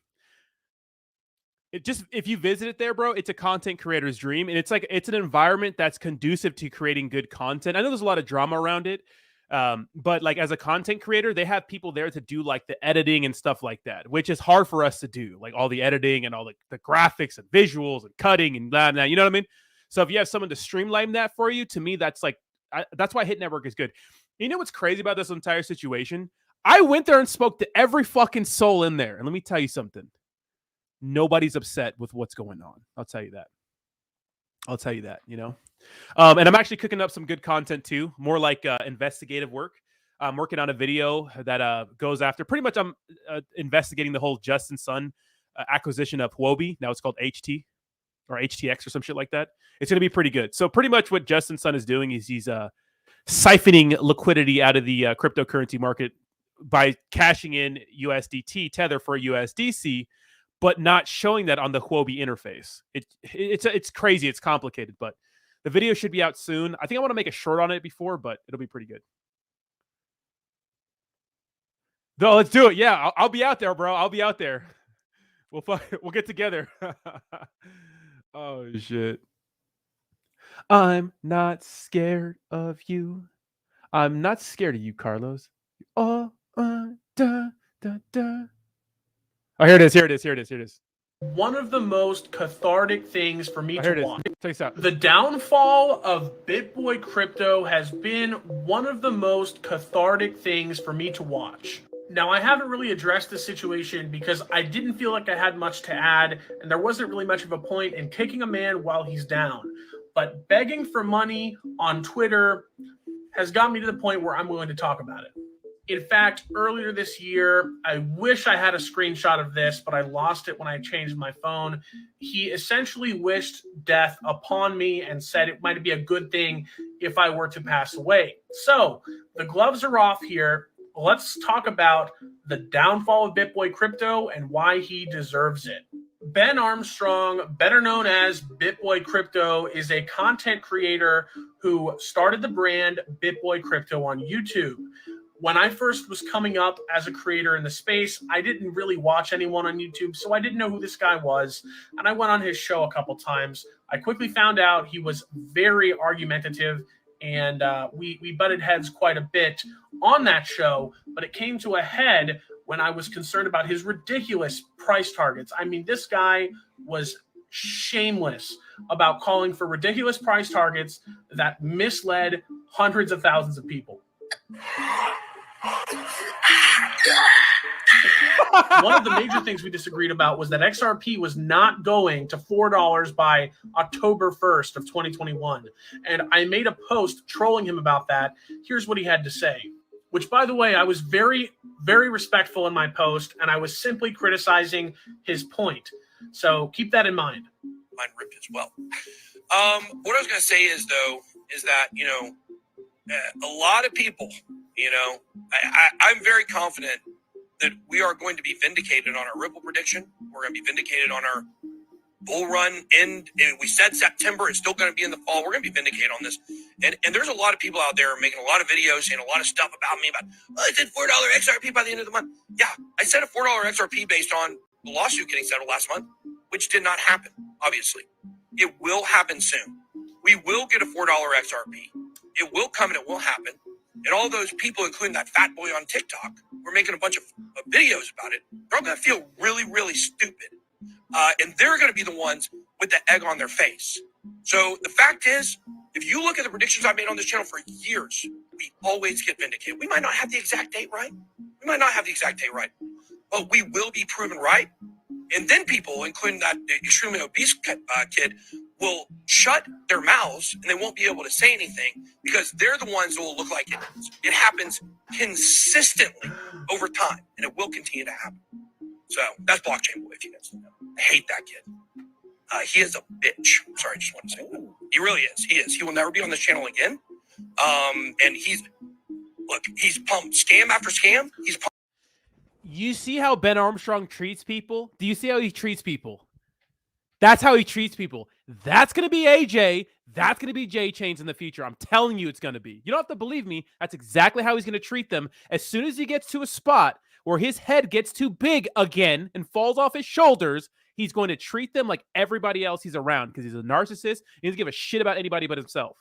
If you visit it there, bro, it's a content creator's dream, and it's an environment that's conducive to creating good content. I know there's a lot of drama around it, but like as a content creator, they have people there to do like the editing and stuff like that, which is hard for us to do, like all the editing and all the graphics and visuals and cutting and blah blah. You know what I mean? So if you have someone to streamline that for you, to me, that's why Hit Network is good. You know what's crazy about this entire situation? I went there and spoke to every fucking soul in there, and let me tell you something. Nobody's upset with what's going on. I'll tell you that, you know? And I'm actually cooking up some good content too, more like investigative work. I'm working on a video that goes after, pretty much I'm investigating the whole Justin Sun acquisition of Huobi. Now it's called HT or HTX or some shit like that. It's going to be pretty good. So pretty much what Justin Sun is doing is he's siphoning liquidity out of the cryptocurrency market by cashing in USDT Tether for USDC, but not showing that on the Huobi interface. It's crazy. It's complicated, but the video should be out soon. I think I want to make a short on it before, but it'll be pretty good. No, let's do it. Yeah, I'll be out there, bro. I'll be out there. We'll get together. Oh shit. I'm not scared of you. I'm not scared of you, Carlos. Oh, da, da, da. Oh, here it is. Here it is. Here it is. Here it is. One of the most cathartic things for me Here to it is. watch. Check this out. The downfall of BitBoy Crypto has been one of the most cathartic things for me to watch. Now, I haven't really addressed the situation because I didn't feel like I had much to add, and there wasn't really much of a point in kicking a man while he's down. But begging for money on Twitter has got me to the point where I'm willing to talk about it. In fact, earlier this year, I wish I had a screenshot of this, but I lost it when I changed my phone. He essentially wished death upon me and said it might be a good thing if I were to pass away. So the gloves are off here. Let's talk about the downfall of BitBoy Crypto and why he deserves it. Ben Armstrong, better known as BitBoy Crypto, is a content creator who started the brand BitBoy Crypto on YouTube. When I first was coming up as a creator in the space, I didn't really watch anyone on YouTube, so I didn't know who this guy was, and I went on his show a couple times. I quickly found out he was very argumentative, and we butted heads quite a bit on that show, but it came to a head when I was concerned about his ridiculous price targets. I mean, this guy was shameless about calling for ridiculous price targets that misled hundreds of thousands of people. One of the major things we disagreed about was that XRP was not going to $4 by October 1st of 2021. And I made a post trolling him about that. Here's what he had to say, which, by the way, I was very, very respectful in my post, and I was simply criticizing his point. So keep that in mind. Mine ripped as well. What I was going to say is, though, is that, a lot of people, I'm very confident that we are going to be vindicated on our Ripple prediction. We're going to be vindicated on our bull run. And we said September, it's still going to be in the fall. We're going to be vindicated on this. And there's a lot of people out there making a lot of videos, saying a lot of stuff about me about, I said $4 XRP by the end of the month. Yeah, I said a $4 XRP based on the lawsuit getting settled last month, which did not happen, obviously. It will happen soon. We will get a $4 XRP. It will come and it will happen. And all those people, including that fat boy on TikTok, who are making a bunch of videos about it, they're all going to feel really, really stupid. And they're going to be the ones with the egg on their face. So the fact is, if you look at the predictions I've made on this channel for years, we always get vindicated. We might not have the exact date right. But we will be proven right. And then people, including that extremely obese kid, will shut their mouths and they won't be able to say anything because they're the ones that will look like it happens consistently over time, and it will continue to happen. So that's Blockchain Boy, if you guys know. I hate that kid. He is a bitch. Sorry, I just want to say that. He really is. He is. He will never be on this channel again. And he's pumped scam after scam. He's pumped. You see how Ben Armstrong treats people? Do you see how he treats people? That's how he treats people. That's going to be AJ. That's going to be J-Chains in the future. I'm telling you it's going to be. You don't have to believe me. That's exactly how he's going to treat them. As soon as he gets to a spot where his head gets too big again and falls off his shoulders, he's going to treat them like everybody else he's around because he's a narcissist. He doesn't give a shit about anybody but himself.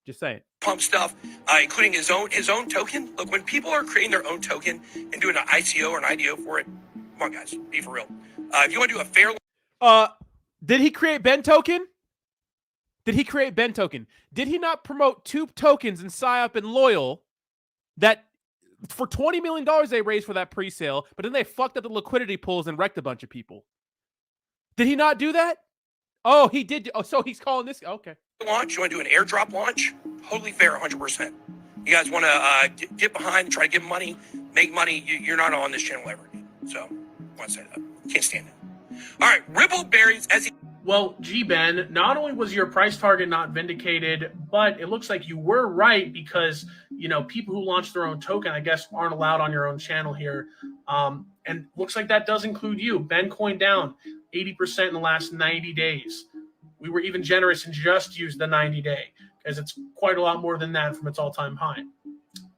Just saying. Pump stuff, including his own token. Look, when people are creating their own token and doing an ICO or an IDO for it, come on, guys, be for real. If you want to do a fair... Did he create Ben Token? Did he not promote two tokens in PSYOP and Loyal that for $20 million they raised for that pre-sale, but then they fucked up the liquidity pools and wrecked a bunch of people? Did he not do that? Oh, he did. Oh, so he's calling this. Okay. Launch. You want to do an airdrop launch? Totally fair, 100%. You guys want to get behind, try to get money, make money. You're not on this channel ever again. So, I want to say that. Can't stand it. All right, Ripple berries as he... Well, gee, Ben, not only was your price target not vindicated, but it looks like you were right because, people who launch their own token, I guess, aren't allowed on your own channel here. And looks like that does include you. Ben coin down 80% in the last 90 days. We were even generous and just used the 90-day because it's quite a lot more than that from its all-time high.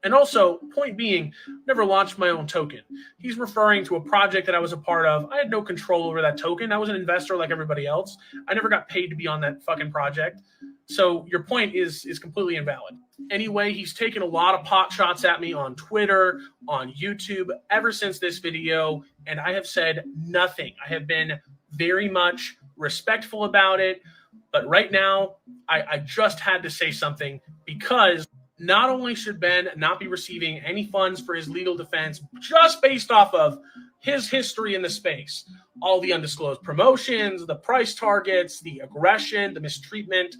And also, point being, never launched my own token. He's referring to a project that I was a part of. I had no control over that token. I was an investor like everybody else. I never got paid to be on that fucking project. So your point is completely invalid. Anyway, he's taken a lot of pot shots at me on Twitter, on YouTube, ever since this video, and I have said nothing. I have been very much respectful about it, but right now, I just had to say something, because not only should Ben not be receiving any funds for his legal defense just based off of his history in the space, all the undisclosed promotions, the price targets, the aggression, the mistreatment,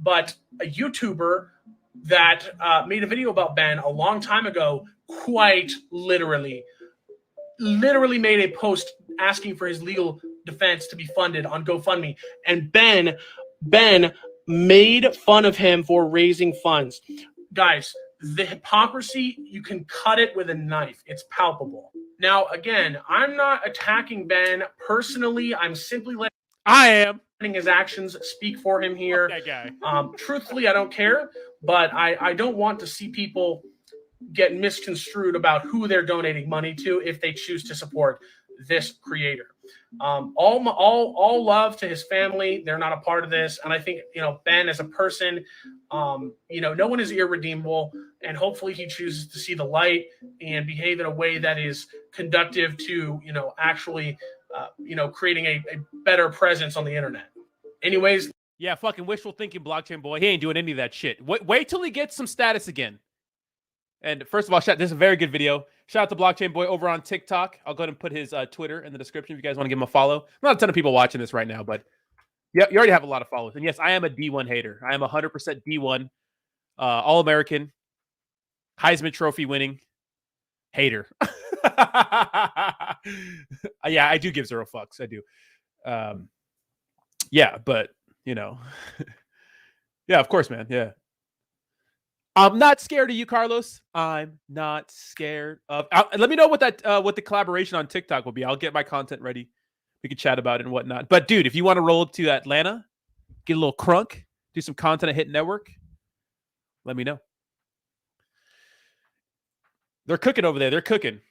but a YouTuber that made a video about Ben a long time ago, quite literally made a post asking for his legal defense to be funded on GoFundMe. And Ben made fun of him for raising funds. Guys, the hypocrisy, you can cut it with a knife. It's palpable. Now, again, I'm not attacking Ben personally. I'm simply letting his actions speak for him here. That guy. Truthfully, I don't care, but I don't want to see people get misconstrued about who they're donating money to if they choose to support this creator. All love to his family. They're not a part of this. And I think, Ben as a person, no one is irredeemable, and hopefully he chooses to see the light and behave in a way that is conductive to, actually, creating a better presence on the internet. Anyways. Yeah, fucking wishful thinking, blockchain boy. He ain't doing any of that shit. Wait till he gets some status again. And first of all, this is a very good video. Shout out to Blockchain Boy over on TikTok. I'll go ahead and put his Twitter in the description if you guys want to give him a follow. Not a ton of people watching this right now, but yeah, you already have a lot of followers. And yes, I am a D1 hater. I am 100% D1, All-American, Heisman Trophy winning hater. Yeah, I do give zero fucks. I do. Yeah, but, yeah, of course, man. Yeah. I'm not scared of you, Carlos. I'm not scared of. Let me know what the collaboration on TikTok will be. I'll get my content ready. We can chat about it and whatnot. But dude, if you want to roll up to Atlanta, get a little crunk, do some content at Hit Network, let me know. They're cooking over there. They're cooking.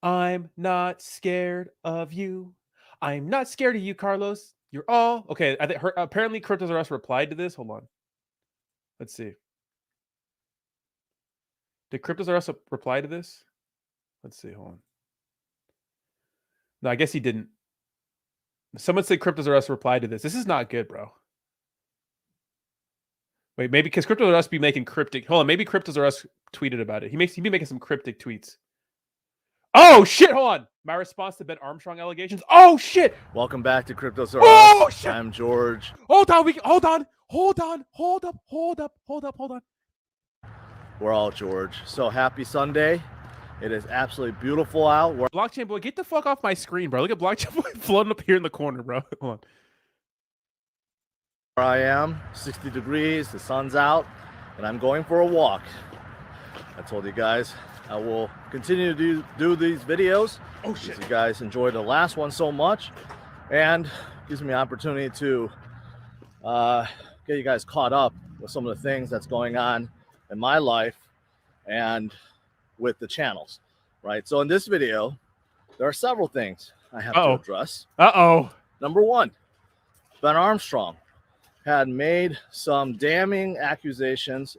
I'm not scared of you. I'm not scared of you, Carlos. You're all okay. Apparently, Cryptos R Us replied to this. Hold on. Let's see. Did Cryptos R Us reply to this? Let's see. Hold on. No, I guess he didn't. Someone said Cryptos R Us replied to this. This is not good, bro. Wait, maybe because Cryptos R Us be making cryptic. Hold on, maybe Cryptos R Us tweeted about it. He be making some cryptic tweets. Oh shit! Hold on. My response to Ben Armstrong allegations. Oh shit! Welcome back to Cryptos R Us. Oh shit! I'm George. Hold on. Hold on. We're all George. So happy Sunday. It is absolutely beautiful out. Blockchain boy, get the fuck off my screen, bro. Look at Blockchain boy floating up here in the corner, bro. Hold on. Where I am, 60 degrees, the sun's out, and I'm going for a walk. I told you guys I will continue to do these videos. Oh shit! You guys enjoyed the last one so much, and gives me an opportunity to get you guys caught up with some of the things that's going on in my life and with the channels, right? So in this video, there are several things I have to address. Number one, Ben Armstrong had made some damning accusations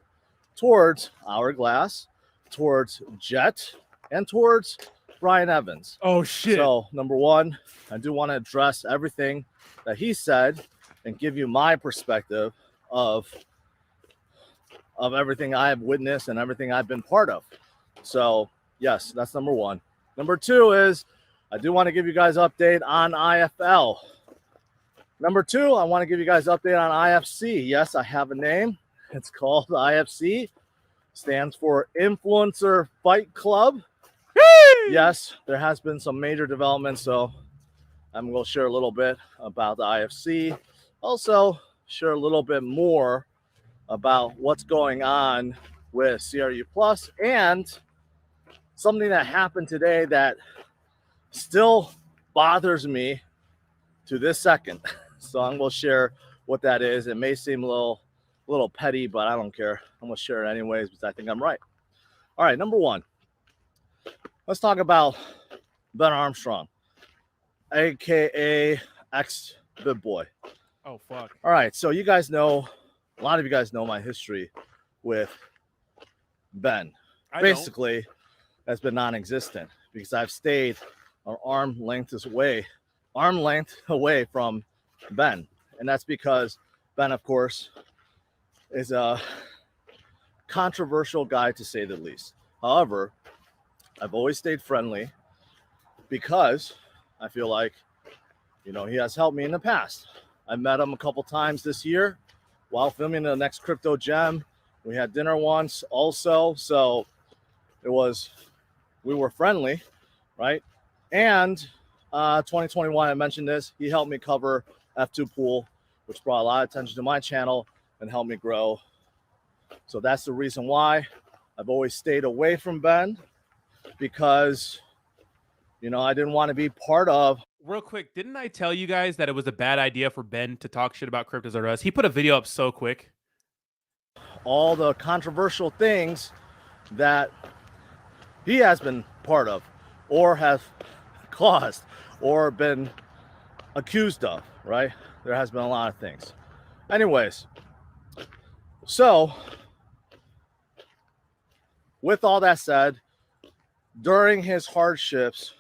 towards Hourglass, towards Jet, and towards Brian Evans. Oh shit. So number one, I do want to address everything that he said and give you my perspective of everything I have witnessed and everything I've been part of. So yes, that's number one. Number two is I do want to give you guys an update on IFL. Number two, I want to give you guys an update on IFC. Yes, I have a name. It's called IFC. Stands for Influencer Fight Club. Yes, there has been some major developments, so I'm going to share a little bit about the IFC. Also, share a little bit more about what's going on with CRU Plus and something that happened today that still bothers me to this second. So I'm going to share what that is. It may seem a little a little petty, but I don't care. I'm gonna share it anyways because I think I'm right. All right, number one. Let's talk about Ben Armstrong, aka X Big Boy. Oh fuck. All right, so you guys know, a lot of you guys know my history with Ben. Basically, that's been non-existent because I've stayed an arm length away from Ben, and that's because Ben, of course, is a controversial guy to say the least. However, I've always stayed friendly because I feel like, you know, he has helped me in the past. I met him a couple times this year while filming the next Crypto Gem. We had dinner once also, so we were friendly, right? And 2021, I mentioned this, he helped me cover F2 Pool, which brought a lot of attention to my channel and helped me grow. So that's the reason why I've always stayed away from Ben, because, you know, I didn't want to be part of. Real quick, didn't I tell you guys that it was a bad idea for Ben to talk shit about Cryptos R Us? He put a video up so quick. All the controversial things that he has been part of or has caused or been accused of, right? There has been a lot of things. Anyways, so with all that said, during his hardships,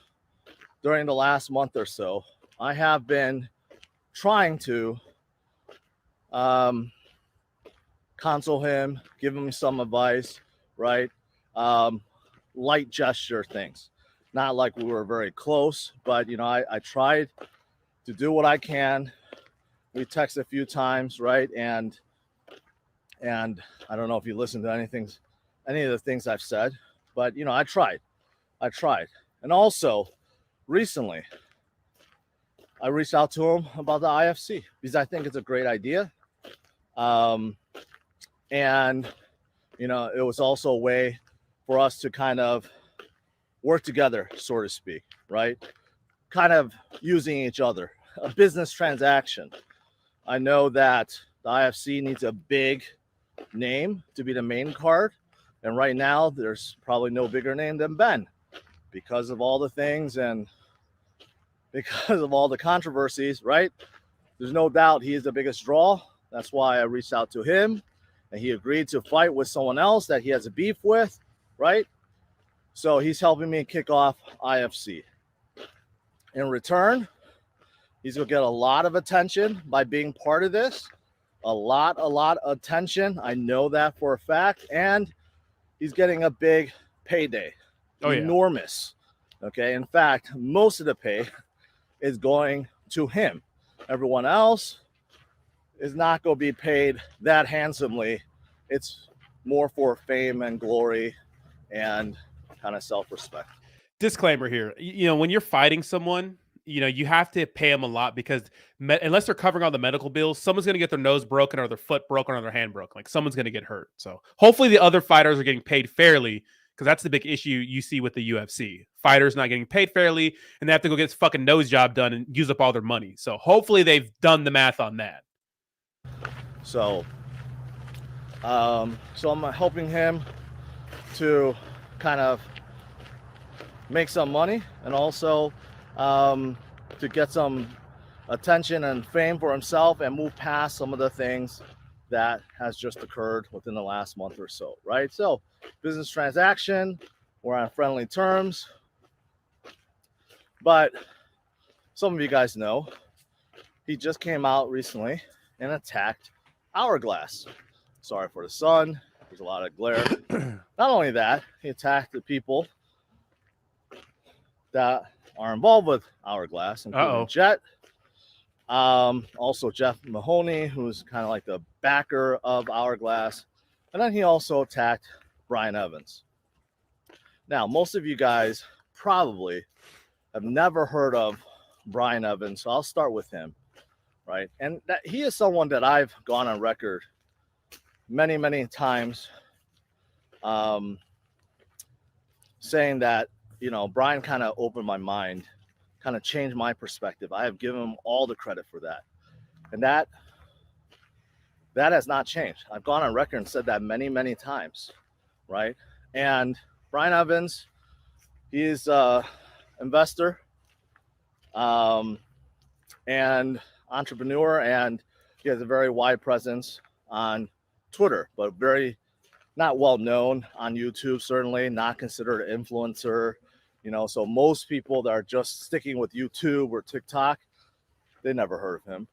during the last month or so, I have been trying to console him, give him some advice, right? Light gesture things. Not like we were very close, but, you know, I tried to do what I can. We texted a few times, right? And I don't know if you listened to any of the things I've said, but, you know, I tried. And also, recently, I reached out to him about the IFC because I think it's a great idea. And, you know, it was also a way for us to kind of work together, so to speak, right? Kind of using each other, a business transaction. I know that the IFC needs a big name to be the main card. And right now, there's probably no bigger name than Ben because of all the things and because of all the controversies, right? There's no doubt he is the biggest draw. That's why I reached out to him, and he agreed to fight with someone else that he has a beef with, right? So he's helping me kick off IFC. In return, he's going to get a lot of attention by being part of this. A lot of attention. I know that for a fact. And he's getting a big payday. Oh, yeah. Enormous. Okay. In fact, most of the pay is going to him. Everyone else is not going to be paid that handsomely. It's more for fame and glory and kind of self-respect. Disclaimer here. You know, when you're fighting someone, you know, you have to pay them a lot because unless they're covering all the medical bills, someone's going to get their nose broken or their foot broken or their hand broken. Like, someone's going to get hurt. So hopefully the other fighters are getting paid fairly, because that's the big issue you see with the UFC. Fighters not getting paid fairly, and they have to go get this fucking nose job done and use up all their money. So hopefully they've done the math on that. So I'm helping him to kind of make some money and also to get some attention and fame for himself and move past some of the things that has just occurred within the last month or so, right? So business transaction, we're on friendly terms, but some of you guys know he just came out recently and attacked Hourglass. Sorry for the sun, there's a lot of glare. Not only that, he attacked the people that are involved with Hourglass, including Jet. Also Jeff Mahoney, who's kind of like the backer of Hourglass. And then he also attacked Brian Evans. Now, most of you guys probably have never heard of Brian Evans, so I'll start with him, right? And that he is someone that I've gone on record many times saying that, you know, Brian kind of opened my mind, kind of changed my perspective. I have given him all the credit for that. And that That has not changed. I've gone on record and said that many, many times, right? And Brian Evans, he's an investor and entrepreneur, and he has a very wide presence on Twitter, but very not well known on YouTube, certainly not considered an influencer. So most people that are just sticking with YouTube or TikTok, they never heard of him.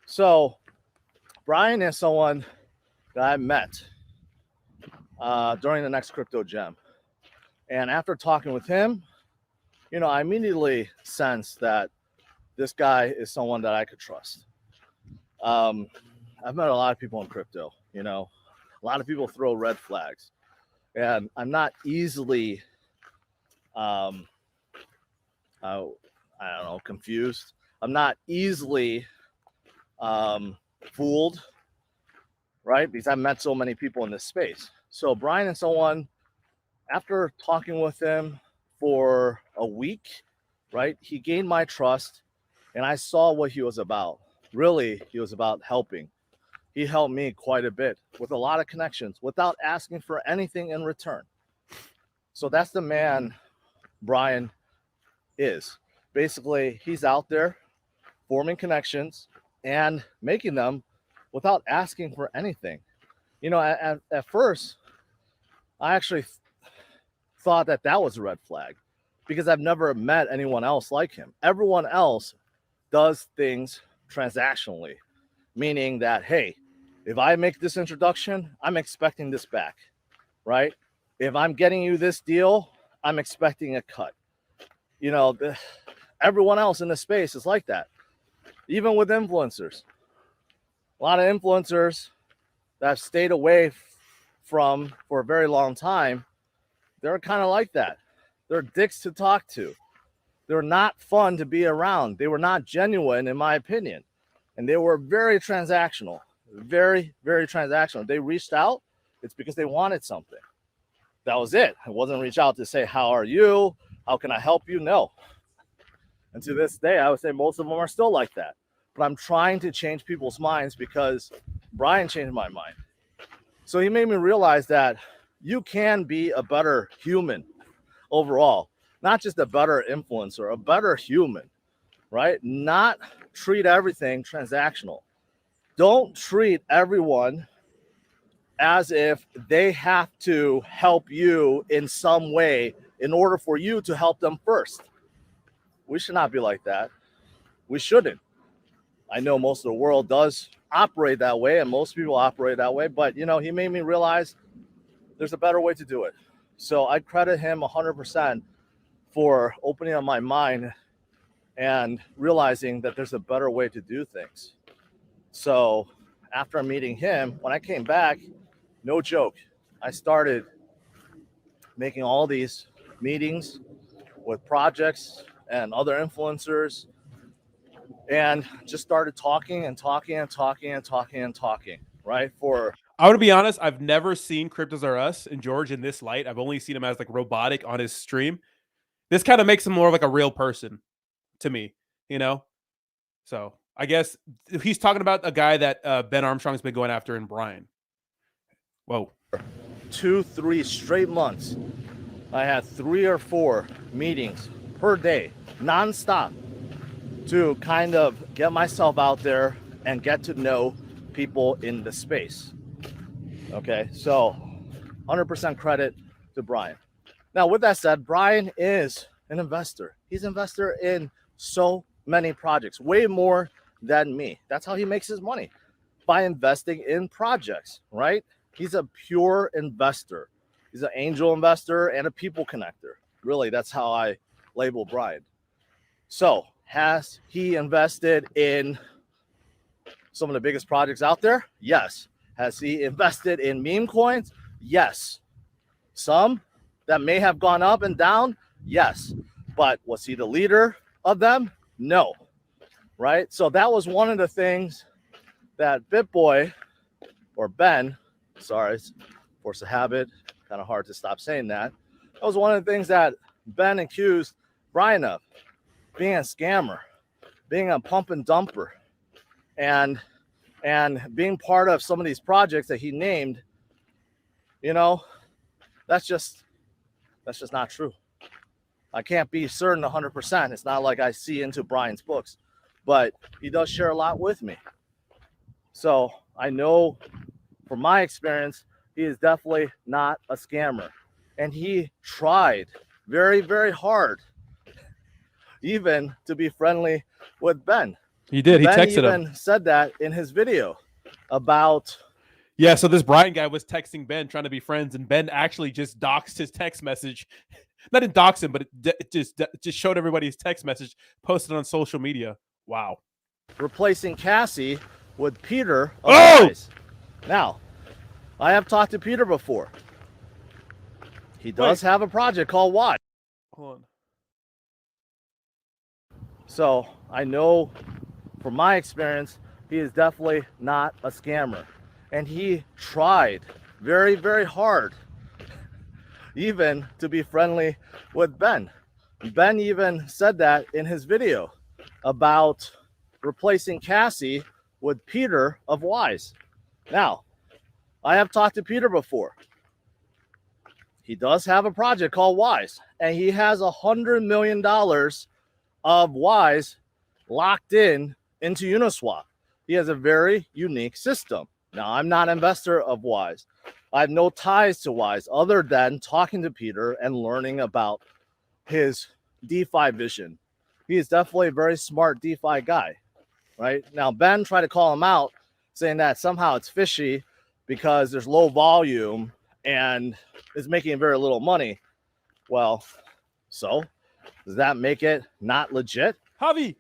So Brian is someone that I met during the next Crypto Gem. And after talking with him, I immediately sensed that this guy is someone that I could trust. I've met a lot of people in crypto, a lot of people throw red flags, and I'm not easily, I don't know, confused. I'm not easily fooled, right? Because I've met so many people in this space. So Brian is someone, after talking with him for a week, right, he gained my trust, and I saw what he was about. Really, he was about helping. He helped me quite a bit with a lot of connections without asking for anything in return. So that's the man Brian is. Basically, he's out there forming connections and making them without asking for anything. At first, I actually thought that was a red flag because I've never met anyone else like him. Everyone else does things transactionally, meaning that, hey, if I make this introduction, I'm expecting this back, right? If I'm getting you this deal, I'm expecting a cut. Everyone else in the space is like that. Even with influencers. A lot of influencers that I've stayed away from for a very long time, they're kind of like that. They're dicks to talk to. They're not fun to be around. They were not genuine, in my opinion. And they were very transactional. Very, very transactional. They reached out, it's because they wanted something. That was it. I wasn't reach out to say, how are you? How can I help you? No. And to this day, I would say most of them are still like that. But I'm trying to change people's minds because Brian changed my mind. So he made me realize that you can be a better human overall, not just a better influencer, a better human, right? Not treat everything transactional. Don't treat everyone as if they have to help you in some way in order for you to help them first. We should not be like that. We shouldn't. I know most of the world does operate that way, and most people operate that way, but he made me realize there's a better way to do it. So I credit him 100% for opening up my mind and realizing that there's a better way to do things. So after meeting him, when I came back, no joke, I started making all these meetings with projects and other influencers, and just started talking, right? I want to be honest, I've never seen Cryptos Are Us and George in this light. I've only seen him as like robotic on his stream. This kind of makes him more of like a real person to me, So I guess he's talking about a guy that Ben Armstrong's been going after in Brian. Whoa. 2-3 straight months, I had 3 or 4 meetings per day, nonstop, to kind of get myself out there and get to know people in the space. Okay, so 100% credit to Brian. Now, with that said, Brian is an investor. He's an investor in so many projects, way more than me. That's how he makes his money, by investing in projects, right? He's a pure investor. He's an angel investor and a people connector. Really, that's how I label Brian. So, has he invested in some of the biggest projects out there? Yes. Has he invested in meme coins? Yes. Some that may have gone up and down? Yes. But was he the leader of them? No. Right? So that was one of the things that BitBoy, or Ben, sorry, it's force of habit, kind of hard to stop saying that. That was one of the things that Ben accused Brian of, being a scammer, being a pump and dumper. And and being part of some of these projects that he named, you know, that's just not true. I can't be certain 100%. It's not like I see into Brian's books, but he does share a lot with me. So I know from my experience, he is definitely not a scammer. And he tried very, very hard even to be friendly with Ben. He did. He Ben texted even him. said that in his video about... Yeah, so this Brian guy was texting Ben trying to be friends, and Ben actually just doxed his text message. Not didn't dox him, but it just showed everybody his text message, posted on social media. Wow. Replacing Cassie with Peter of Wise. Now, I have talked to Peter before. He does have a project called Wise. Hold on. So I know from my experience, he is definitely not a scammer. And he tried very, very hard even to be friendly with Ben. Ben even said that in his video about replacing Cassie with Peter of Wise. Now, I have talked to Peter before. He does have a project called Wise, and he has $100 million of Wise locked into Uniswap. He has a very unique system. Now, I'm not an investor of Wise. I have no ties to Wise other than talking to Peter and learning about his DeFi vision. He is definitely a very smart DeFi guy, right? Now, Ben tried to call him out, saying that somehow it's fishy because there's low volume and is making very little money. Well, so does that make it not legit? Javi.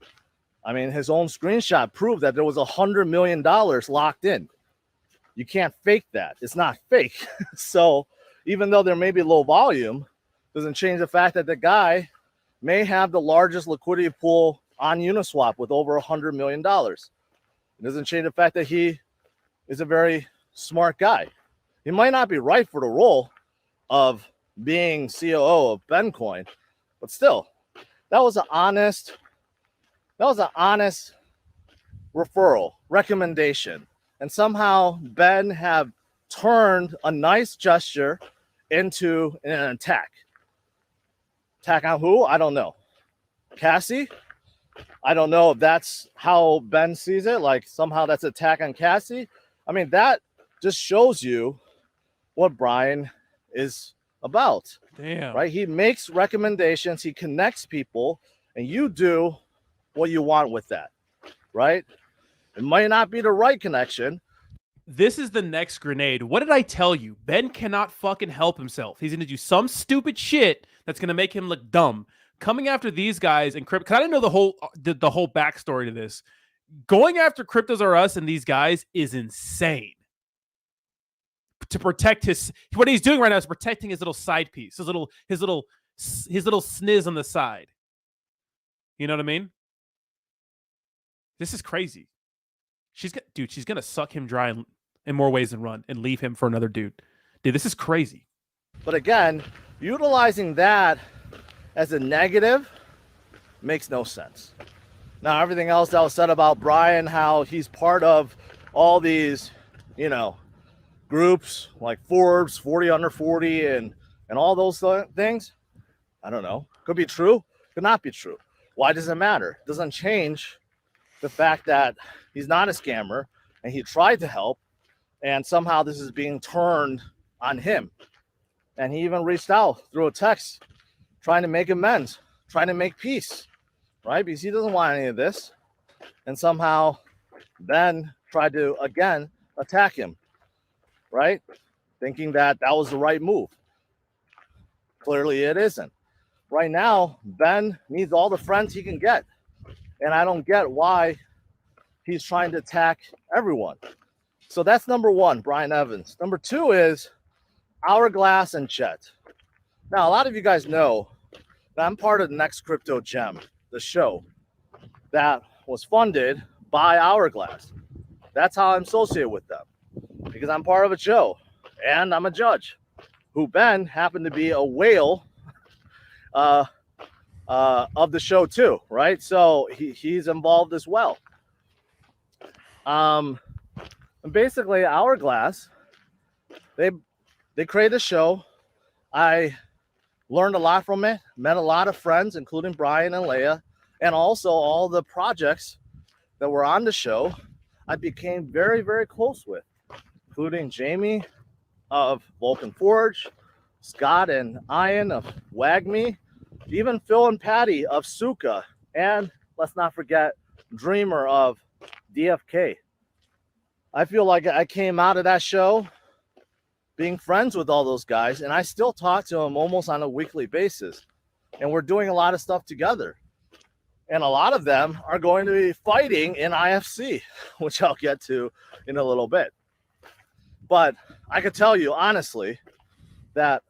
I mean, his own screenshot proved that there was $100 million locked in. You can't fake that. It's not fake. So even though there may be low volume, doesn't change the fact that the guy may have the largest liquidity pool on Uniswap with over $100 million. It doesn't change the fact that he is a very smart guy. He might not be right for the role of being COO of BenCoin, but still, that was an honest referral, recommendation. And somehow Ben have turned a nice gesture into an attack. Attack on who? I don't know. Cassie? I don't know if that's how Ben sees it. Like somehow that's attack on Cassie. I mean, that just shows you what Brian is about. Damn. Right? He makes recommendations. He connects people, and you do what you want with that. Right? It might not be the right connection. This is the next grenade. What did I tell you? Ben cannot fucking help himself. He's going to do some stupid shit that's going to make him look dumb. Coming after these guys and crypto, because I didn't know the whole backstory to this. Going after Cryptos R Us and these guys is insane. To protect what he's doing right now is protecting his little side piece, his little sniz on the side. You know what I mean? This is crazy. She's gonna suck him dry in more ways than run and leave him for another dude. Dude, this is crazy. But again, utilizing that as a negative makes no sense. Now, everything else that was said about Brian, how he's part of all these, groups like Forbes, 40 under 40, and all those things, I don't know. Could be true, could not be true. Why does it matter? It doesn't change the fact that he's not a scammer and he tried to help, and somehow this is being turned on him. And he even reached out through a text trying to make amends, trying to make peace, right? Because he doesn't want any of this. And somehow Ben tried to, again, attack him, right? Thinking that was the right move. Clearly it isn't. Right now, Ben needs all the friends he can get. And I don't get why he's trying to attack everyone. So that's number one, Brian Evans. Number two is Hourglass and Chet. Now, a lot of you guys know that I'm part of the Next Crypto Gem, the show that was funded by Hourglass. That's how I'm associated with them, because I'm part of a show and I'm a judge who Ben happened to be a whale of the show too, right? So he's involved as well. And basically, Hourglass, they created a show. I learned a lot from it, met a lot of friends, including Brian and Leia, and also all the projects that were on the show I became very, very close with, including Jamie of Vulcan Forge, Scott and Ian of WagMe, even Phil and Patty of Suka, and let's not forget Dreamer of DFK. I feel like I came out of that show being friends with all those guys, and I still talk to them almost on a weekly basis. And we're doing a lot of stuff together. And a lot of them are going to be fighting in IFC, which I'll get to in a little bit. But I could tell you honestly that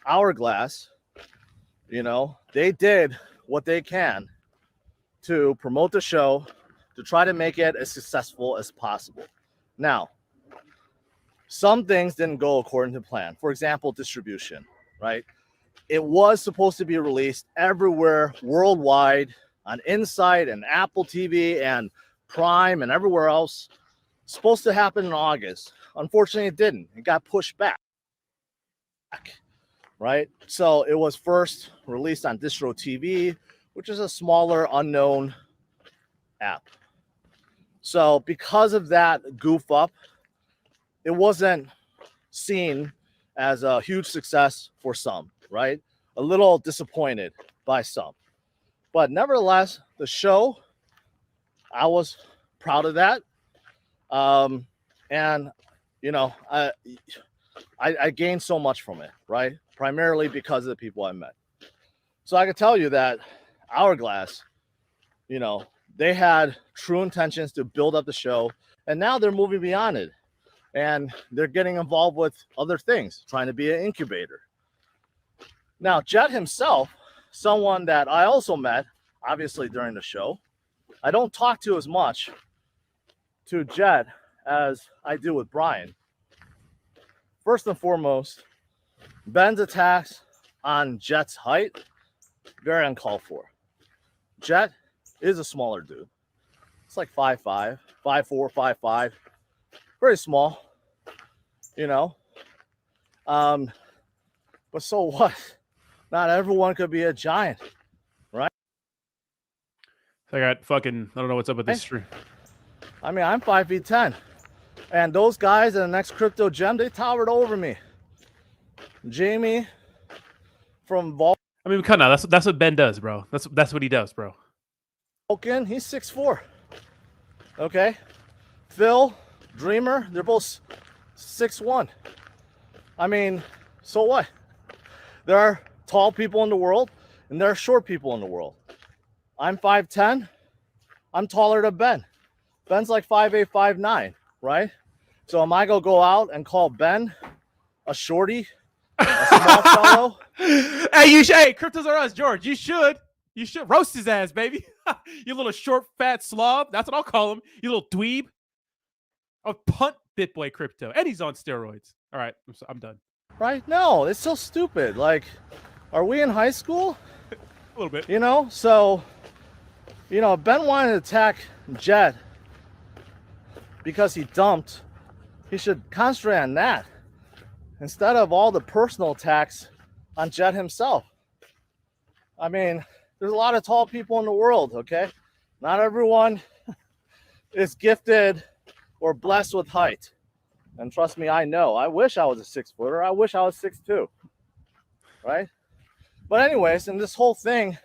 Hourglass, you know, they did what they can to promote the show, to try to make it as successful as possible. Now, some things didn't go according to plan. For example, distribution, right? It was supposed to be released everywhere worldwide on Insight and Apple TV and Prime and everywhere else. Supposed to happen in August. Unfortunately, it didn't. It got pushed back, right? So it was first released on Distro TV, which is a smaller, unknown app. So because of that goof up, it wasn't seen as a huge success for some, right? A little disappointed by some. But nevertheless, the show, I was proud of that. And, you know, I gained so much from it, right? Primarily because of the people I met. So I can tell you that Hourglass, you know, they had true intentions to build up the show, and now they're moving beyond it. And they're getting involved with other things, trying to be an incubator. Now, Jet himself, someone that I also met, obviously, during the show. I don't talk to as much to Jet as I do with Brian. First and foremost, Ben's attacks on Jet's height, very uncalled for. Jet is a smaller dude. It's like 5'5", 5'4", 5'5", very small, you know. But so what? Not everyone could be a giant, right? I got fucking, I don't know what's up with this stream. I mean, I'm 5'10", and those guys in the next crypto gem, they towered over me. Jamie from Vulcan. I mean, come on, that's what Ben does, bro. That's what he does, bro. Vulcan, he's 6'4". Okay. Phil, Dreamer, they're both 6'1". I mean, so what? There are tall people in the world, and there are short people in the world. I'm 5'10". I'm taller than Ben. Ben's like 5'8", 5'9", right? So am I gonna go out and call Ben a shorty, a small fellow? Hey, Cryptos Are Us, George. You should roast his ass, baby. You little short, fat slob. That's what I'll call him. You little dweeb. I'll punt BitBoy Crypto, and he's on steroids. All right, I'm done. Right? No, it's so stupid. Like, are we in high school? A little bit. You know, so, you know, Ben wanted to attack Jet because he dumped. He should concentrate on that instead of all the personal attacks on Jet himself. I mean, there's a lot of tall people in the world, okay? Not everyone is gifted or blessed with height. And trust me, I know. I wish I was a 6-footer. I wish I was 6'2", right? But anyways, in this whole thing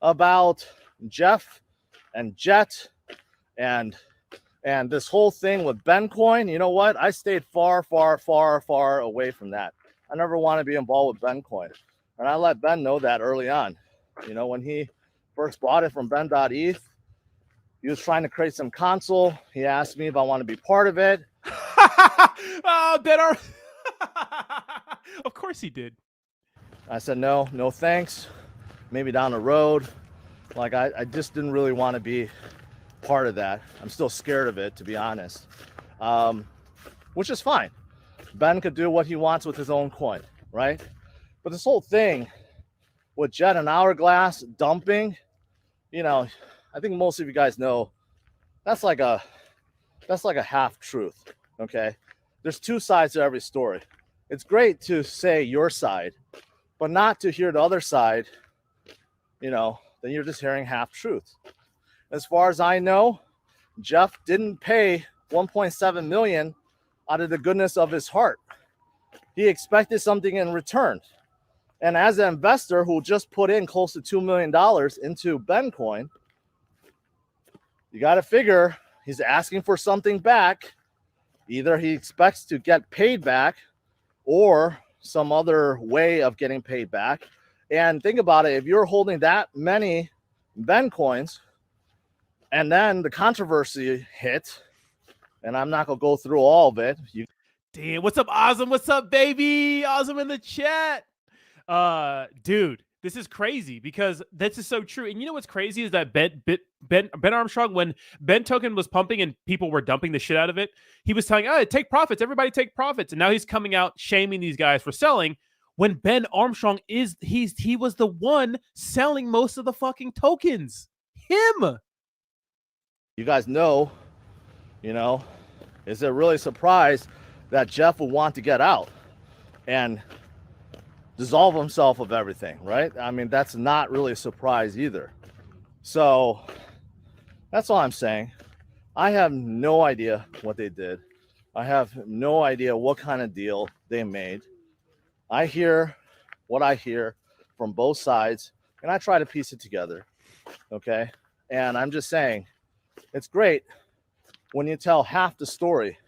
about Jeff and Jet and this whole thing with Ben Coin, you know what? I stayed far, far, far, far away from that. I never want to be involved with Ben Coin. And I let Ben know that early on. You know, when he first bought it from Ben.eth, he was trying to create some console. He asked me if I want to be part of it. Oh, Ben Of course he did. I said, no thanks. Maybe down the road. Like, I just didn't really want to be part of that. I'm still scared of it, to be honest. Which is fine. Ben could do what he wants with his own coin, right? But this whole thing with Jet and Hourglass dumping, you know, I think most of you guys know that's like a half truth, Okay. There's two sides to every story. It's great to say your side, but not to hear the other side, you know, then you're just hearing half truth. As far as I know, Jeff didn't pay 1.7 million out of the goodness of his heart. He expected something in return. And as an investor who just put in close to $2 million into Bencoin, you got to figure he's asking for something back. Either he expects to get paid back or some other way of getting paid back. And think about it, if you're holding that many Bencoins and then the controversy hit, and I'm not going to go through all of it. Damn, what's up, Awesome? What's up, baby? Awesome in the chat. Dude, this is crazy because this is so true. And you know what's crazy is that Ben Armstrong, when Ben Token was pumping and people were dumping the shit out of it, he was telling, oh, take profits, everybody take profits. And now he's coming out shaming these guys for selling when Ben Armstrong he was the one selling most of the fucking tokens. Him. You guys know, you know, is it really a surprise that Jeff would want to get out and dissolve himself of everything, right? I mean, that's not really a surprise either. So that's all I'm saying. I have no idea what they did. I have no idea what kind of deal they made. I hear what I hear from both sides, and I try to piece it together, okay? And I'm just saying, it's great when you tell half the story,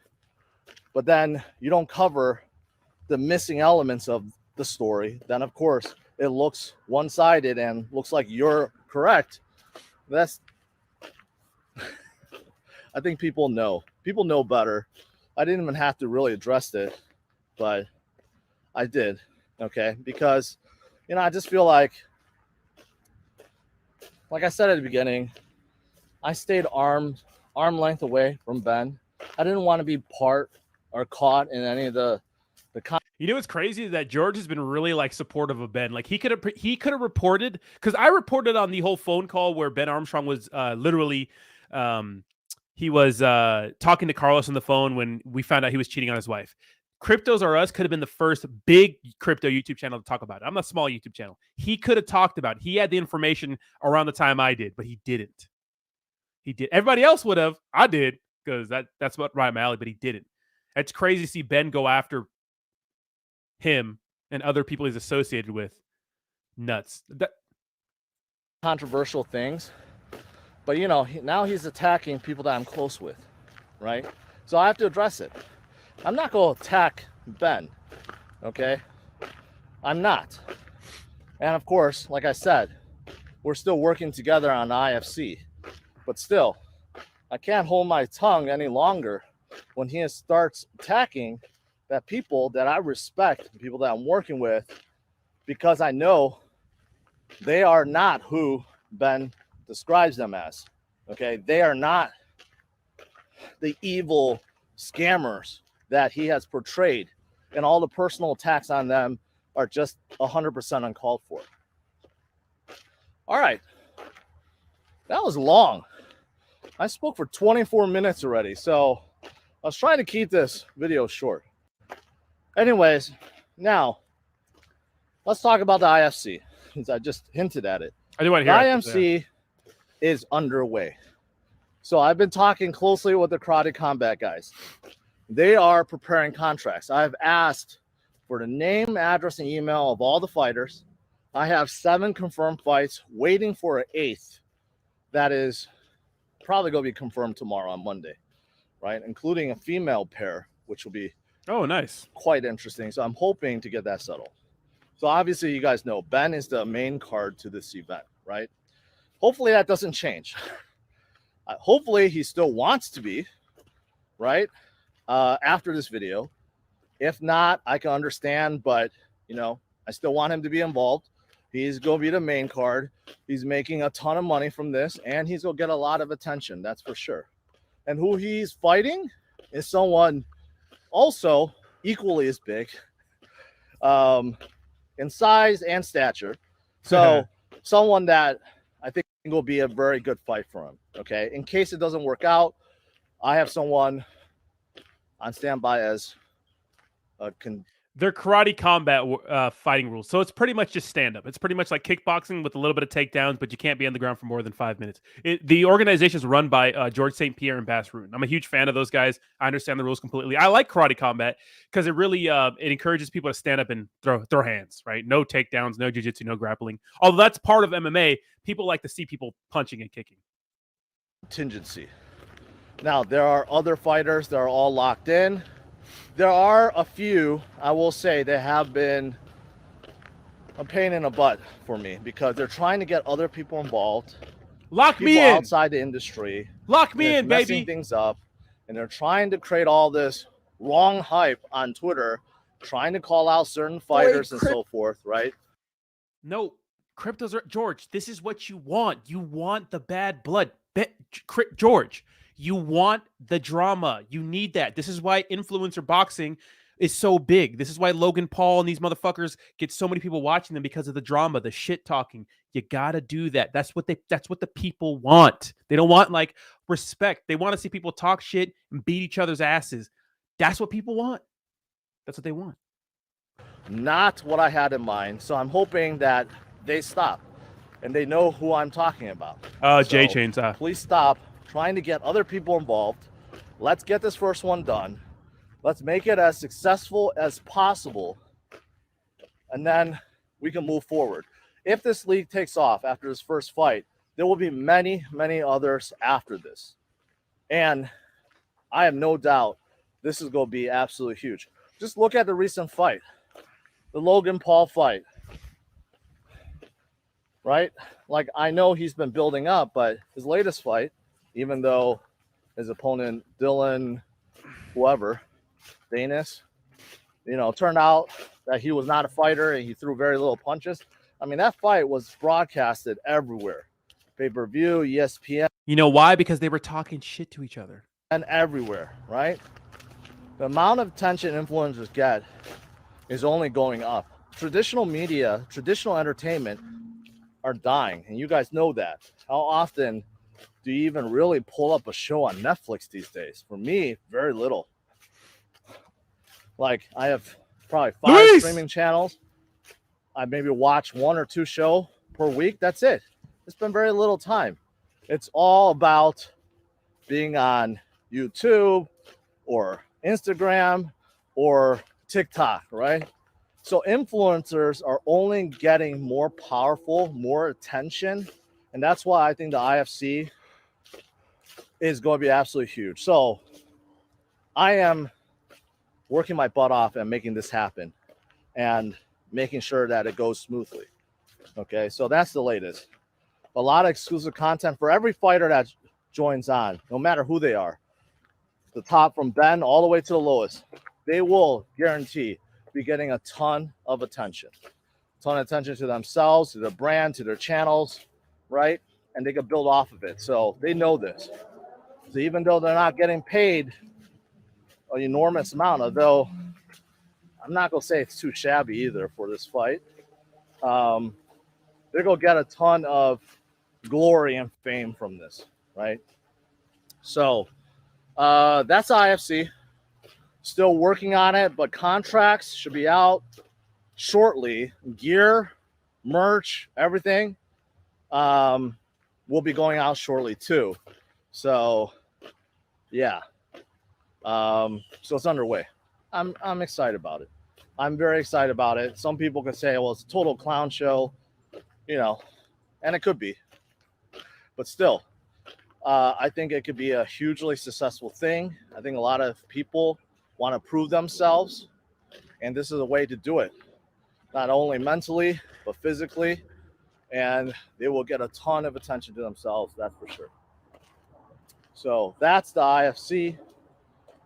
but then you don't cover the missing elements of the story. Then of course it looks one-sided and looks like you're correct. That's I think people know better. I didn't even have to really address it, but I did, okay? Because, you know, I just feel like I said at the beginning, I stayed arm length away from Ben. I didn't want to be part or caught in any of the You know what's crazy is that George has been really like supportive of Ben. Like he could have reported, because I reported on the whole phone call where Ben Armstrong was literally he was talking to Carlos on the phone when we found out he was cheating on his wife. Cryptos R Us could have been the first big crypto YouTube channel to talk about it. I'm a small YouTube channel. He could have talked about it. He had the information around the time I did, but he didn't. He did. Everybody else would have. I did, because that's what right my alley, but he didn't. It's crazy to see Ben go after him and other people he's associated with. Nuts. Controversial things, but you know, now he's attacking people that I'm close with, right? So I have to address it. I'm not going to attack Ben, okay? I'm not. And of course, like I said, we're still working together on IFC, but still, I can't hold my tongue any longer when he starts attacking that people that I respect, people that I'm working with, because I know they are not who Ben describes them as, okay? They are not the evil scammers that he has portrayed, and all the personal attacks on them are just 100% uncalled for. All right, that was long. I spoke for 24 minutes already, so I was trying to keep this video short. Anyways, now let's talk about the IFC, since I just hinted at it. I do want to hear the IFC is underway. So I've been talking closely with the Karate Combat guys. They are preparing contracts. I've asked for the name, address, and email of all the fighters. I have 7 confirmed fights, waiting for an 8th. That is probably going to be confirmed tomorrow on Monday, right? Including a female pair, which will be nice, quite interesting. So I'm hoping to get that settled. So obviously you guys know Ben is the main card to this event, right? Hopefully that doesn't change. Hopefully he still wants to be, right? After this video. If not, I can understand, but you know, I still want him to be involved. He's going to be the main card. He's making a ton of money from this, and he's going to get a lot of attention, that's for sure. And who he's fighting is someone also equally as big in size and stature. So someone that I think will be a very good fight for him. Okay. In case it doesn't work out, I have someone on standby as a they're karate combat fighting rules. So it's pretty much just stand-up. It's pretty much like kickboxing with a little bit of takedowns, but you can't be on the ground for more than 5 minutes. The organization is run by George St. Pierre and Bass Ruin. I'm a huge fan of those guys. I understand the rules completely. I like karate combat because it really it encourages people to stand up and throw hands, right? No takedowns, no jiu-jitsu, no grappling. Although that's part of MMA, people like to see people punching and kicking. contingency. Now, there are other fighters that are all locked in. There are a few, I will say, that have been a pain in the butt for me because they're trying to get other people involved. Lock me in outside the industry. Lock me in, baby. Messing things up, and they're trying to create all this wrong hype on Twitter, trying to call out certain fighters and so forth, right? No, cryptos are George. This is what you want. You want the bad blood, George. You want the drama. You need that. This is why influencer boxing is so big. This is why Logan Paul and these motherfuckers get so many people watching them because of the drama, the shit talking. You gotta do that. That's what the people want. They don't want like respect. They want to see people talk shit and beat each other's asses. That's what people want. That's what they want. Not what I had in mind. So I'm hoping that they stop and they know who I'm talking about. Jay Chainsaw. Please stop trying to get other people involved. Let's get this first one done. Let's make it as successful as possible. And then we can move forward. If this league takes off after this first fight, there will be many, many others after this. And I have no doubt this is going to be absolutely huge. Just look at the recent fight, the Logan Paul fight, right? Like, I know he's been building up, but his latest fight, even though his opponent, Dylan, whoever, Danis, turned out that he was not a fighter and he threw very little punches. I mean, that fight was broadcasted everywhere. Pay-per-view, ESPN. You know why? Because they were talking shit to each other. And everywhere, right? The amount of attention influencers get is only going up. Traditional media, traditional entertainment are dying, and you guys know that. How often do you even really pull up a show on Netflix these days? For me, very little. Like, I have probably 5 streaming channels. I maybe watch 1 or 2 shows per week. That's it. It's been very little time. It's all about being on YouTube or Instagram or TikTok, right? So influencers are only getting more powerful, more attention. And that's why I think the IFC is going to be absolutely huge. So I am working my butt off and making this happen and making sure that it goes smoothly. Okay, so that's the latest. A lot of exclusive content for every fighter that joins on, no matter who they are. The top from Ben all the way to the lowest. They will guarantee be getting a ton of attention. A ton of attention to themselves, to their brand, to their channels, right? And they can build off of it. So they know this. So even though they're not getting paid an enormous amount, although I'm not going to say it's too shabby either for this fight, they're going to get a ton of glory and fame from this, right? So that's IFC. Still working on it, but contracts should be out shortly. Gear, merch, everything will be going out shortly too. So yeah. So it's underway. I'm excited about it. I'm very excited about it. Some people can say, well, it's a total clown show, and it could be. But still, I think it could be a hugely successful thing. I think a lot of people want to prove themselves, and this is a way to do it. Not only mentally, but physically, and they will get a ton of attention to themselves, that's for sure. So that's the IFC.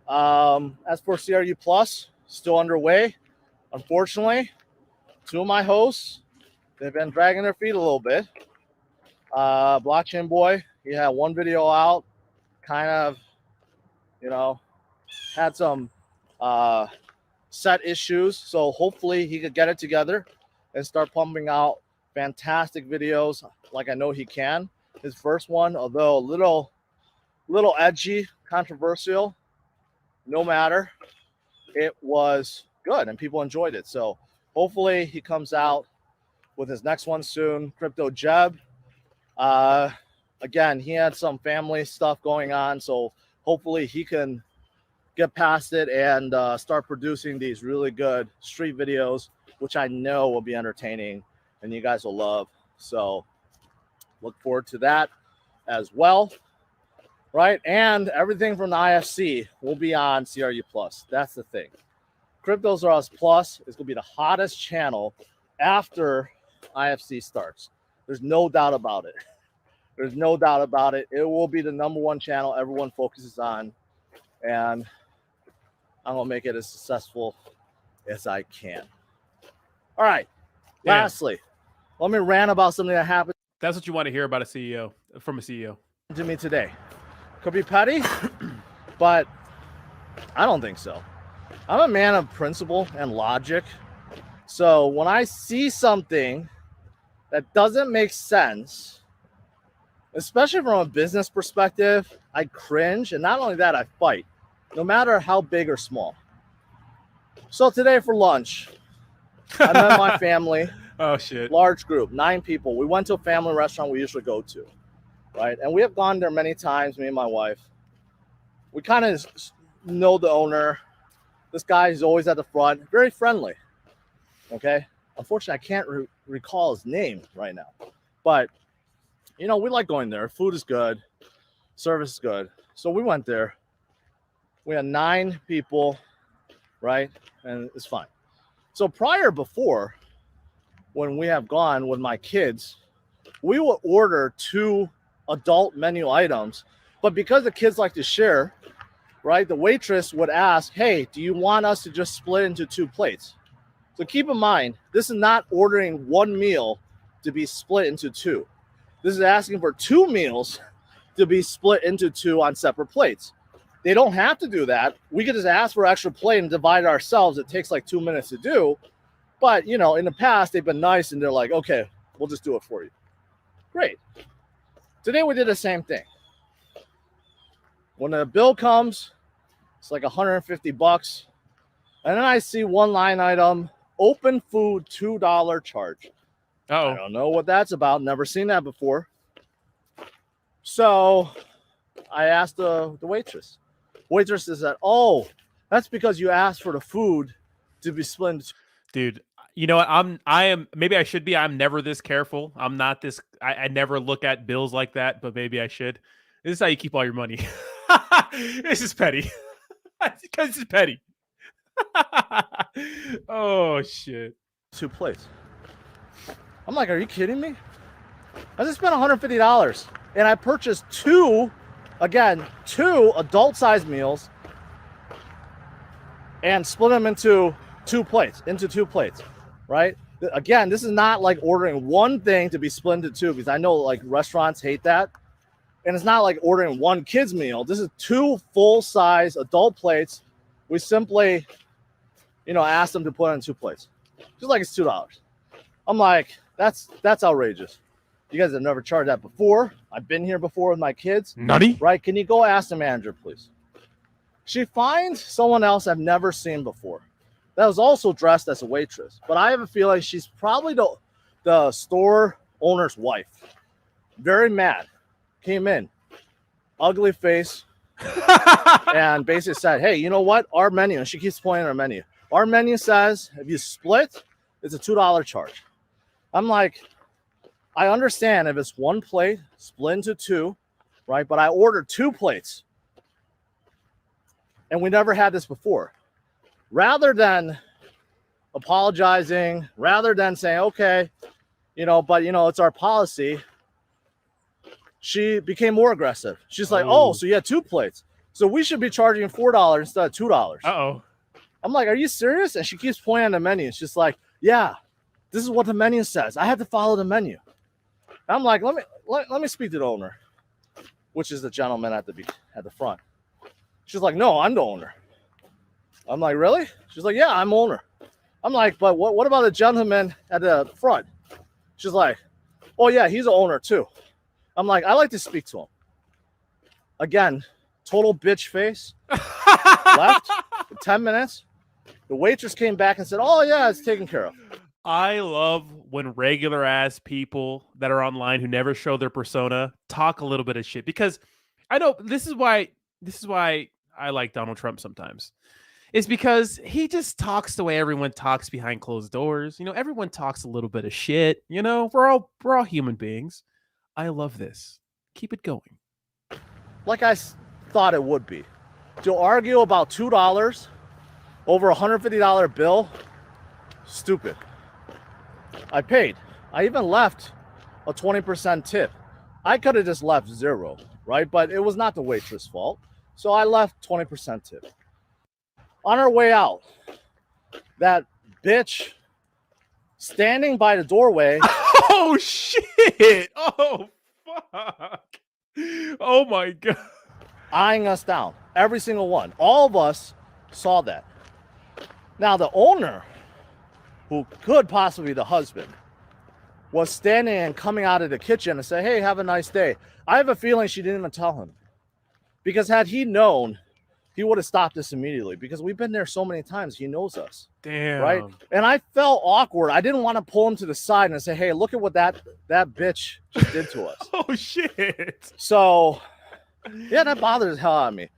As for CRU Plus, still underway. Unfortunately, 2 of my hosts, they've been dragging their feet a little bit. Blockchain Boy, he had 1 video out, kind of, had some set issues. So hopefully he could get it together and start pumping out fantastic videos like I know he can. His first one, although a little edgy, controversial, no matter, it was good and people enjoyed it. So hopefully he comes out with his next one soon. Crypto Jeb. Again, he had some family stuff going on, so hopefully he can get past it and start producing these really good street videos, which I know will be entertaining and you guys will love. So look forward to that as well, right? And everything from the IFC will be on CRU Plus. That's the thing. Cryptos Are Us Plus is going to be the hottest channel after IFC starts. There's no doubt about it. There's no doubt about it. It will be the #1 channel everyone focuses on. And I'm going to make it as successful as I can. All right. Damn. Lastly, let me rant about something that happened. That's what you want to hear about a CEO, from a CEO. To me today. Could be petty, but I don't think so. I'm a man of principle and logic. So when I see something that doesn't make sense, especially from a business perspective, I cringe. And not only that, I fight, no matter how big or small. So today for lunch, I met my family. Oh, shit. Large group, 9 people. We went to a family restaurant we usually go to, right? And we have gone there many times, me and my wife. We kind of know the owner. This guy is always at the front, very friendly, okay? Unfortunately, I can't recall his name right now. But, you know, we like going there. Food is good. Service is good. So we went there. We had 9 people, right? And it's fine. So before, when we have gone with my kids, we will order 2 adult menu items. But because the kids like to share, right, the waitress would ask, hey, do you want us to just split into 2 plates? So keep in mind, this is not ordering 1 meal to be split into 2. This is asking for 2 meals to be split into 2 on separate plates. They don't have to do that. We could just ask for an extra plate and divide it ourselves. It takes like 2 minutes to do. But, you know, in the past, they've been nice and they're like, okay, we'll just do it for you. Great. Today, we did the same thing. When the bill comes, it's like $150. And then I see one line item, open food $2 charge. Oh, I don't know what that's about. Never seen that before. So I asked the waitress. Waitress said, oh, that's because you asked for the food to be split into. Dude, you know what? I am, maybe I should be. I'm never this careful. I'm not this. I never look at bills like that, but maybe I should. This is how you keep all your money. This is petty. Because it's petty. Oh, shit. 2 plates. I'm like, are you kidding me? I just spent $150 and I purchased 2 adult-sized meals and split them into 2 plates, right? Again, this is not like ordering one thing to be split into 2, because I know like restaurants hate that. And it's not like ordering 1 kid's meal. This is 2 full-size adult plates. We simply, you know, asked them to put it in 2 plates. Just like it's $2. I'm like, that's outrageous. You guys have never charged that before. I've been here before with my kids. Nutty. Right? Can you go ask the manager, please? She finds someone else I've never seen before that was also dressed as a waitress. But I have a feeling she's probably the store owner's wife. Very mad. Came in, ugly face, and basically said, hey, you know what? Our menu, and she keeps pointing at our menu. Our menu says if you split, it's a $2 charge. I'm like, I understand if it's 1 plate split into 2, right? But I ordered 2 plates. And we never had this before. Rather than apologizing, rather than saying, okay, you know, but, you know, it's our policy, she became more aggressive. She's like, oh, so you had 2 plates. So we should be charging $4 instead of $2. Uh-oh. I'm like, are you serious? And she keeps pointing at the menu. She's just like, yeah, this is what the menu says. I have to follow the menu. And I'm like, let me speak to the owner, which is the gentleman at the front. She's like, no, I'm the owner. I'm like, really? She's like, yeah, I'm owner. I'm like, but what about the gentleman at the front? She's like, oh, yeah, he's an owner too. I'm like, I like to speak to him. Again, total bitch face. Left for 10 minutes. The waitress came back and said, "Oh yeah, it's taken care of." I love when regular ass people that are online who never show their persona talk a little bit of shit, because I know this is why I like Donald Trump sometimes. It's because he just talks the way everyone talks behind closed doors. You know, everyone talks a little bit of shit. You know, we're all human beings. I love this. Keep it going. Like I thought it would be. To argue about $2 over a $150 bill, stupid. I paid. I even left a 20% tip. I could have just left 0, right? But it was not the waitress' fault. So I left 20% tip. On our way out, that bitch standing by the doorway. Oh, shit. Oh, fuck. Oh, my God. Eyeing us down. Every single one. All of us saw that. Now, the owner, who could possibly be the husband, was standing and coming out of the kitchen and say, "Hey, have a nice day." I have a feeling she didn't even tell him. Because had he known, he would have stopped this immediately, because we've been there so many times. He knows us. Damn. Right? And I felt awkward. I didn't want to pull him to the side and say, "Hey, look at what that bitch just did to us." Oh, shit. So, yeah, that bothers the hell out of me.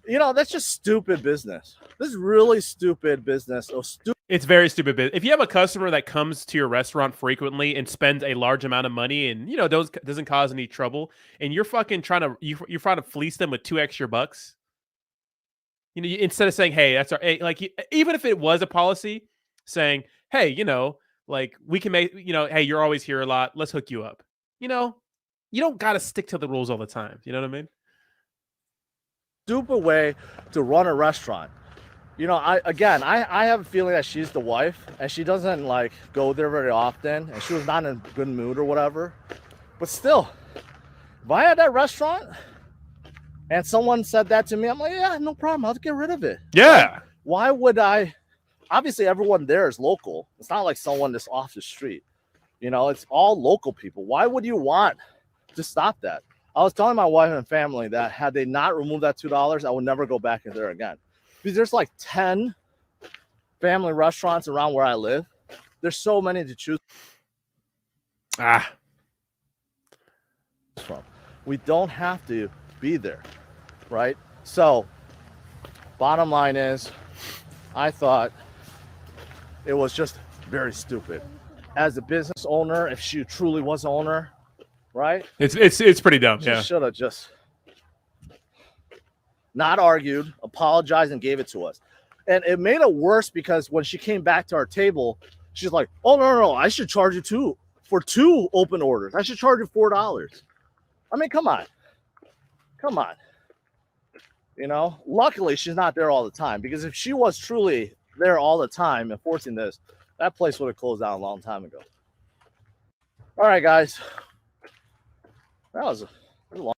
You know, that's just stupid business. This is really stupid business. So It's very stupid business. If you have a customer that comes to your restaurant frequently and spends a large amount of money and, you know, doesn't cause any trouble, and you're fucking trying to fleece them with $2 extra, you know, instead of saying, "Hey, that's our," like, even if it was a policy saying, "Hey, you know, like, we can make, you know, hey, you're always here a lot, let's hook you up." You know, you don't got to stick to the rules all the time. You know what I mean? Stupid way to run a restaurant. You know, I have a feeling that she's the wife and she doesn't like go there very often, and she was not in a good mood or whatever. But still, if I had that restaurant and someone said that to me, I'm like, yeah, no problem, I'll get rid of it. Yeah. Like, why would I? Obviously, everyone there is local. It's not like someone that's off the street. You know, it's all local people. Why would you want to stop that? I was telling my wife and family that had they not removed that $2, I would never go back in there again. Because there's like 10 family restaurants around where I live. There's so many to choose from. We don't have to be there, right? So, bottom line is, I thought it was just very stupid. As a business owner, if she truly was an owner, right? It's pretty dumb. She Yeah. should have just not argued, apologized, and gave it to us. And it made it worse because when she came back to our table, she's like, "Oh, no, I should charge you for 2 open orders. I should charge you $4. I mean, come on. You know, luckily she's not there all the time, because if she was truly there all the time enforcing this, that place would have closed down a long time ago. All right, guys. That was a long.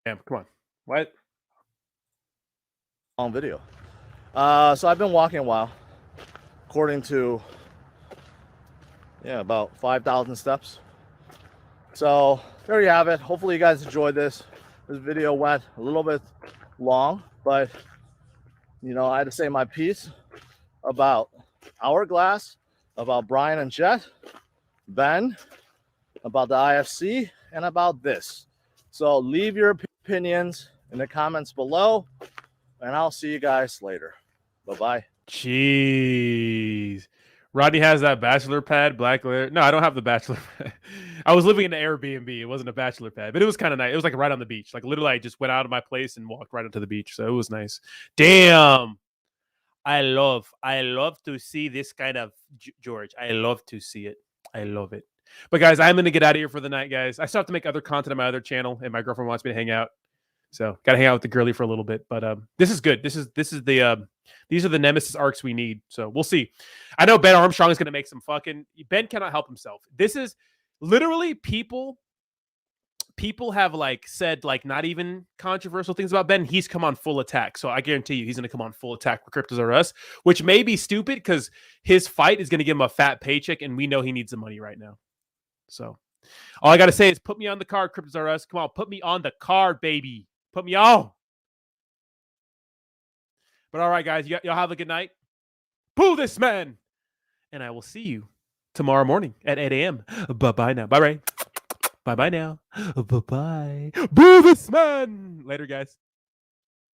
Damn, come on. What? Long video. So I've been walking a while, according to, about 5,000 steps. So there you have it. Hopefully you guys enjoyed this. This video went a little bit long, but you know, I had to say my piece about Hourglass, about Brian and Jet, Ben, about the IFC, and about this. So leave your opinions in the comments below, and I'll see you guys later. Bye-bye. Jeez. Rodney has that bachelor pad, black layer. No, I don't have the bachelor pad. I was living in an Airbnb. It wasn't a bachelor pad, but it was kind of nice. It was like right on the beach. Like literally, I just went out of my place and walked right onto the beach. So it was nice. Damn. I love to see this kind of George. I love to see it. I love it. But guys, I'm going to get out of here for the night, guys. I still have to make other content on my other channel, and my girlfriend wants me to hang out. So got to hang out with the girlie for a little bit. But this is good. This is the these are the nemesis arcs we need. So we'll see. I know Ben Armstrong is going to make some fucking. Ben cannot help himself. This is literally people have like said like not even controversial things about Ben. He's come on full attack. So I guarantee you he's going to come on full attack for Cryptos R Us, which may be stupid because his fight is going to give him a fat paycheck, and we know he needs the money right now. So All I got to say is put me on the card, Cryptos R Us. Come on, put me on the card, baby. Put me on. But all right, guys, y'all have a good night. Boo this man. And I will see you tomorrow morning at 8 a.m. Bye-bye now. Bye-bye. Bye-bye now. Bye-bye. Boo this man. Later, guys.